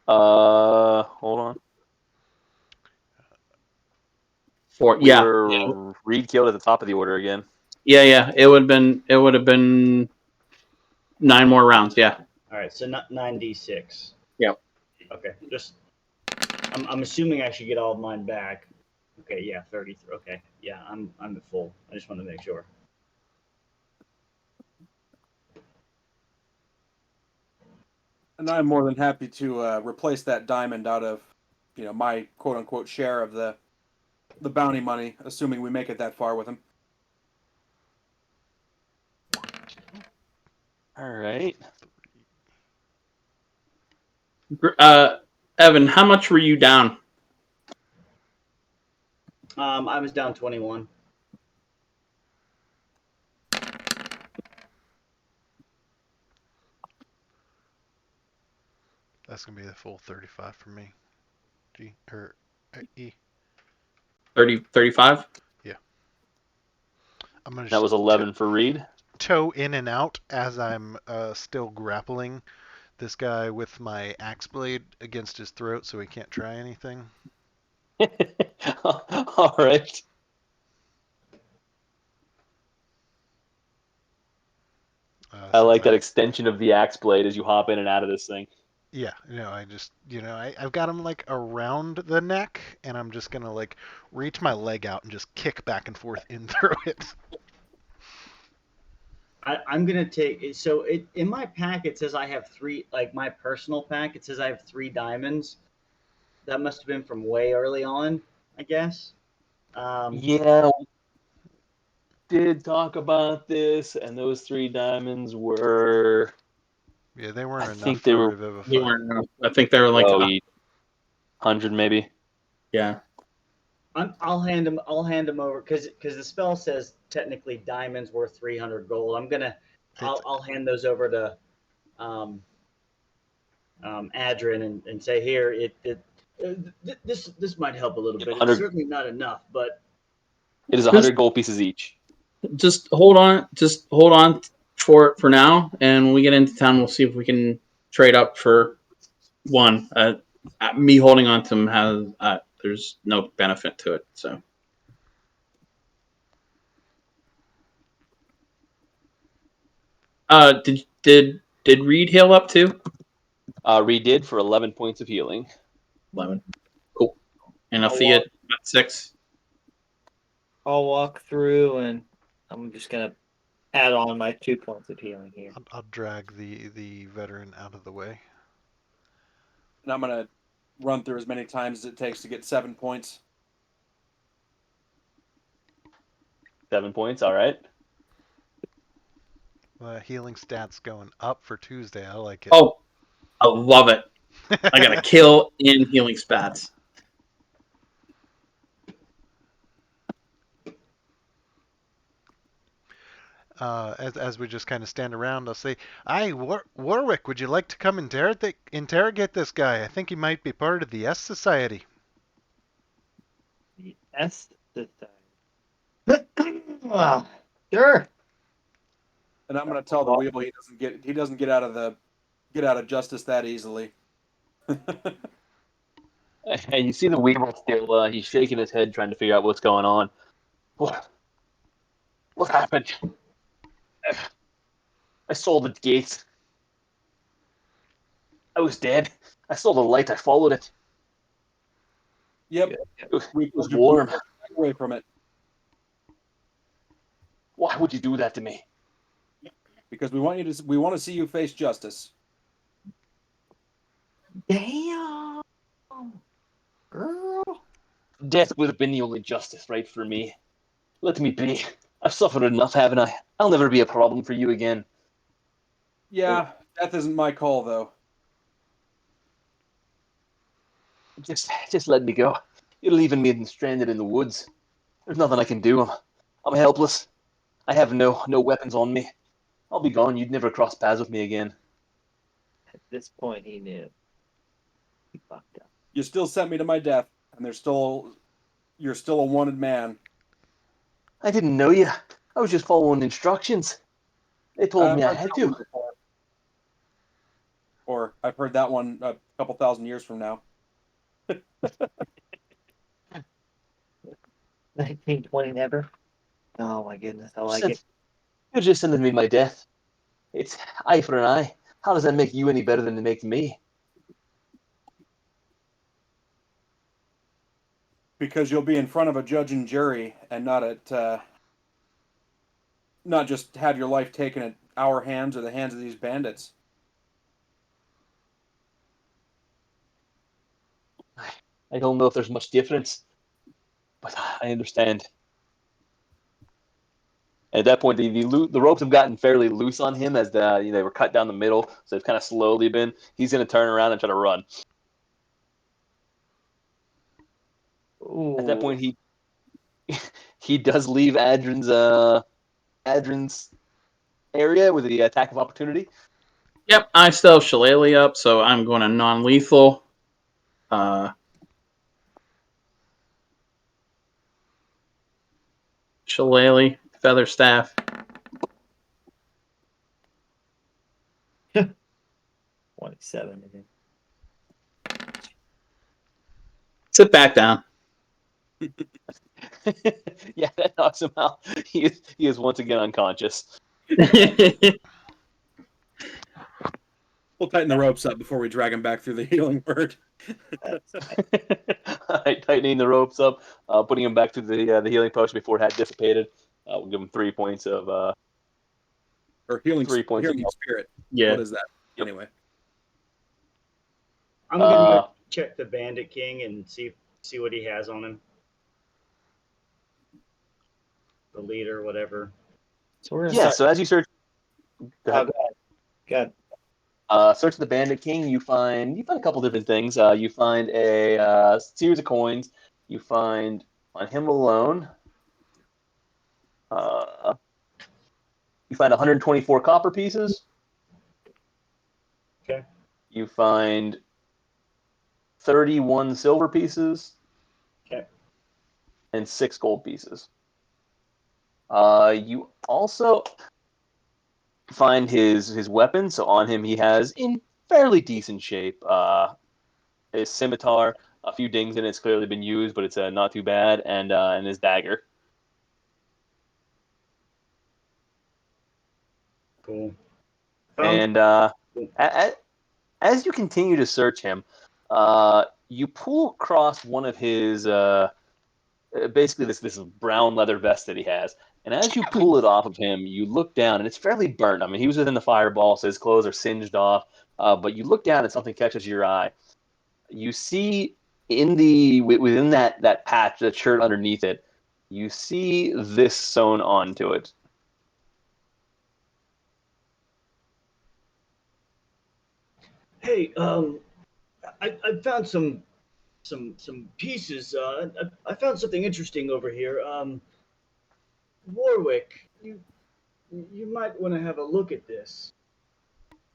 Hold on. Reed killed at the top of the order again. Yeah. It would have been 9 more rounds. Yeah. All right, so not 9d6. Yep. Okay, just I'm assuming I should get all of mine back. Okay, yeah, 33. Okay, yeah, I'm at full. I just want to make sure. And I'm more than happy to replace that diamond out of, my quote unquote share of the bounty money, assuming we make it that far with him. All right. Evan, how much were you down? I was down 21. That's gonna be the full 35 for me. E. 35? Yeah. I'm gonna. That was 11 for Reed. Toe in and out as I'm still grappling this guy with my axe blade against his throat, so he can't try anything. All right. I like that extension of the axe blade as you hop in and out of this thing. Yeah, I've got him like around the neck, and I'm just gonna like reach my leg out and just kick back and forth in through it. I'm gonna take it. So in my pack it says I have 3. Like my personal pack, it says I have 3 diamonds. That must have been from way early on, I guess. Yeah, we did talk about this, and those 3 diamonds were. Yeah, they weren't enough. I think they were. They weren't enough. I think they were like 100 maybe. Yeah. I'll hand him over because the spell says technically diamonds worth 300 gold. I'll hand those over to Adrian and say here this might help a little bit. It's certainly not enough, but it is 100 gold pieces each. Just hold on for now, and when we get into town, we'll see if we can trade up for one. Me holding on to them has there's no benefit to it. So, did Reed heal up too? Reed did for 11 points of healing. 11. Cool. And Afia at 6. I'll walk through, and I'm just gonna add on my 2 points of healing here. I'll drag the veteran out of the way. And I'm gonna run through as many times as it takes to get 7 points. 7 points, all right. Healing stats going up for Tuesday. I like it. Oh, I love it. I got a kill in healing spats. As we just kind of stand around, I'll say, "Aye, Warwick, would you like to come interrogate this guy? I think he might be part of the S Society." The S Society. Sure. And I'm going to tell the Weevil he doesn't get out of the get out of justice that easily. And you see the Weevil still, he's shaking his head trying to figure out what's going on. What happened? I saw the gates. I was dead. I saw the light. I followed it. Yep. It was warm. Away from it. Why would you do that to me? Because we want to see you face justice. Damn, girl. Death would have been the only justice, right, for me. Let me be. I've suffered enough, haven't I? I'll never be a problem for you again. Yeah, death isn't my call, though. Just let me go. You're leaving me stranded in the woods. There's nothing I can do. I'm helpless. I have no weapons on me. I'll be gone. You'd never cross paths with me again. At this point, he knew. He fucked up. You still sent me to my death, and you're still a wanted man. I didn't know you. I was just following instructions. They told me I had to. Or I've heard that one a couple thousand years from now. 1920 never. Oh my goodness, I like it. You're just sending me my death. It's eye for an eye. How does that make you any better than it makes me? Because you'll be in front of a judge and jury, and not just have your life taken at our hands or the hands of these bandits. I don't know if there's much difference, but I understand. At that point, the ropes have gotten fairly loose on him as they were cut down the middle, so they've kind of slowly been. He's going to turn around and try to run. Ooh. At that point, he does leave Adrin's area with the attack of opportunity. Yep, I still have Shillelagh up, so I'm going to non-lethal. Shillelagh, Feather Staff. $27. Sit back down. Yeah, that knocks him out. He is once again unconscious. We'll tighten the ropes up before we drag him back through the healing word. Tightening the ropes up, putting him back to the healing potion before it had dissipated. We'll give him 3 points of or healing 3 points healing of spirit. Yeah. What is that? Yep. Anyway. I'm gonna check the Bandit King and see what he has on him. The leader, whatever. So we're gonna yeah. start. So as you search, Go ahead. Go ahead. search the Bandit King, you find a couple different things. You find a series of coins. You find on him alone. You find 124 copper pieces. Okay. You find 31 silver pieces. Okay. And 6 gold pieces. You also find his weapon. So on him, he has in fairly decent shape his scimitar, a few dings in it. It's clearly been used, but it's not too bad, and his dagger. Cool. And as you continue to search him, you pull across one of his basically this brown leather vest that he has. And as you pull it off of him, you look down, and it's fairly burnt. I mean, he was within the fireball, so his clothes are singed off. But you look down, and something catches your eye. You see within that patch, that shirt underneath it, you see this sewn onto it. Hey, I found some pieces. I found something interesting over here. Warwick, you might want to have a look at this.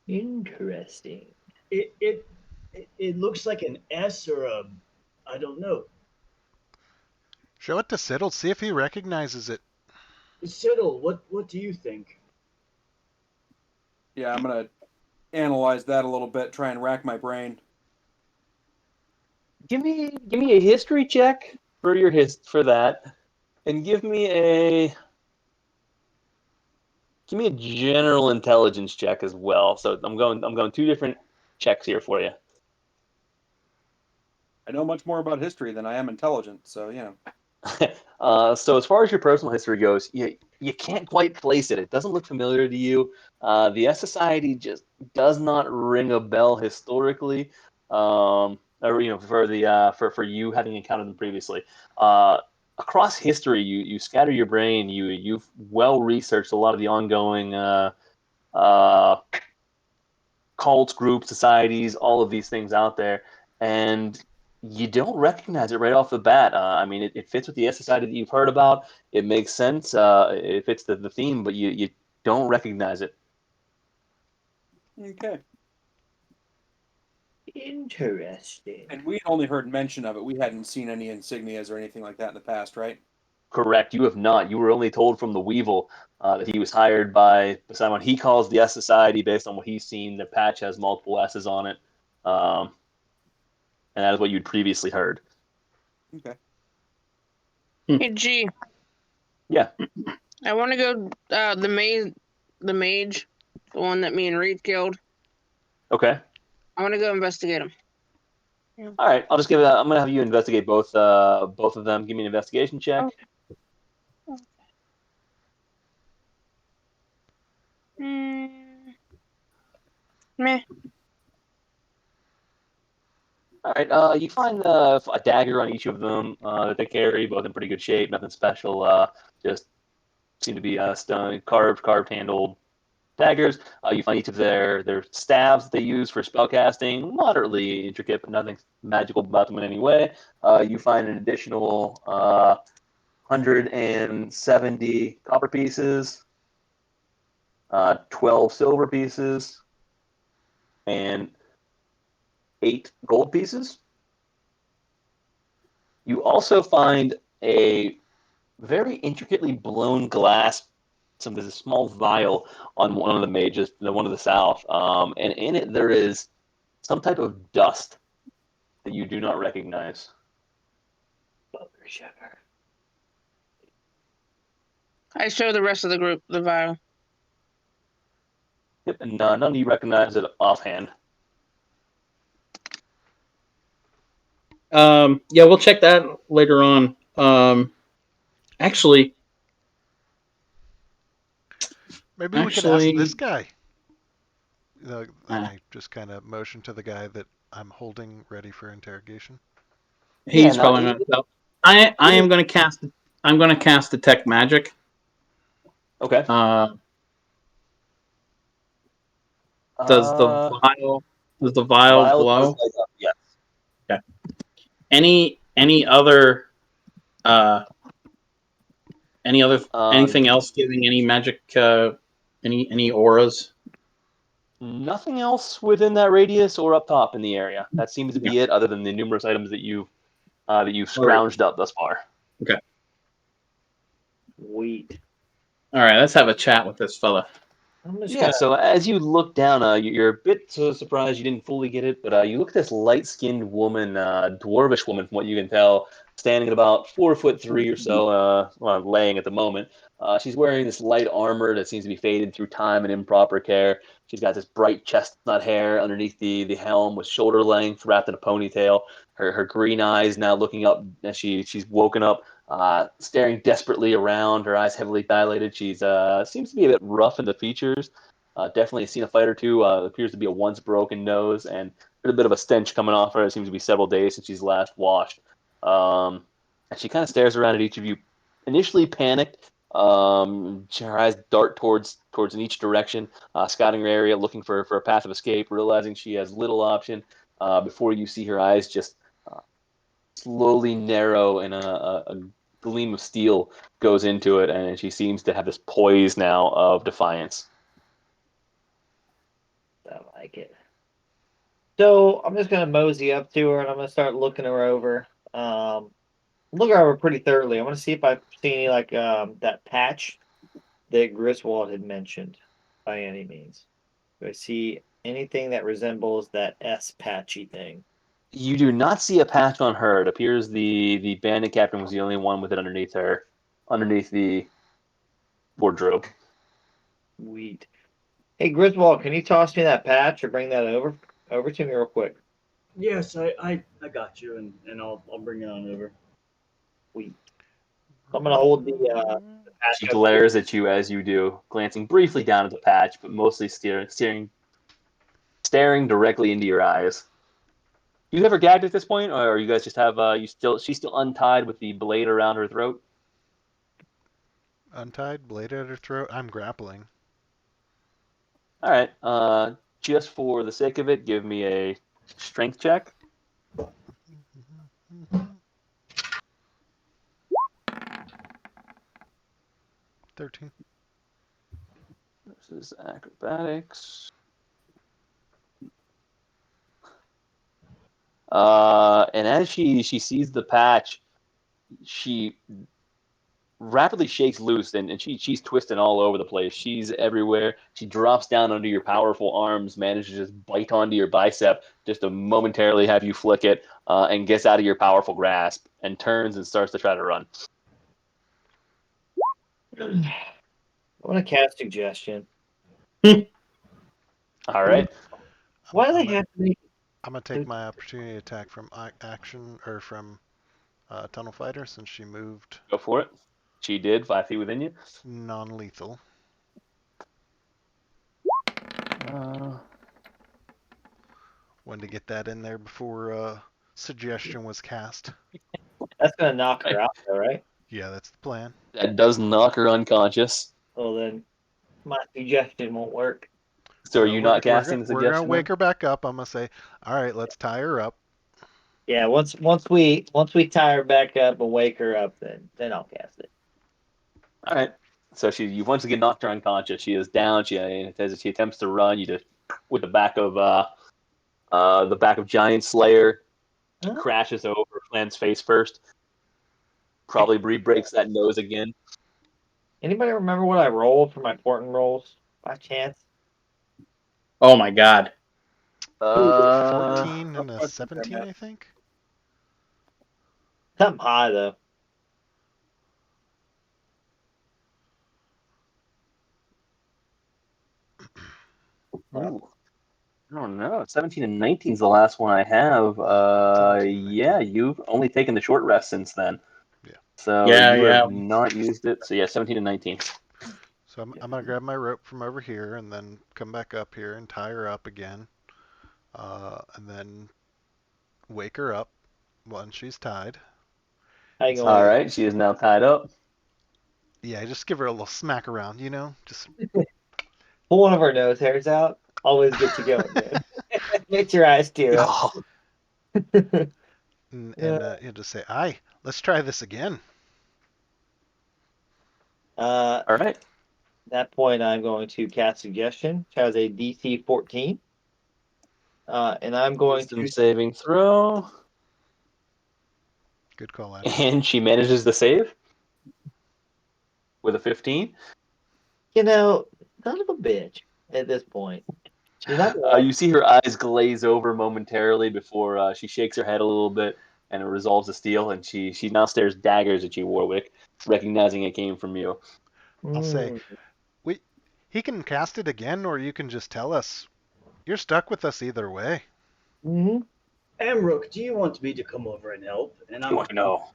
Interesting. It looks like an S or a, I don't know. Show it to Siddle, see if he recognizes it. Siddle, what do you think? Yeah, I'm gonna analyze that a little bit, try and rack my brain. Give me a history check for for that, and give me a general intelligence check as well. So I'm going 2 different checks here for you. I know much more about history than I am intelligent, so you know. So as far as your personal history goes, you can't quite place it. It doesn't look familiar to you. The S Society just does not ring a bell historically, or for the for you having encountered them previously. Across history, you scatter your brain. You've well researched a lot of the ongoing uh, cults, groups, societies, all of these things out there, and you don't recognize it right off the bat. I mean, it fits with the society that you've heard about. It makes sense. It fits the theme, but you don't recognize it. Okay. Interesting. And we'd only heard mention of it. We hadn't seen any insignias or anything like that in the past, right? Correct. You have not. You were only told from the Weevil that he was hired by someone he calls the S Society based on what he's seen. The patch has multiple S's on it. And that is what you'd previously heard. Okay. Hey, G. Yeah. I want to go the mage, the one that me and Reed killed. Okay. I want to go investigate him. Yeah. All right. I'll just give it. I'm gonna have you investigate both of them. Give me an investigation check. Okay. Meh. All right. You find a dagger on each of them that they carry, both in pretty good shape. Nothing special. Just seem to be stone carved handled daggers. You find each of their staves that they use for spellcasting, moderately intricate, but nothing magical about them in any way. You find an additional 170 copper pieces, 12 silver pieces, and 8 gold pieces. You also find a very intricately blown glass. There's a small vial on one of the mages, the one to the south, and in it there is some type of dust that you do not recognize. I show the rest of the group the vial. Yep, and none of you recognize it offhand. Yeah, we'll check that later on. Actually, Maybe we could ask this guy. And I just kind of motion to the guy that I'm holding ready for interrogation. He's probably not. No. I am going to cast. I'm going to cast detect magic. Okay. Does the vial glow? Yes. Okay. Any other anything else giving any magic any auras? Nothing else within that radius or up top in the area. That seems to be it, other than the numerous items that you've scrounged up thus far. Okay. Sweet. All right, let's have a chat with this fella. So as you look down, you're a bit surprised you didn't fully get it, but you look at this light-skinned woman, dwarvish woman, from what you can tell, standing at about 4'3" or so, laying at the moment. She's wearing this light armor that seems to be faded through time and improper care. She's got this bright chestnut hair underneath the helm with shoulder length wrapped in a ponytail. Her green eyes now looking up as she's woken up. Staring desperately around, her eyes heavily dilated. She's seems to be a bit rough in the features. Definitely seen a fight or two. Appears to be a once broken nose, and there's a bit of a stench coming off her. It seems to be several days since she's last washed. And she kind of stares around at each of you, initially panicked. Her eyes dart towards in each direction, scouting her area, looking for a path of escape, realizing she has little option. Before you see her eyes just slowly narrow, and a gleam of steel goes into it, and she seems to have this poise now of defiance. I like it. So I'm just gonna mosey up to her and I'm gonna start looking her over. Look her over pretty thoroughly. I want to see if I see any like that patch that Griswold had mentioned by any means. Do I see anything that resembles that S patchy thing. You do not see a patch on her. It appears the bandit captain was the only one with it underneath her, underneath the wardrobe. Sweet. Hey Griswold, can you toss me that patch or bring that over to me real quick? Yes, I got you, and I'll bring it on over. Sweet. I'm gonna hold the patch She up. glares at you as you do, glancing briefly down at the patch, but mostly staring directly into your eyes. You have her gagged at this point, or you guys just have she's still untied with the blade around her throat? Untied, blade at her throat. I'm grappling. All right. Just for the sake of it, give me a strength check. 13. This is acrobatics. And as she sees the patch, she rapidly shakes loose, and she's twisting all over the place. She's everywhere. She drops down under your powerful arms, manages to just bite onto your bicep just to momentarily have you flick it, and gets out of your powerful grasp and turns and starts to try to run. I want to cast suggestion. All right. Why do they have to make? I'm gonna take my opportunity attack from action or from Tunnel Fighter since she moved Go for it. She did 5 feet within you. non-lethal. Wanted to get that in there before suggestion was cast. That's gonna knock her out, though, right? Yeah, that's the plan. That does knock her unconscious. Well, then my suggestion won't work. So are you not casting the We're gonna suggestion? wake her back up. I'm gonna say, all right, let's tie her up. Yeah, once we tie her back up and wake her up, then I'll cast it. All right. So you once again knocked her unconscious. She is down. As she attempts to run, you just with the back of Giant Slayer crashes over, lands face first. Probably breaks that nose again. Anybody remember what I rolled for my portent rolls by chance? Oh my god. 14 and a 17, I think. Something high though. Ooh. I don't know. 17 and 19 is the last one I have. 17 and Yeah, you've only taken the short rest since then. Yeah. So Yeah, you yeah. have not used it. So yeah, 17 and 19. So I'm gonna grab my rope from over here and then come back up here and tie her up again, and then wake her up once she's tied. How you All going? right, she is now tied up. Yeah, just give her a little smack around, just Pull one of our nose hairs out. Always get you going, man. Make your eyes tear up. Oh, and just say, "Aye, let's try this again." All right. At that point, I'm going to cast suggestion, which has a DC 14. And I'm going Wisdom to saving throw. Good call, Adam. And she manages to save with a 15. son of a bitch at this point. She's not You see her eyes glaze over momentarily before she shakes her head a little bit and it resolves the steel, and she now stares daggers at you, Warwick, recognizing it came from you. I'll say, he can cast it again, or you can just tell us. You're stuck with us either way. Mm-hmm. Amrook, do you want me to come over and help? And I'm No.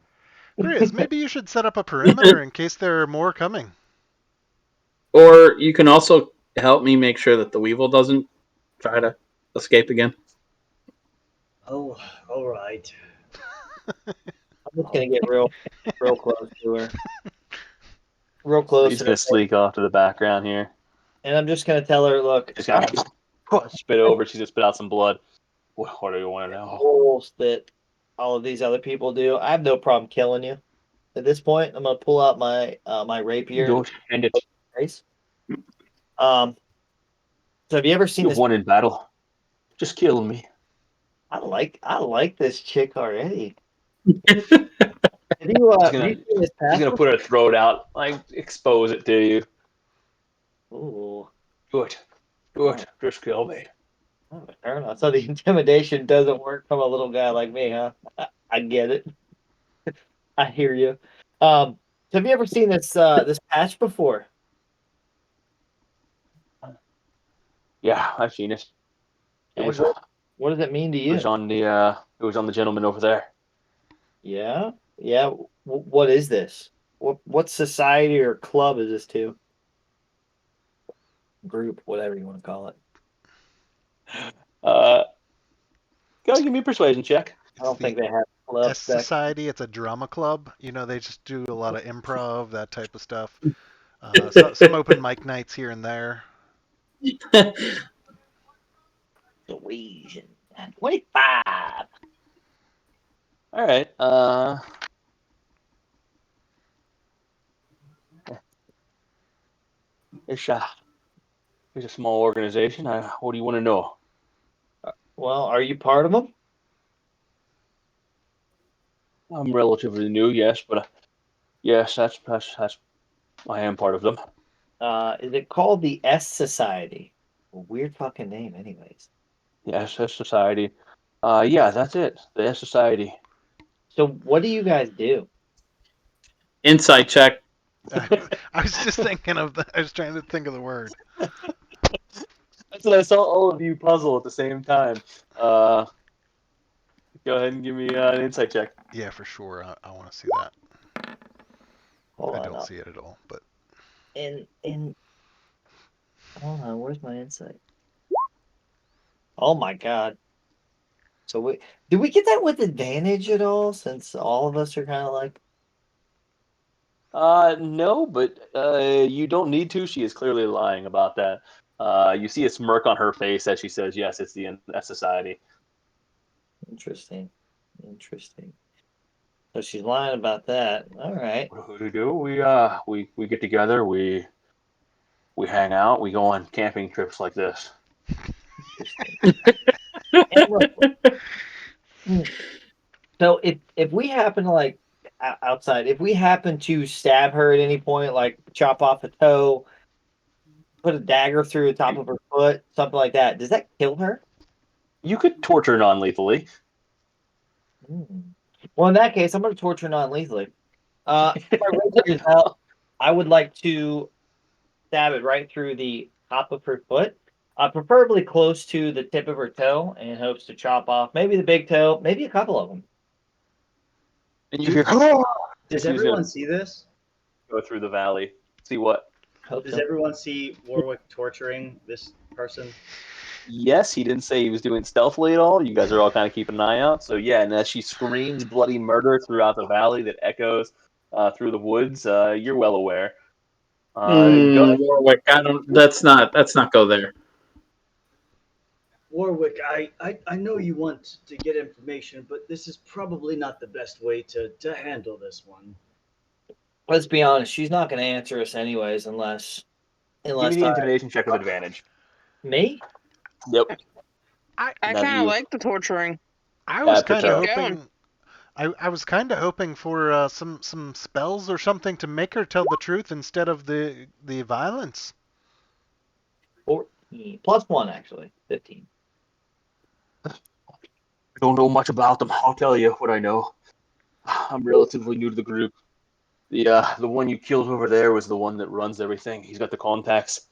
Grizz, maybe you should set up a perimeter in case there are more coming. Or you can also help me make sure that the Weevil doesn't try to escape again. Oh, all right. I'm just gonna get real close to her. Real close. He's gonna sleek off to the background here. And I'm just gonna tell her, look, She's gonna spit over. She's gonna spit out some blood. What do you want to know? rules that all of these other people do. I have no problem killing you. At this point, I'm gonna pull out my my rapier. Don't hand it. Face. So have you ever seen You've this? won in battle. Just kill me. I like this chick already. Have you seen this She's gonna put her throat out, like expose it to you. Ooh. Do it. Just kill me. Oh, fair enough. So the intimidation doesn't work from a little guy like me, huh? I get it. I hear you. Have you ever seen this patch before? Yeah, I've seen it. It And was what does it mean to you? on the it was on the gentleman over there. Yeah, yeah. What is this? What society or club is this to? Group, whatever you want to call it. Uh, go give me a persuasion check. I don't think they have club S spec. Society. It's a drama club. You know, they just do a lot of improv, that type of stuff. Some open mic nights here and there. Norwegian. 25. All right. It's a small organization. What do you want to know? Well, are you part of them? I'm relatively new, yes, but yes, that's I am part of them. Is it called the S Society? A weird fucking name, anyways. The SS Society. Yeah, that's it. The S Society. So, what do you guys do? Insight check. I was just thinking of I was trying to think of the word. That's what I saw all of you puzzle at the same time. Go ahead and give me an insight check. Yeah, for sure. I want to see that. Hold I on. don't see it at all, but In hold on. Where's my insight? Oh my god. So did we get that with advantage at all? Since all of us are kind of like. No, but you don't need to. She is clearly lying about that. You see a smirk on her face as she says, "Yes, it's the S Society." Interesting. So she's lying about that. All right. What do we do? We get together. We hang out. We go on camping trips like this. Interesting. And look, so if we happen to like outside, if we happen to stab her at any point, like chop off a toe, put a dagger through the top of her foot, something like that, does that kill her? You could torture non-lethally. Hmm. Well, in that case, I'm going to torture non-lethally. If my razor is out, I would like to stab it right through the top of her foot, preferably close to the tip of her toe, in hopes to chop off maybe the big toe, maybe a couple of them. And you hear, "Oh!" Does She's everyone gonna see this? go through the valley. See what? Hope Does so. everyone see Warwick torturing this person? Yes, he didn't say he was doing stealthily at all. You guys are all kind of keeping an eye out. So yeah, and as she screams bloody murder throughout the valley that echoes through the woods, you're well aware. Go ahead. Warwick, I don't. Let's not go there. Warwick, I know you want to get information, but this is probably not the best way to handle this one. Let's be honest, she's not going to answer us anyways unless Give me the intimidation check with advantage. Me? Yep. I That's kind of you. like the torturing. I was Keep kind of going. hoping. I was kind of hoping for some spells or something to make her tell the truth instead of the violence. 14 plus 1 actually 15. I don't know much about them. I'll tell you what I know. I'm relatively new to the group. The one you killed over there was the one that runs everything. He's got the contacts.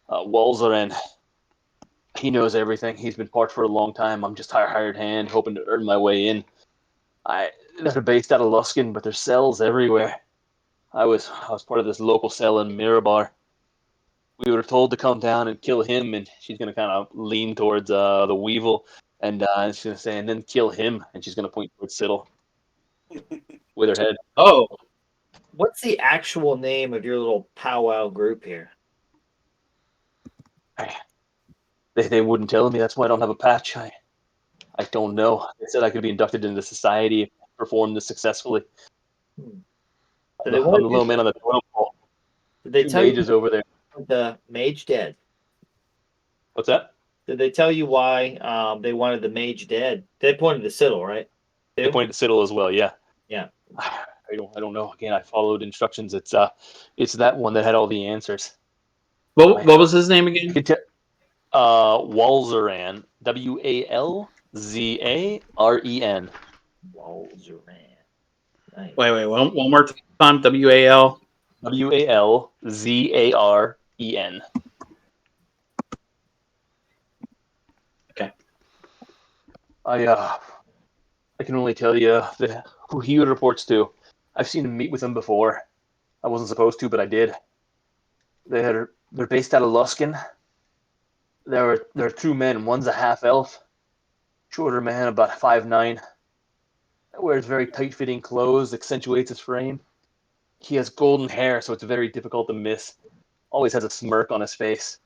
Walzaren. He knows everything. He's been part for a long time. I'm just a hired hand, hoping to earn my way in. They're based out of Luskin, but there's cells everywhere. I was part of this local cell in Mirabar. We were told to come down and kill him, and she's gonna kind of lean towards the Weevil, and she's gonna say, and then kill him, and she's gonna point towards Siddle with her head. Oh, What's the actual name of your little powwow group here? They wouldn't tell me. That's why I don't have a patch. I don't know. They said I could be inducted into society if I performed this successfully. So I'm the little man on the totem pole. Did they Two tell you mages over there. the mage dead? What's that? Did they tell you why they wanted the mage dead? They pointed to Siddle, right? They pointed to Siddle as well. Yeah. Yeah. I don't know. Again, I followed instructions. It's that one that had all the answers. what was his name again? Walzaran. Walzaren. Walzaran. Nice. Wait, one more time. WAL. Walzaren. Okay. I can only tell you who he reports to. I've seen him meet with him before. I wasn't supposed to, but I did. They're based out of Luskin. There are two men. One's a half elf, shorter man, about 5'9". Wears very tight-fitting clothes, accentuates his frame. He has golden hair, so it's very difficult to miss. Always has a smirk on his face.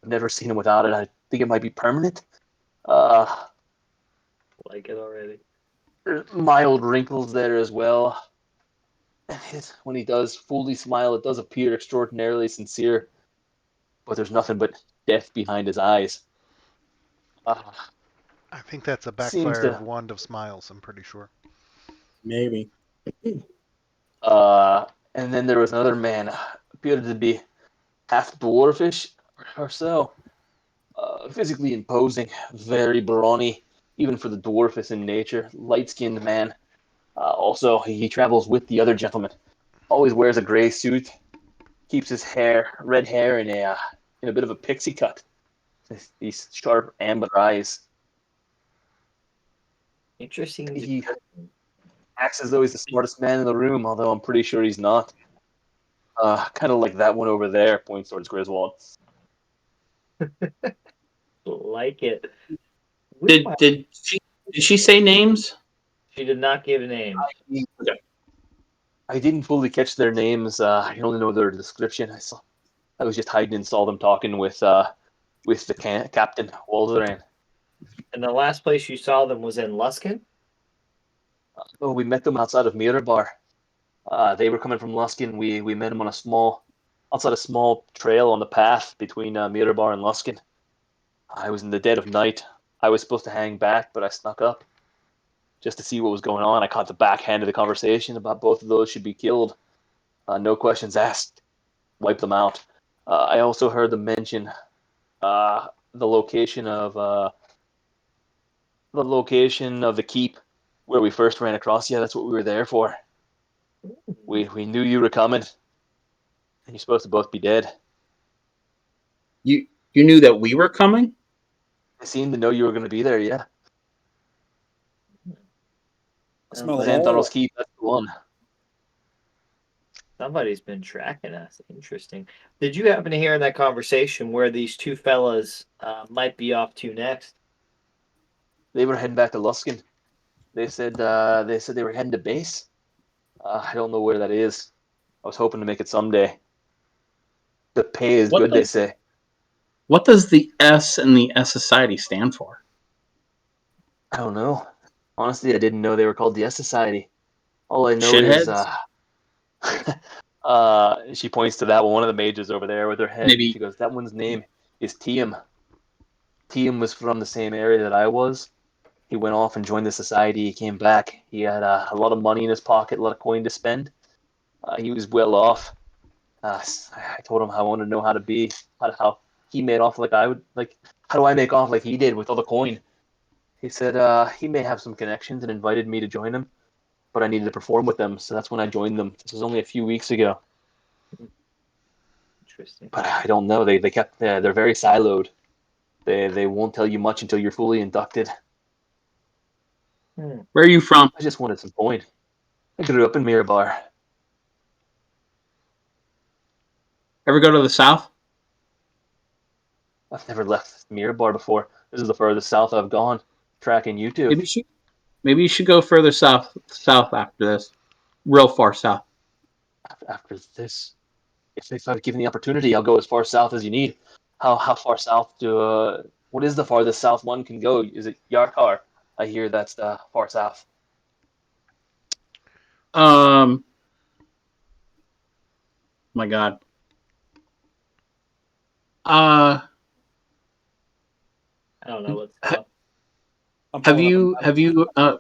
I've never seen him without it. I think it might be permanent. Like it already. There's mild wrinkles there as well. When he does fully smile, it does appear extraordinarily sincere, but there's nothing but death behind his eyes. I think that's a Seems backfire of to. Wand of Smiles, I'm pretty sure. Maybe. And then there was another man, appeared to be half dwarfish or so. Physically imposing, very brawny, even for the dwarfish in nature. Light-skinned man. Also, he travels with the other gentleman. Always wears a gray suit. Keeps his red hair, in a bit of a pixie cut. These sharp amber eyes. Interesting. He acts as though he's the smartest man in the room, although I'm pretty sure he's not. Kind of like that one over there, points towards Griswold. Like it. Did she say names? She did not give names. I didn't fully catch their names. I only know their description. I was just hiding and saw them talking with the captain, Walzaran. And the last place you saw them was in Luskin? Oh, we met them outside of Mirabar. They were coming from Luskin. We met them outside a small trail on the path between Mirabar and Luskin. I was in the dead of night. I was supposed to hang back, but I snuck up just to see what was going on. I caught the backhand of the conversation about both of those should be killed. No questions asked. Wipe them out. I also heard them mention the location of the keep where we first ran across you. That's what we were there for. We knew you were coming, and you're supposed to both be dead. You knew that we were coming? I seemed to know you were going to be there. Yeah. Xanthar's keep. That's the one. Somebody's been tracking us. Interesting. Did you happen to hear in that conversation where these two fellas might be off to next? They were heading back to Luskin. They said they were heading to base. I don't know where that is. I was hoping to make it someday. The pay is good, they say. What does the S in the S Society stand for? I don't know. Honestly, I didn't know they were called the S Society. All I know Shitheads? is she points to that one of the mages over there with her head. Maybe. She goes, that one's name is Tiem. Tiem was from the same area that I was. He went off and joined the society. He came back. He had a lot of money in his pocket, a lot of coin to spend. He was well off. I told him I wanted to know how to be, how he made off like I would. Like, how do I make off like he did with all the coin? He said he may have some connections and invited me to join him, but I needed to perform with them, so that's when I joined them. This was only a few weeks ago. Interesting. But I don't know. They kept they're very siloed. They won't tell you much until you're fully inducted. Where are you from? I just wanted some coin. I grew up in Mirabar. Ever go to the south? I've never left Mirabar before. This is the furthest south I've gone. Tracking you two. Maybe you should go further south after this. Real far south. After this, if I'm given the opportunity, I'll go as far south as you need. How far south what is the farthest south one can go? Is it Yarkar? I hear that's the far south. My God. I don't know what's up. Have you?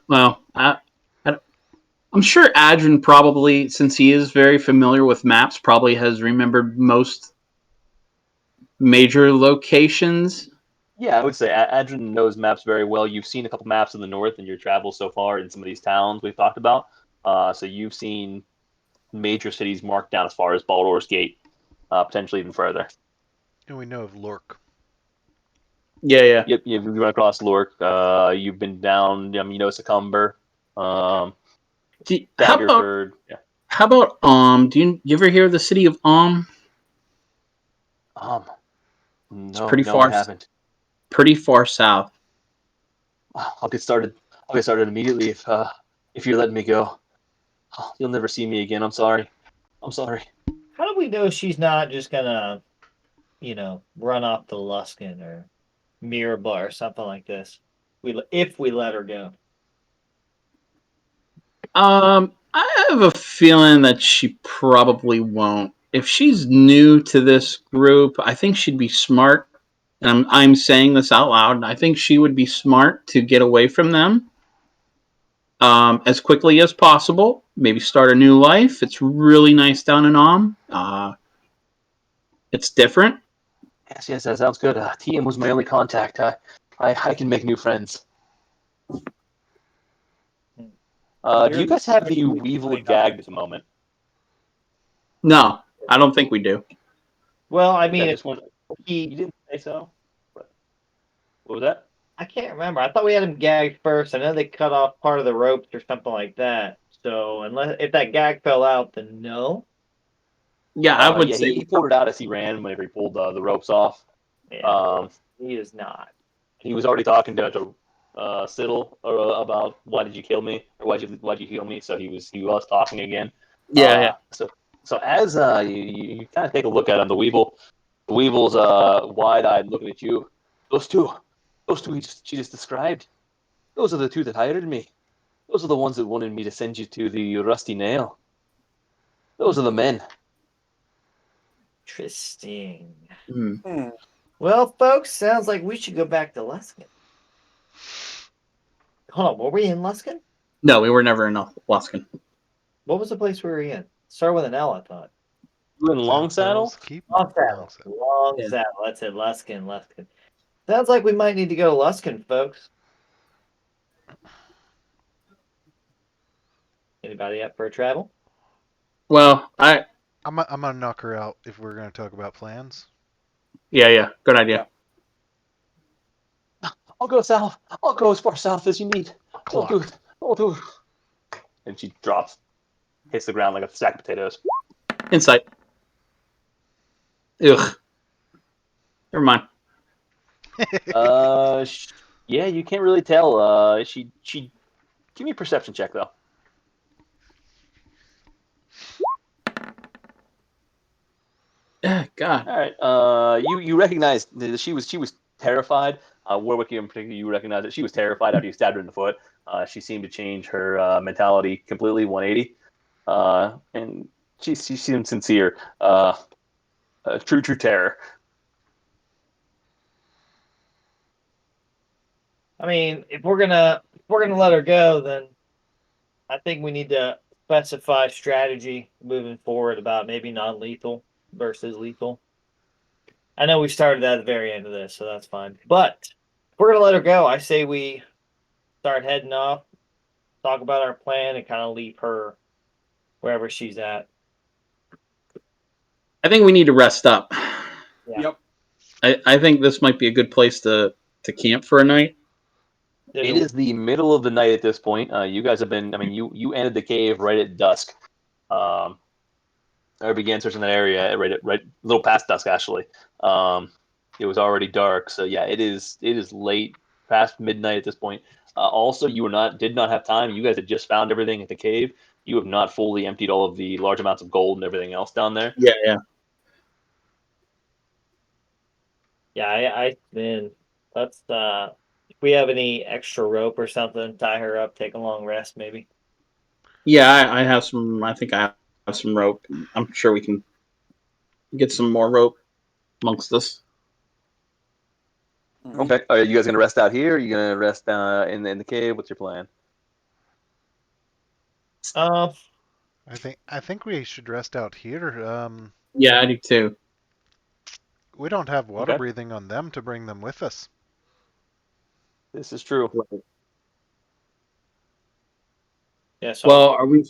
Well, I'm sure Adrian probably, since he is very familiar with maps, probably has remembered most major locations Yeah, I would say Adrian knows maps very well. You've seen a couple maps in the north in your travels so far in some of these towns we've talked about. So you've seen major cities marked down as far as Baldur's Gate, potentially even further. And we know of Lork. Yeah. Yep, you've run across Lork. You've been down, you know, Chamb3r, Daggerford. Yeah. How about Do you ever hear of the city of It's No, no, I haven't. pretty far south. I'll get started. I'll get started immediately if you let me go. You'll never see me again. I'm sorry. I'm sorry. How do we know she's not just gonna, run off to Luskin or Mirabah or something like this? If we let her go. I have a feeling that she probably won't. If she's new to this group, I think she'd be smart. And I'm saying this out loud. I think she would be smart to get away from them as quickly as possible. Maybe start a new life. It's really nice down in it's different. Yes, that sounds good. TM was my only contact. I can make new friends. Do you guys have the Weevil gagged at the moment? No, I don't think we do. Well, I mean, you didn't say so. What was that? I can't remember. I thought we had him gagged first. I know they cut off part of the ropes or something like that. So if that gag fell out, then no. Yeah, I would say he pulled it out as he ran whenever he pulled the ropes off. Yeah, he is not. He was already talking to Siddle about why did you kill me or why'd you heal me. So he was talking again. Yeah. So as you kind of take a look at him, the Weevil's wide-eyed looking at you. Those two she just described. Those are the two that hired me. Those are the ones that wanted me to send you to the Rusty Nail. Those are the men. Interesting. Hmm. Well, folks, sounds like we should go back to Luskin. Hold on, were we in Luskin? No, we were never in Luskin. What was the place we were in? Start with an L, I thought. You were in Long Saddle? Long Saddle. That's it. Luskin. Sounds like we might need to go to Luskin, folks. Anybody up for a travel? Well, I'm gonna knock her out if we're gonna talk about plans. Yeah. Good idea. I'll go south. I'll go as far south as you need. I'll do it. And she hits the ground like a sack of potatoes. Insight. Ugh. Never mind. Yeah, you can't really tell. She give me a perception check though. God. All right. You recognize that she was terrified. Warwick, in particular, you recognize that she was terrified after you stabbed her in the foot. She seemed to change her mentality completely, 180. And she seemed sincere. True terror. I mean, if we're gonna let her go, then I think we need to specify strategy moving forward about maybe non-lethal versus lethal. I know we started at the very end of this, so that's fine. But if we're gonna let her go, I say we start heading off, talk about our plan, and kind of leave her wherever she's at. I think we need to rest up. Yeah. Yep. I think this might be a good place to camp for a night. It is the middle of the night at this point. You guys have been. I mean, you entered the cave right at dusk. I began searching that area right a little past dusk actually. It was already dark, so yeah, it is late, past midnight at this point. Also, you did not have time. You guys had just found everything at the cave. You have not fully emptied all of the large amounts of gold and everything else down there. Yeah. Yeah, man, let's if we have any extra rope or something, tie her up, take a long rest, maybe. Yeah, I have some. I think I have some rope. I'm sure we can get some more rope amongst us. Okay. Are you guys gonna rest out here? Are you gonna rest in the cave? What's your plan? I think we should rest out here. Yeah, I do too. We don't have water breathing on them to bring them with us. This is true. Yeah. So Well, are we?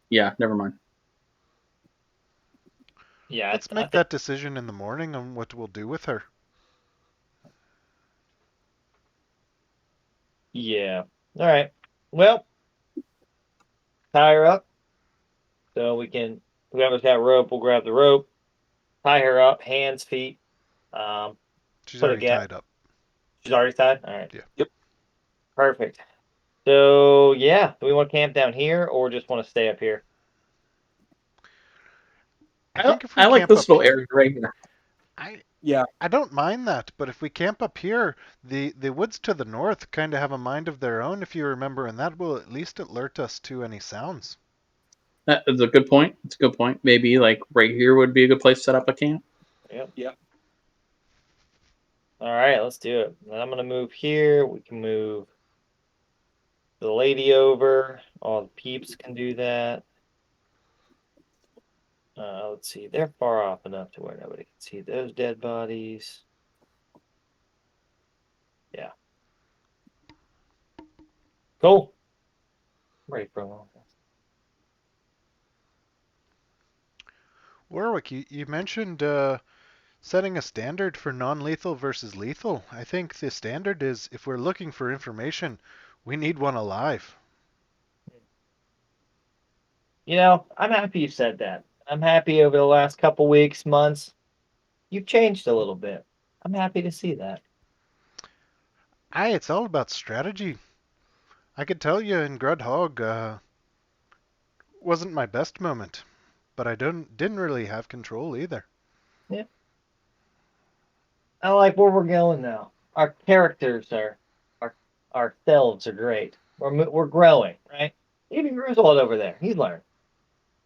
Yeah, never mind. yeah, Let's I make think that decision in the morning on what we'll do with her. yeah. All right. Well, tie her up so we can. Whoever's got rope, we'll grab the rope, tie her up, hands, feet. Um, She's put a already gap. tied up. She's already tied. All right. Yeah. Yep. Perfect. So yeah, do we want to camp down here or just want to stay up here? I think if we I like camp this up, little area right here. Yeah. I don't mind that, but if we camp up here, the woods to the north kind of have a mind of their own, if you remember, and that will at least alert us to any sounds. That is a good point. It's a good point. Maybe like right here would be a good place to set up a camp. Yep. Yep. All right, let's do it. And I'm gonna move here. We can move the lady over. All the peeps can do that. Let's see. They're far off enough to where nobody can see those dead bodies. Yeah. Cool. I'm ready for a long one. Warwick, you mentioned setting a standard for non-lethal versus lethal. I think the standard is if we're looking for information, we need one alive. I'm happy you said that. I'm happy over the last couple weeks, months, you've changed a little bit. I'm happy to see that. Aye, it's all about strategy. I could tell you in Grudhog wasn't my best moment, but I didn't really have control either. Yeah. I like where we're going now. Our characters our ourselves are great. We're growing, right? Even Griswold over there, he's learned.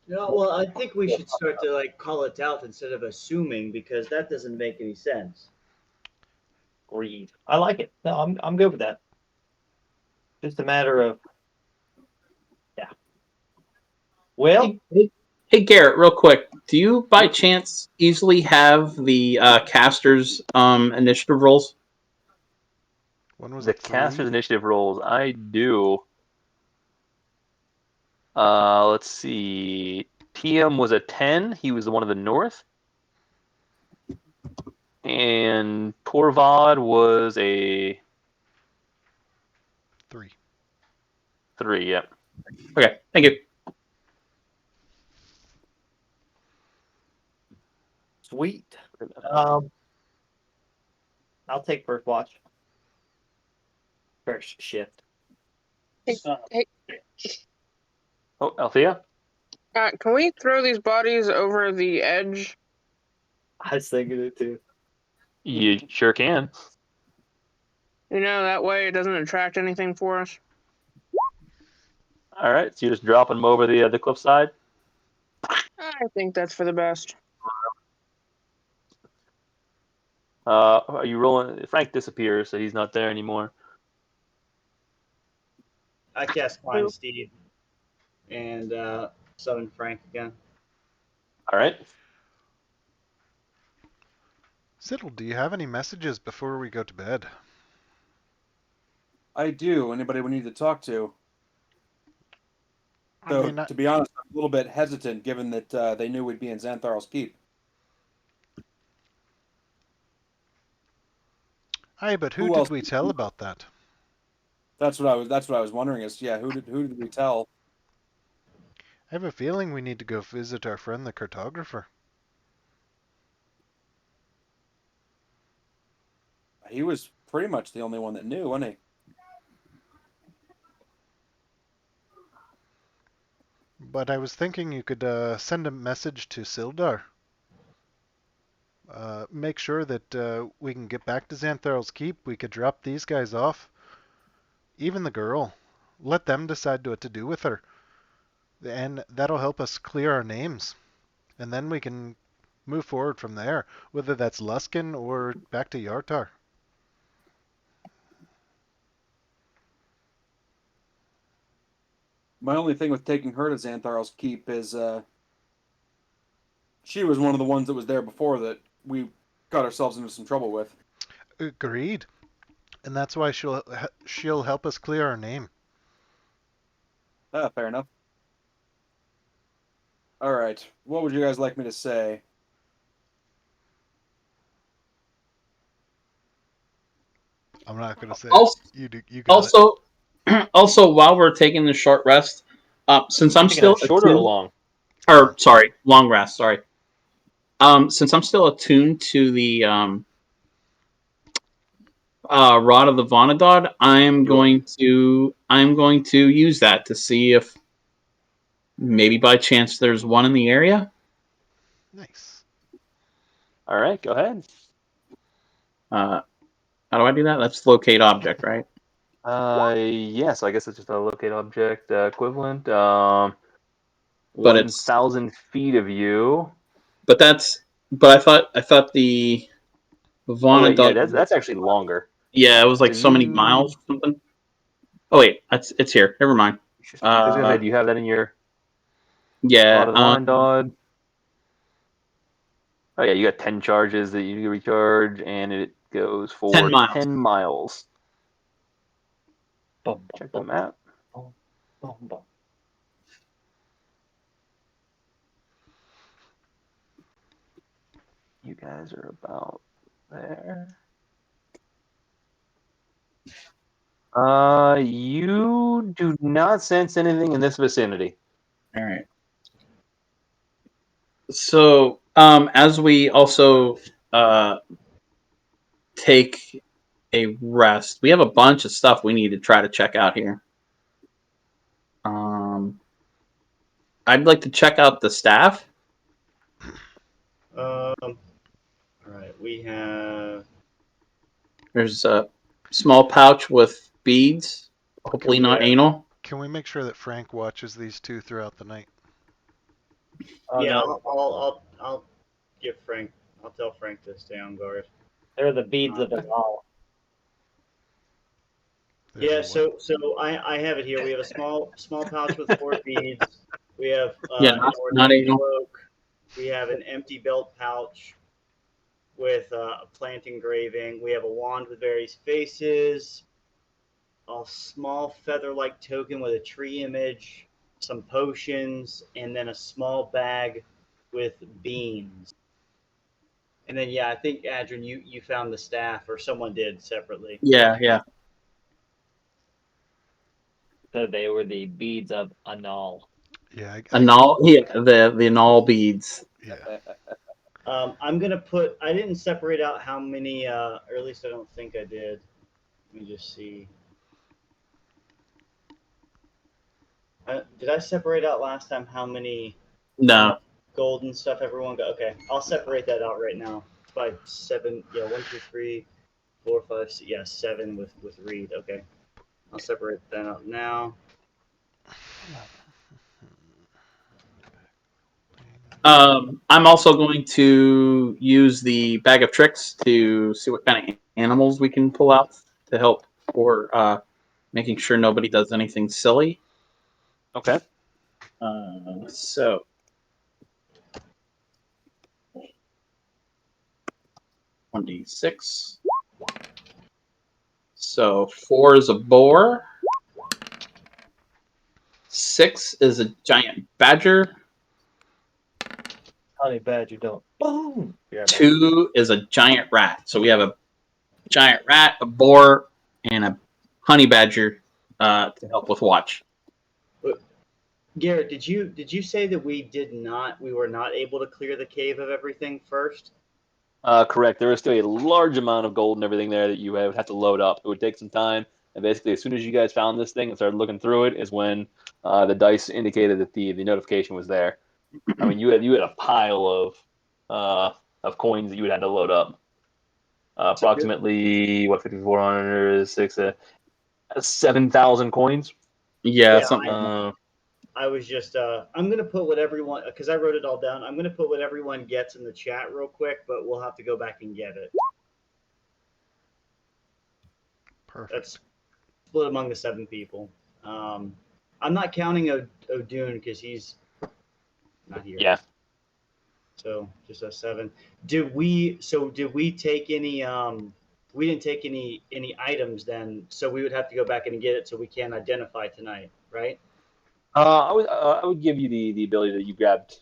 No, well, I think we should start to like call it out instead of assuming because that doesn't make any sense. Greed. I like it. No, I'm good with that. Just a matter of yeah. Well, Hey, Garrett, real quick. Do you by chance easily have the casters initiative rolls? When was The it? caster's 3? initiative rolls, I do. Let's see. TM was a 10. He was the one of the north. And Torvad was a 3. 3. Yep. Okay, thank you. sweet. Um, I'll take first watch. First shift. Hey, hey, Oh, Althea? can we throw these bodies over the edge? I was thinking it too. You sure can. That way it doesn't attract anything for us. All right, so you're just dropping them over the cliffside. I think that's for the best. Are you rolling? Frank disappears, so he's not there anymore. I cast Find Steve and summon Frank again. All right. Siddle, do you have any messages before we go to bed? I do. Anybody we need to talk to? I Though, mean, to be honest, I'm a little bit hesitant given that they knew we'd be in Xantharl's Keep. aye, but who Who did else? we tell about that? That's what I was wondering. Is yeah, who did we tell? I have a feeling we need to go visit our friend the cartographer. He was pretty much the only one that knew, wasn't he? But I was thinking you could send a message to Sildar. Make sure that we can get back to Xantharl's Keep. We could drop these guys off. Even the girl. Let them decide what to do with her. And that'll help us clear our names. And then we can move forward from there, whether that's Luskin or back to Yartar. My only thing with taking her to Xantharl's Keep is she was one of the ones that was there before that we got ourselves into some trouble with. Agreed. And that's why she'll help us clear our name. Fair enough. All right. What would you guys like me to say? I'm not gonna say Also, it. You got it. also, also, while we're taking the short rest, since I'm Taking still a shorter or attuned, long? or sorry, long rest. Sorry. Since I'm still attuned to the Rod of the Vonadod, I'm going to use that to see if maybe by chance there's one in the area. Nice. All right, go ahead. How do I do that? That's locate object, right? Yeah, so I guess it's just a locate object equivalent. But it's 1,000 feet of you. but I thought the Oh wait, yeah, Vonadod. that's actually longer. Yeah, it was like So so many you, miles or something. Oh wait, it's here. Never mind. I was gonna say, do you have that in your Yeah. Rod of the Vonadod? Oh yeah, you got 10 charges that you recharge, and it goes 10 for miles. 10 miles. Boom, Check the boom, map. boom, boom, boom. You guys are about there. You do not sense anything in this vicinity. All right. So, as we also take a rest, we have a bunch of stuff we need to try to check out here. I'd like to check out the staff. All right, we have. There's a small pouch with beads, hopefully not anal. Can we make sure that Frank watches these two throughout the night? Oh, Yeah, no, I'll give Frank. I'll tell Frank to stay on guard. they're the beads of the all. There's Yeah, a so I have it here. We have a small pouch with 4 beads. We have Yeah, an not ornate anal. cloak. We have an empty belt pouch with a plant engraving. We have a wand with various faces, a small feather-like token with a tree image, some potions, and then a small bag with beans. And then yeah, I think Adrian, you found the staff, or someone did separately. Yeah. So they were the beads of Anal. Yeah, Anal. Yeah, the anal beads. yeah. I'm gonna put. I didn't separate out how many, or at least I don't think I did. Let me just see. Did I separate out last time how No. gold and stuff everyone got? Okay, I'll separate that out right now. It's by 7. Yeah, 1, 2, 3, 4, 5. Yeah, 7 with Reed. Okay, I'll separate that out now. I'm also going to use the bag of tricks to see what kind of animals we can pull out to help for making sure nobody does anything silly. Okay. So 1d6. So 4 is a boar. 6 is a giant badger. Honey badger don't. Boom. 2 is a giant rat. So we have a giant rat, a boar, and a honey badger to help with watch. Garrett, did you say that we were not able to clear the cave of everything first? Correct. There is still a large amount of gold and everything there that you would have to load up. It would take some time, and basically, as soon as you guys found this thing and started looking through it, is when the dice indicated that the notification was there. I mean, you had a pile of coins that you would have to load up. Approximately 5,400 is 7,000 coins. Yeah, Yeah, something. I was just I'm gonna put what everyone, because I wrote it all down. I'm gonna put what everyone gets in the chat real quick, but we'll have to go back and get it. Perfect. That's split among the 7 people. I'm not counting O'Doon because he's not here. Yeah. So just us 7. Did we take any we didn't take any items then, so we would have to go back and get it. So we can't identify tonight, right? I would give you the ability that you grabbed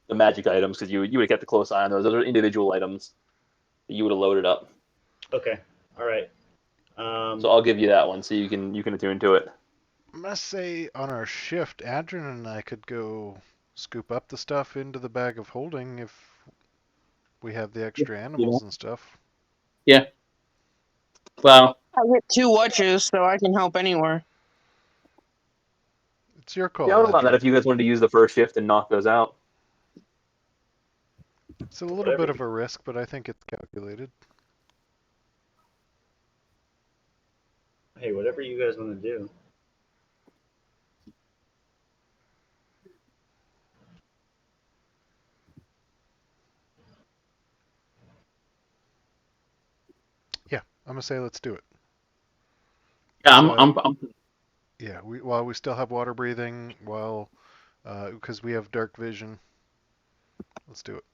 the magic items because you would have kept a close eye on those. Those are individual items that you would have loaded up. Okay. All right. So I'll give you that one so you can attune to it. I must say, on our shift, Adrian and I could go scoop up the stuff into the bag of holding if we have the extra animals and stuff. Yeah. Well, I get 2 watches, so I can help anywhere. It's your call, Yeah, I would allow that Adrian. if you guys wanted to use the first shift and knock those out. It's a little Whatever bit of a risk, but I think it's calculated. Hey, whatever you guys want to do. Yeah, I'm gonna say let's do it. yeah, So, I'm yeah, while we still have water breathing, because we have dark vision, let's do it.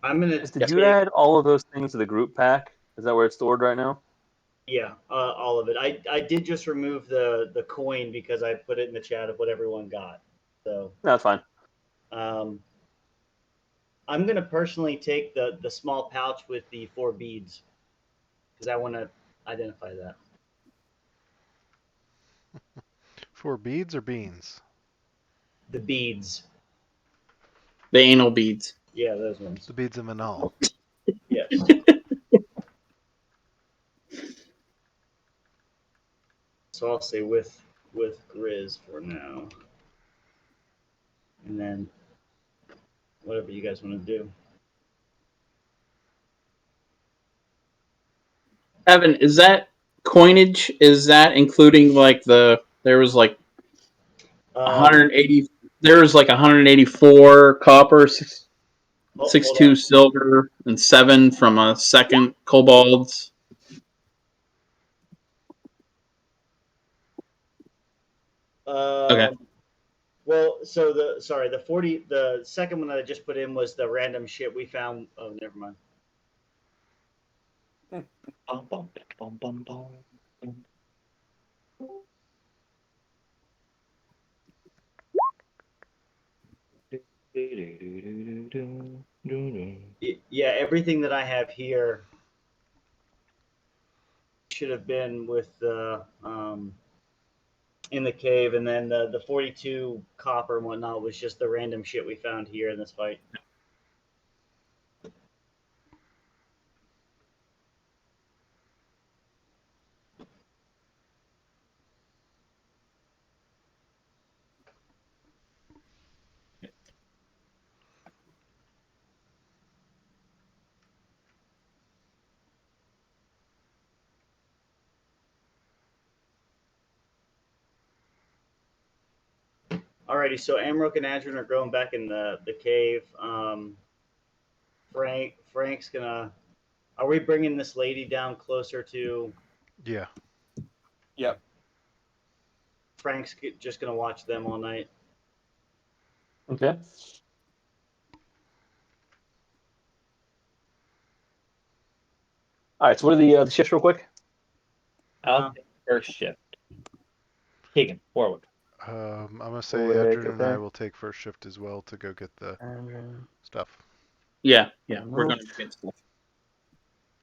I'm gonna Did you take add all of those things to the group pack? Is that where it's stored right now? all of it. I did just remove the coin because I put it in the chat of what everyone got. So No, that's fine. I'm gonna personally take the small pouch with the 4 beads because I want to identify that. 4 beads or beans? The beads. the anal beads. Yeah, those ones. The beads of Manal. Yes. So I'll say with Grizz for now, and then whatever you guys want to do. Evan, is that coinage? Is that including like there was like 180? There was like 184 copper, Hold 62 silver, and 7 from a second kobolds. Okay. Well, so the second one that I just put in was the random shit we found. Oh, never mind. Bum, bum, bum, bum, bum. Yeah, everything that I have here should have been with the in the cave, and then the 42 copper and whatnot was just the random shit we found here in this fight. Alrighty, so Amrook and Adrian are going back in the cave. Frank's gonna. Are we bringing this lady down closer to? Yeah. Yep. Frank's just gonna watch them all night. Okay. All right. So what are the shifts real quick? I'll take first shift. Keegan, forward. I'm gonna say Quick, Adrian and I okay. will take first shift as well to go get the stuff. Yeah, we're gonna get stuff.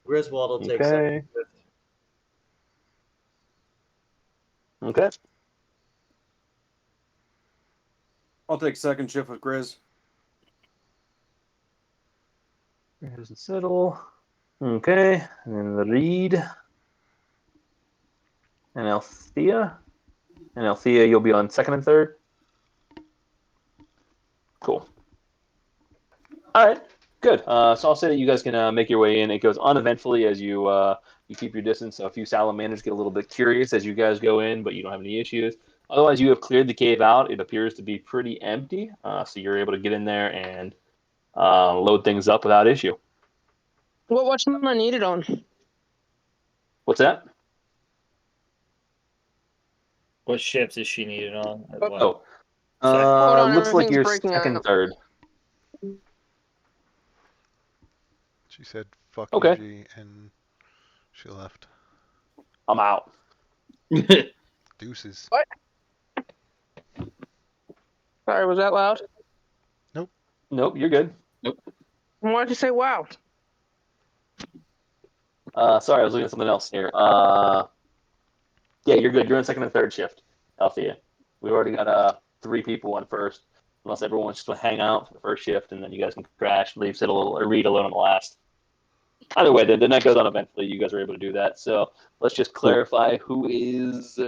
Griswold will take Okay. second shift. Okay. I'll take second shift with Grizz. Here's the settle. Okay. And then the read. And Althea. And Althea, you'll be on second and third. Cool. All right. Good. So I'll say that you guys can make your way in. It goes uneventfully as you keep your distance. So a few salamanders get a little bit curious as you guys go in, but you don't have any issues. Otherwise, you have cleared the cave out. It appears to be pretty empty. So you're able to get in there and load things up without issue. What watch am I needed on? What's that? What shifts is she needed on? At what? Oh, Hold on, looks like everything's you're breaking second, up. third. She said, "Fuck Okay. you, G," and She left. I'm out. Deuces. What? Sorry, was that loud? Nope, you're good. Why'd you say wow? Sorry, I was looking at something else here. Yeah, you're good. You're in second and third shift, Althea. We've already got 3 people on first. Unless everyone wants to hang out for the first shift, and then you guys can crash, leave, sit a little, or read alone on the last. Either way, the night goes on eventually. You guys are able to do that. So let's just clarify who is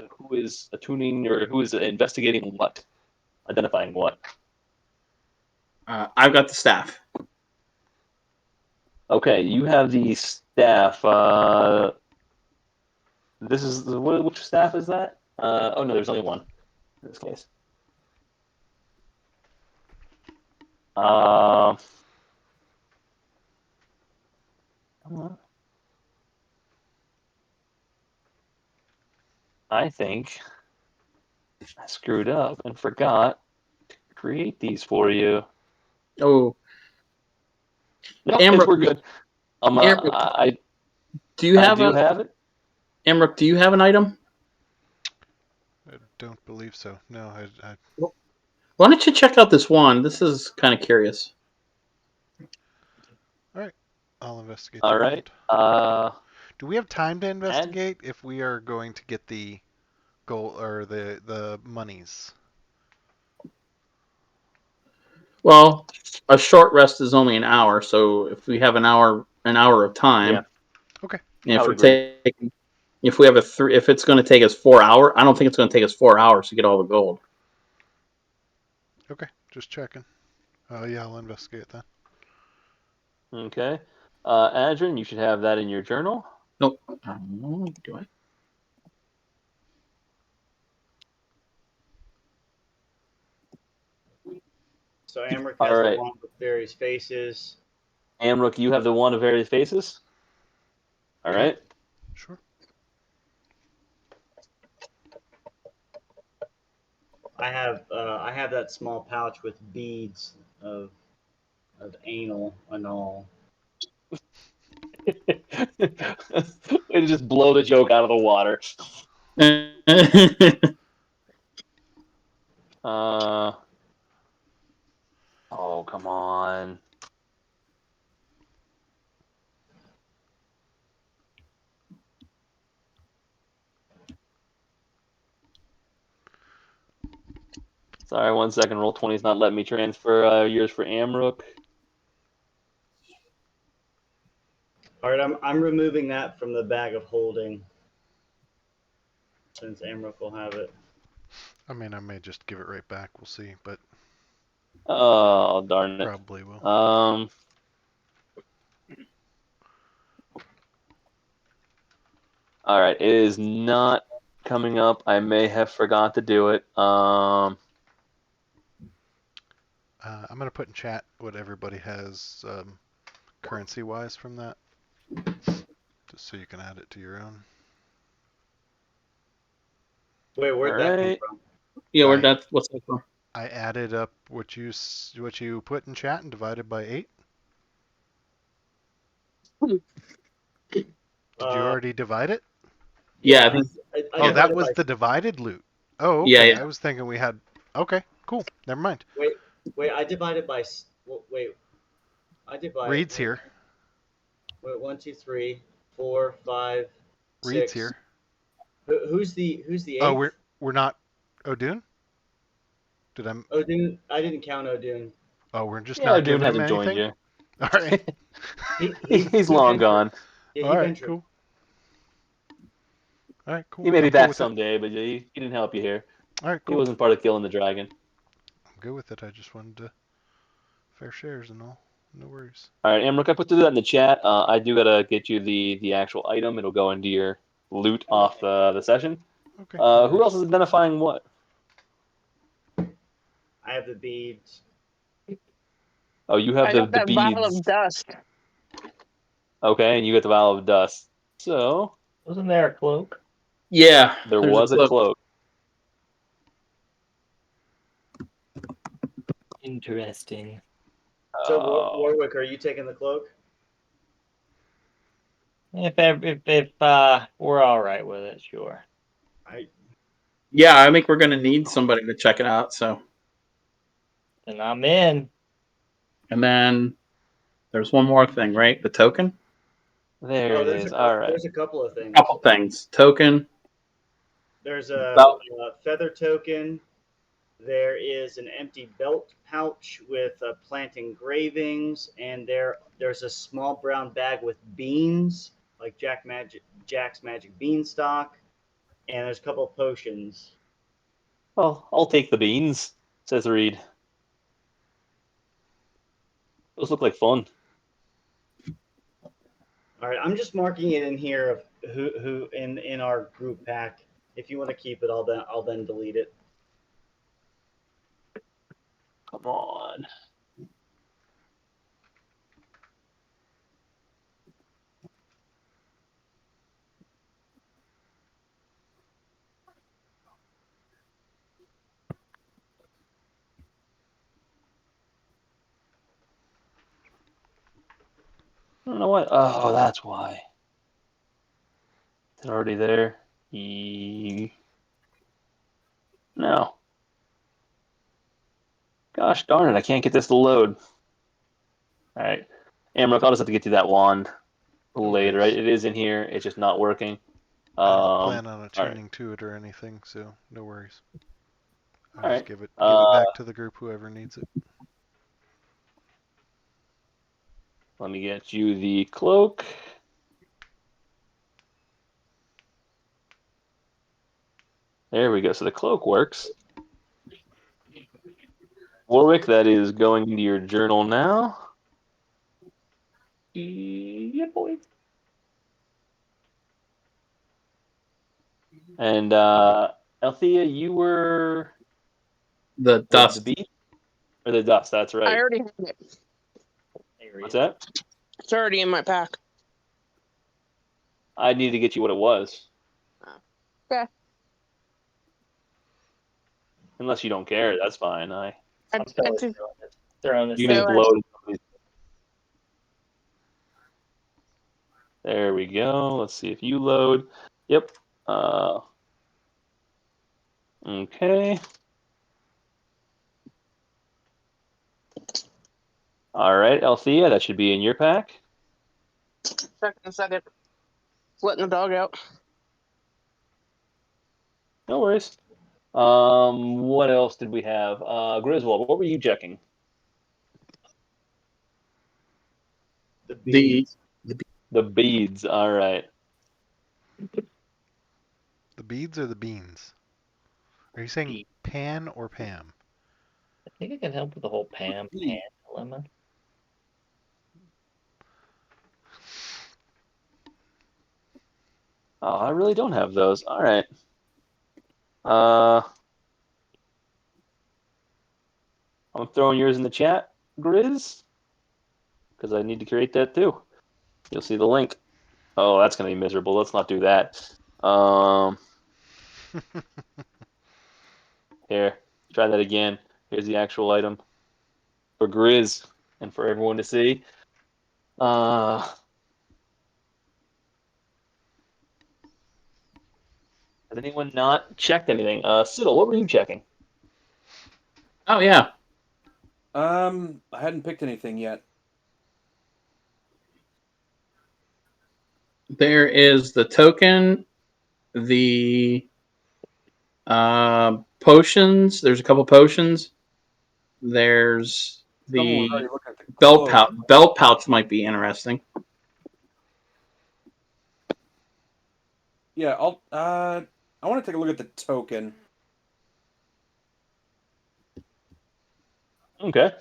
attuning or who is investigating what, identifying what. I've got the staff. Okay, you have the staff. This is which staff is that? Oh no, there's only one in this case. I think I screwed up and forgot to create these for you. Oh, No, Amber- we're good. Amber- I do you have have it. Emmerich, do you have an item? I don't believe so. No, I Why don't you check out this one? This is kind of curious. I'll investigate. All the right. wand. Do we have time to investigate if we are going to get the gold or the monies? Well, a short rest is only an hour, so if we have an hour of time, Yeah. Okay. and I would agree. if we have if it's going to take us 4 hours, I don't think it's going to take us 4 hours to get all the gold. Okay, just checking. Yeah, I'll investigate that. Okay. Adrian, you should have that in your journal. Nope. Do I? So Amric All has right. the one with various faces. Amrook, you have the one of various faces. All right. Sure. I have that small pouch with beads of anal and all. Way to just blow the joke out of the water. Oh, come on. Sorry, 1 second. Roll 20 is not letting me transfer yours for Amrook. All right, I'm removing that from the bag of holding since Amric will have it. I mean, I may just give it right back. We'll see, but Oh, darn it. probably will. All right, it is not coming up. I may have forgot to do it. I'm gonna put in chat what everybody has currency-wise from that, just so you can add it to your own. Wait, where'd that come from? Yeah, Right. what's that for? I added up what you put in chat and divided by 8. Did you already divide it? Yeah, I think. Oh, that divided was by- the divided loot. Oh, Yeah, okay. yeah. I was thinking we had. Okay, cool. Never mind. Wait, I divided by. Wait, I divided. Reed's here. Wait, 1, 2, 3, 4, 5, Reed's 6. here. Who's the eighth? Oh, we're not Odun? Did I? Odun. I didn't count Odun. Oh, we're just yeah, not Dune giving him hasn't joined anything. you. All right. He's long gone. Yeah, All he right. ventured. Cool. All right. Cool. He may be I'm cool back with it. someday, but he didn't help you here. All right. He Cool. wasn't part of killing the dragon. I'm good with it. I just wanted to fair shares and all. No worries. All right, Amrook, I put that in the chat. I do gotta get you the actual item. It'll go into your loot off the session. Okay. No Who worries. else is identifying what? I have the beads. Oh, you have I the got that beads. vial of dust. Okay, and you get the vial of dust. So Wasn't there a cloak? Yeah, there there's was a cloak. Interesting. So Warwick, are you taking the cloak? If we're all right with it, sure. Yeah, I think we're gonna need somebody to check it out. So, And I'm in. and then there's one more thing, right? The token. There it is. All right. There's a couple of things. Couple things. Token. There's a Belt. feather token. There is an empty belt pouch with plant engravings, and there's a small brown bag with beans, like Jack's Magic Beanstalk, and there's a couple of potions. Well, I'll take the beans, says Reed. Those look like fun. All right, I'm just marking it in here of who in our group pack. If you want to keep it, I'll then delete it. Come on. I don't know what. Oh, that's why. It's already there. No. Gosh darn it, I can't get this to load. All right. Amrook, I'll just have to get you that wand later. worries. It is in here. It's just not working. I don't plan on all right. attuning to it or anything, so no worries. I'll All just right. give it back to the group, whoever needs it. Let me get you the cloak. There we go. So the cloak works. Warwick, that is going into your journal now. Yeah, boy. And Althea, you were The dust. the beat or the dust. That's I right. already have it. What's that? It's already in my pack. I need to get you what it was. Okay. Unless you don't care, that's fine. I I'm totally do. throwing this You can thing. just Go ahead. load. There we go. Let's see if you load. Yep. Okay. All right, Althea, that should be in your pack. Second. Letting the dog out. No worries. What else did we have? Griswold, what were you checking? The beads. The beads. All right. The beads or the beans? Are you saying Pan or Pam? I think I can help with the whole Pan dilemma. Oh, I really don't have those. All right. I'm throwing yours in the chat, Grizz, because I need to create that too. You'll see the link. Oh, that's gonna be miserable. Let's not do that. Here, try that again. Here's the actual item for Grizz and for everyone to see. Has anyone not checked anything? Siddle, what were you checking? Oh yeah. I hadn't picked anything yet. There is the token, the potions. There's a couple potions. There's Someone was the already looking at the belt cloak. pouch. Belt pouch might be interesting. Yeah, I want to take a look at the token. Okay.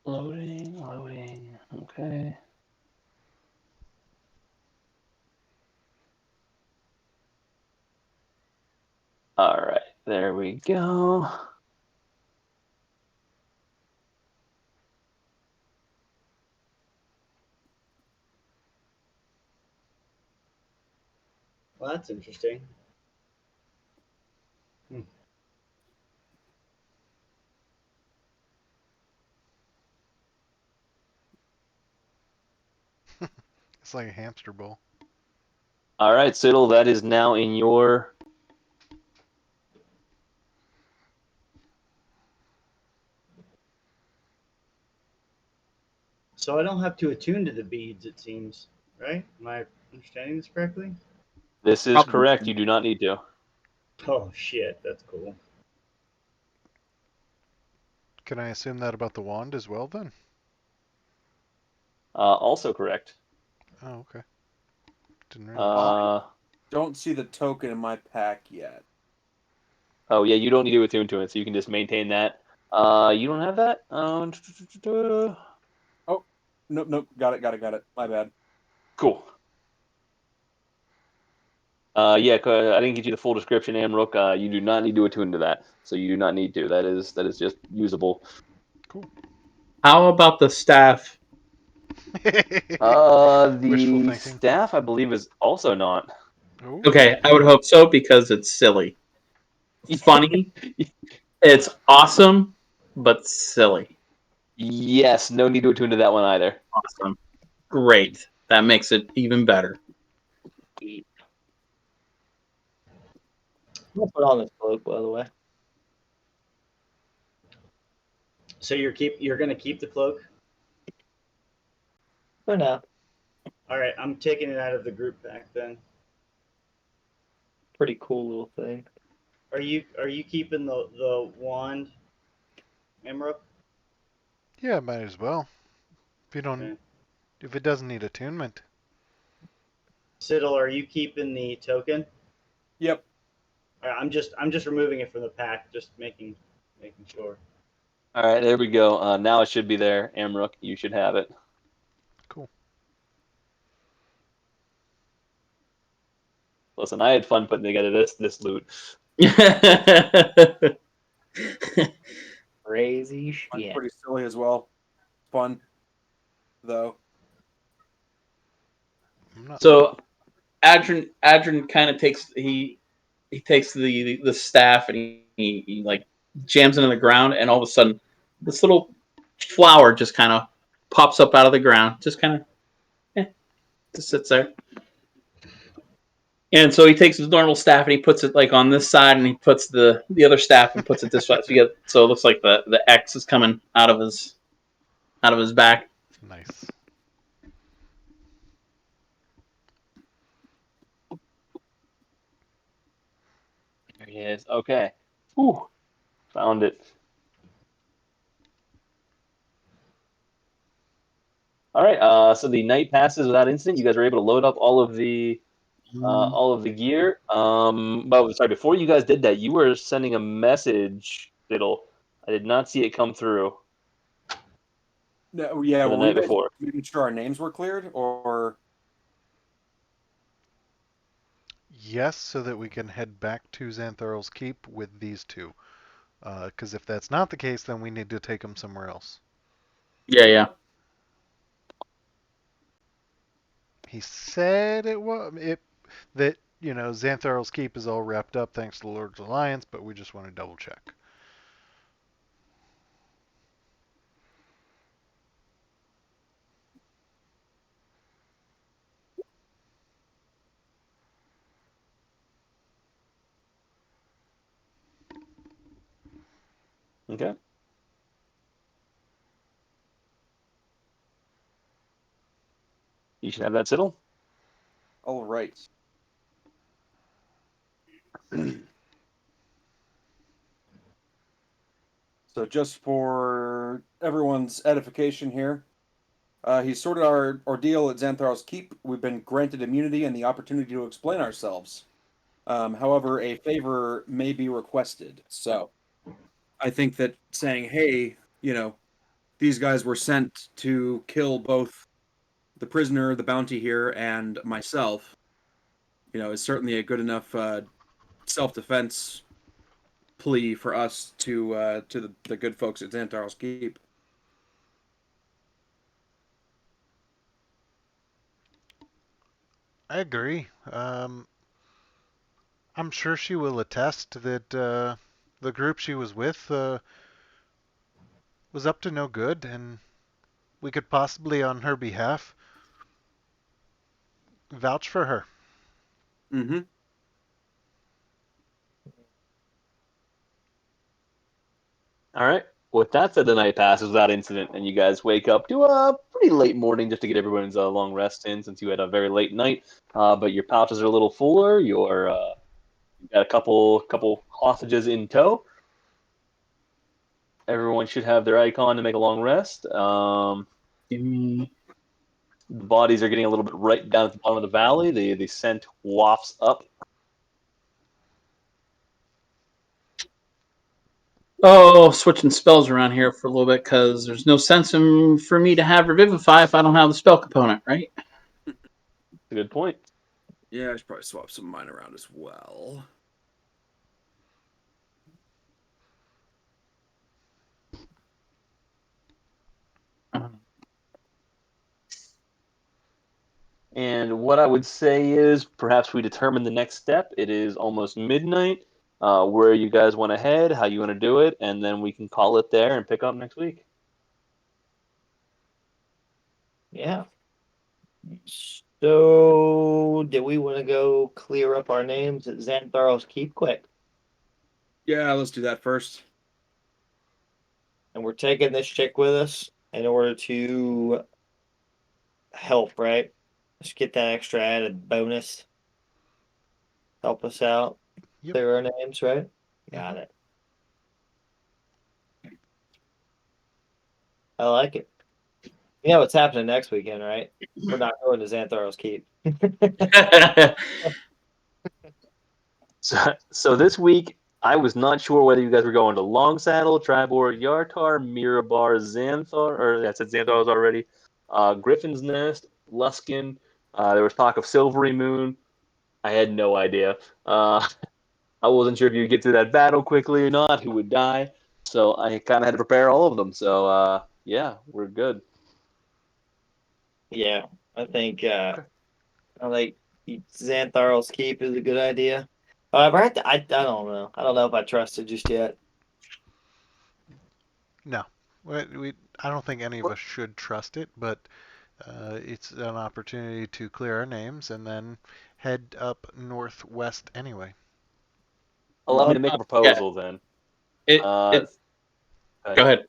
Loading. Okay. All right, there we go. that's interesting. It's like a hamster ball. All right, Siddle, that is now in your. So I don't have to attune to the beads, it seems, right? Am I understanding this correctly? This is Probably. correct. You do not need to. Oh shit, that's cool. Can I assume that about the wand as well then? Also correct. Oh, okay. Didn't realize. Uh, Don't see the token in my pack yet. oh yeah, you don't need to attune to it, so you can just maintain that. You don't have that. Oh, nope. Got it. My bad. Cool. Yeah, I didn't get you the full description, Amrook. You do not need to attune to that, so you do not need to. That is just usable. Cool. How about the staff? Wishful The thinking. staff, I believe, is also not. Ooh. Okay, I would hope so because it's silly. Funny. It's awesome, but silly. Yes, no need to attune to that one either. Awesome. Great. That makes it even better. I'm gonna put on this cloak, by the way. So you're gonna keep the cloak? For now. All right, I'm taking it out of the group pack then. Pretty cool little thing. Are you keeping the wand, Emerald? Yeah, might as well. If you don't, Okay. if it doesn't need attunement. Siddle, are you keeping the token? Yep. All right, I'm just removing it from the pack, just making sure. All right, there we go. Now it should be there, Amrook. You should have it. Cool. Listen, I had fun putting together this loot. Crazy Mine's shit. pretty silly as well. Fun, though. I'm not. So Adrian kind of takes he takes the staff and he like jams it in the ground, and all of a sudden this little flower just kind of pops up out of the ground, just kind of just sits there. And so he takes his normal staff and he puts it like on this side, and he puts the other staff and puts it this way. So it looks like the X is coming out of his back. Nice. There he is. Okay. Whew. Found it. All right. So the night passes without incident. You guys are able to load up all of the gear. But sorry, before you guys did that, you were sending a message, Fiddle. I did not see it come through No, yeah, for the were we night before. making sure our names were cleared, or Yes, so that we can head back to Xantharl's Keep with these two. Because if that's not the case, then we need to take them somewhere else. Yeah. He said that Xantharl's Keep is all wrapped up thanks to the Lord's Alliance, but we just want to double check. Okay. You should have that, Siddle. all right. So just for everyone's edification here, he's sorted our ordeal at Xanthar's Keep. We've been granted immunity and the opportunity to explain ourselves. However, a favor may be requested. So I think that saying, hey, these guys were sent to kill both the prisoner, the bounty here, and myself, is certainly a good enough self-defense plea for us to the good folks at Xanthar's Keep. I agree. I'm sure she will attest that the group she was with was up to no good, and we could possibly, on her behalf, vouch for her. Mm-hmm. All right. With that said, the night passes without incident, and you guys wake up to a pretty late morning just to get everyone's long rest in, since you had a very late night. But your pouches are a little fuller. You've got a couple hostages in tow. Everyone should have their icon to make a long rest. Give me. The bodies are getting a little bit right down at the bottom of the valley. The scent wafts up. Oh, switching spells around here for a little bit because there's no sense for me to have Revivify if I don't have the spell component, right? That's a good point. Yeah, I should probably swap some of mine around as well. And what I would say is perhaps we determine the next step. It is almost midnight. Where you guys want to head, how you want to do it, and then we can call it there and pick up next week. Yeah. So, do we want to go clear up our names at Xanthar's Keep quick? Yeah, let's do that first. And we're taking this chick with us in order to help, right? Just get that extra added bonus. Help us out. Yep. Clear our names, right? Got it. I like it. You know what's happening next weekend, right? We're not going to Xanthar's Keep. So this week, I was not sure whether you guys were going to Long Saddle, Tribor, Yartar, Mirabar, Xanthar, or I said Xanthar was already, Griffin's Nest, Luskin. There was talk of Silvery Moon. I had no idea. I wasn't sure if you'd get through that battle quickly or not, who would die. So I kind of had to prepare all of them. So yeah, we're good. Yeah, I think Xanthar's Keep is a good idea. However, I don't know. I don't know if I trust it just yet. No, I don't think any of us should trust it, but it's an opportunity to clear our names and then head up northwest anyway. Allow me to make a proposal then. It, Uh, go ahead.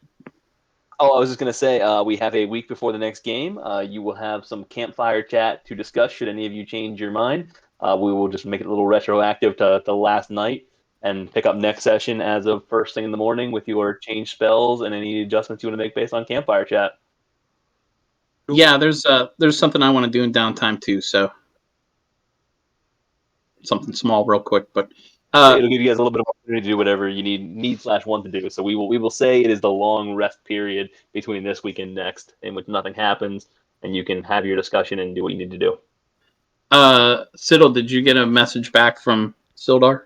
Oh, I was just going to say, we have a week before the next game. You will have some campfire chat to discuss should any of you change your mind. We will just make it a little retroactive to last night and pick up next session as of first thing in the morning with your change spells and any adjustments you want to make based on campfire chat. Yeah, there's something I want to do in downtime too, so something small real quick, but It'll give you guys a little bit of opportunity to do whatever you need/want to do. So we will say it is the long rest period between this week and next, in which nothing happens, and you can have your discussion and do what you need to do. Siddle, did you get a message back from Sildar?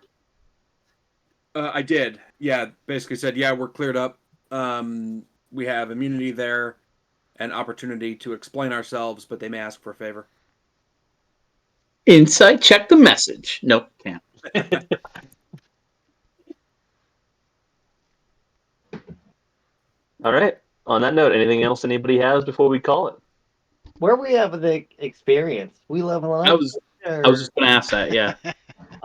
I did. Yeah, basically said, yeah, we're cleared up. We have immunity there and opportunity to explain ourselves, but they may ask for a favor. Insight, check the message. Nope, can't. All right. On that note, anything else anybody has before we call it? Where we have the experience? We leveling I up? was just going to ask that. Yeah.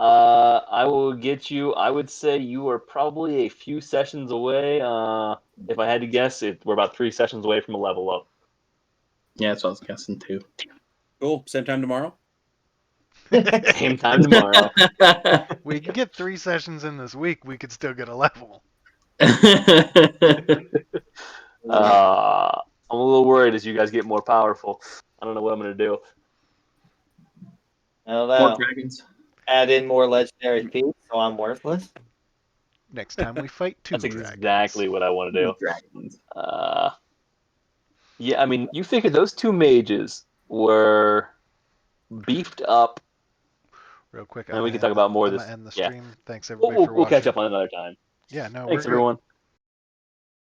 I will get you. I would say you are probably a few sessions away. If I had to guess, we're about 3 sessions away from a level up. Yeah, that's what I was guessing too. Cool. Same time tomorrow? Same time tomorrow. We can get 3 sessions in this week. We could still get a level. I'm a little worried as you guys get more powerful. I don't know what I'm going to do. I don't More know. dragons. Add in more legendary feats, so I'm worthless. Next time we fight 2 That's dragons. exactly what I want to do. Dragons. Yeah, I mean, you figure those 2 mages were beefed up. Real quick, And we can talk about more of this. I'm gonna end the Yeah. stream. Thanks everybody for We'll catch watching. up on another time. Yeah, no, Thanks, we're good. everyone.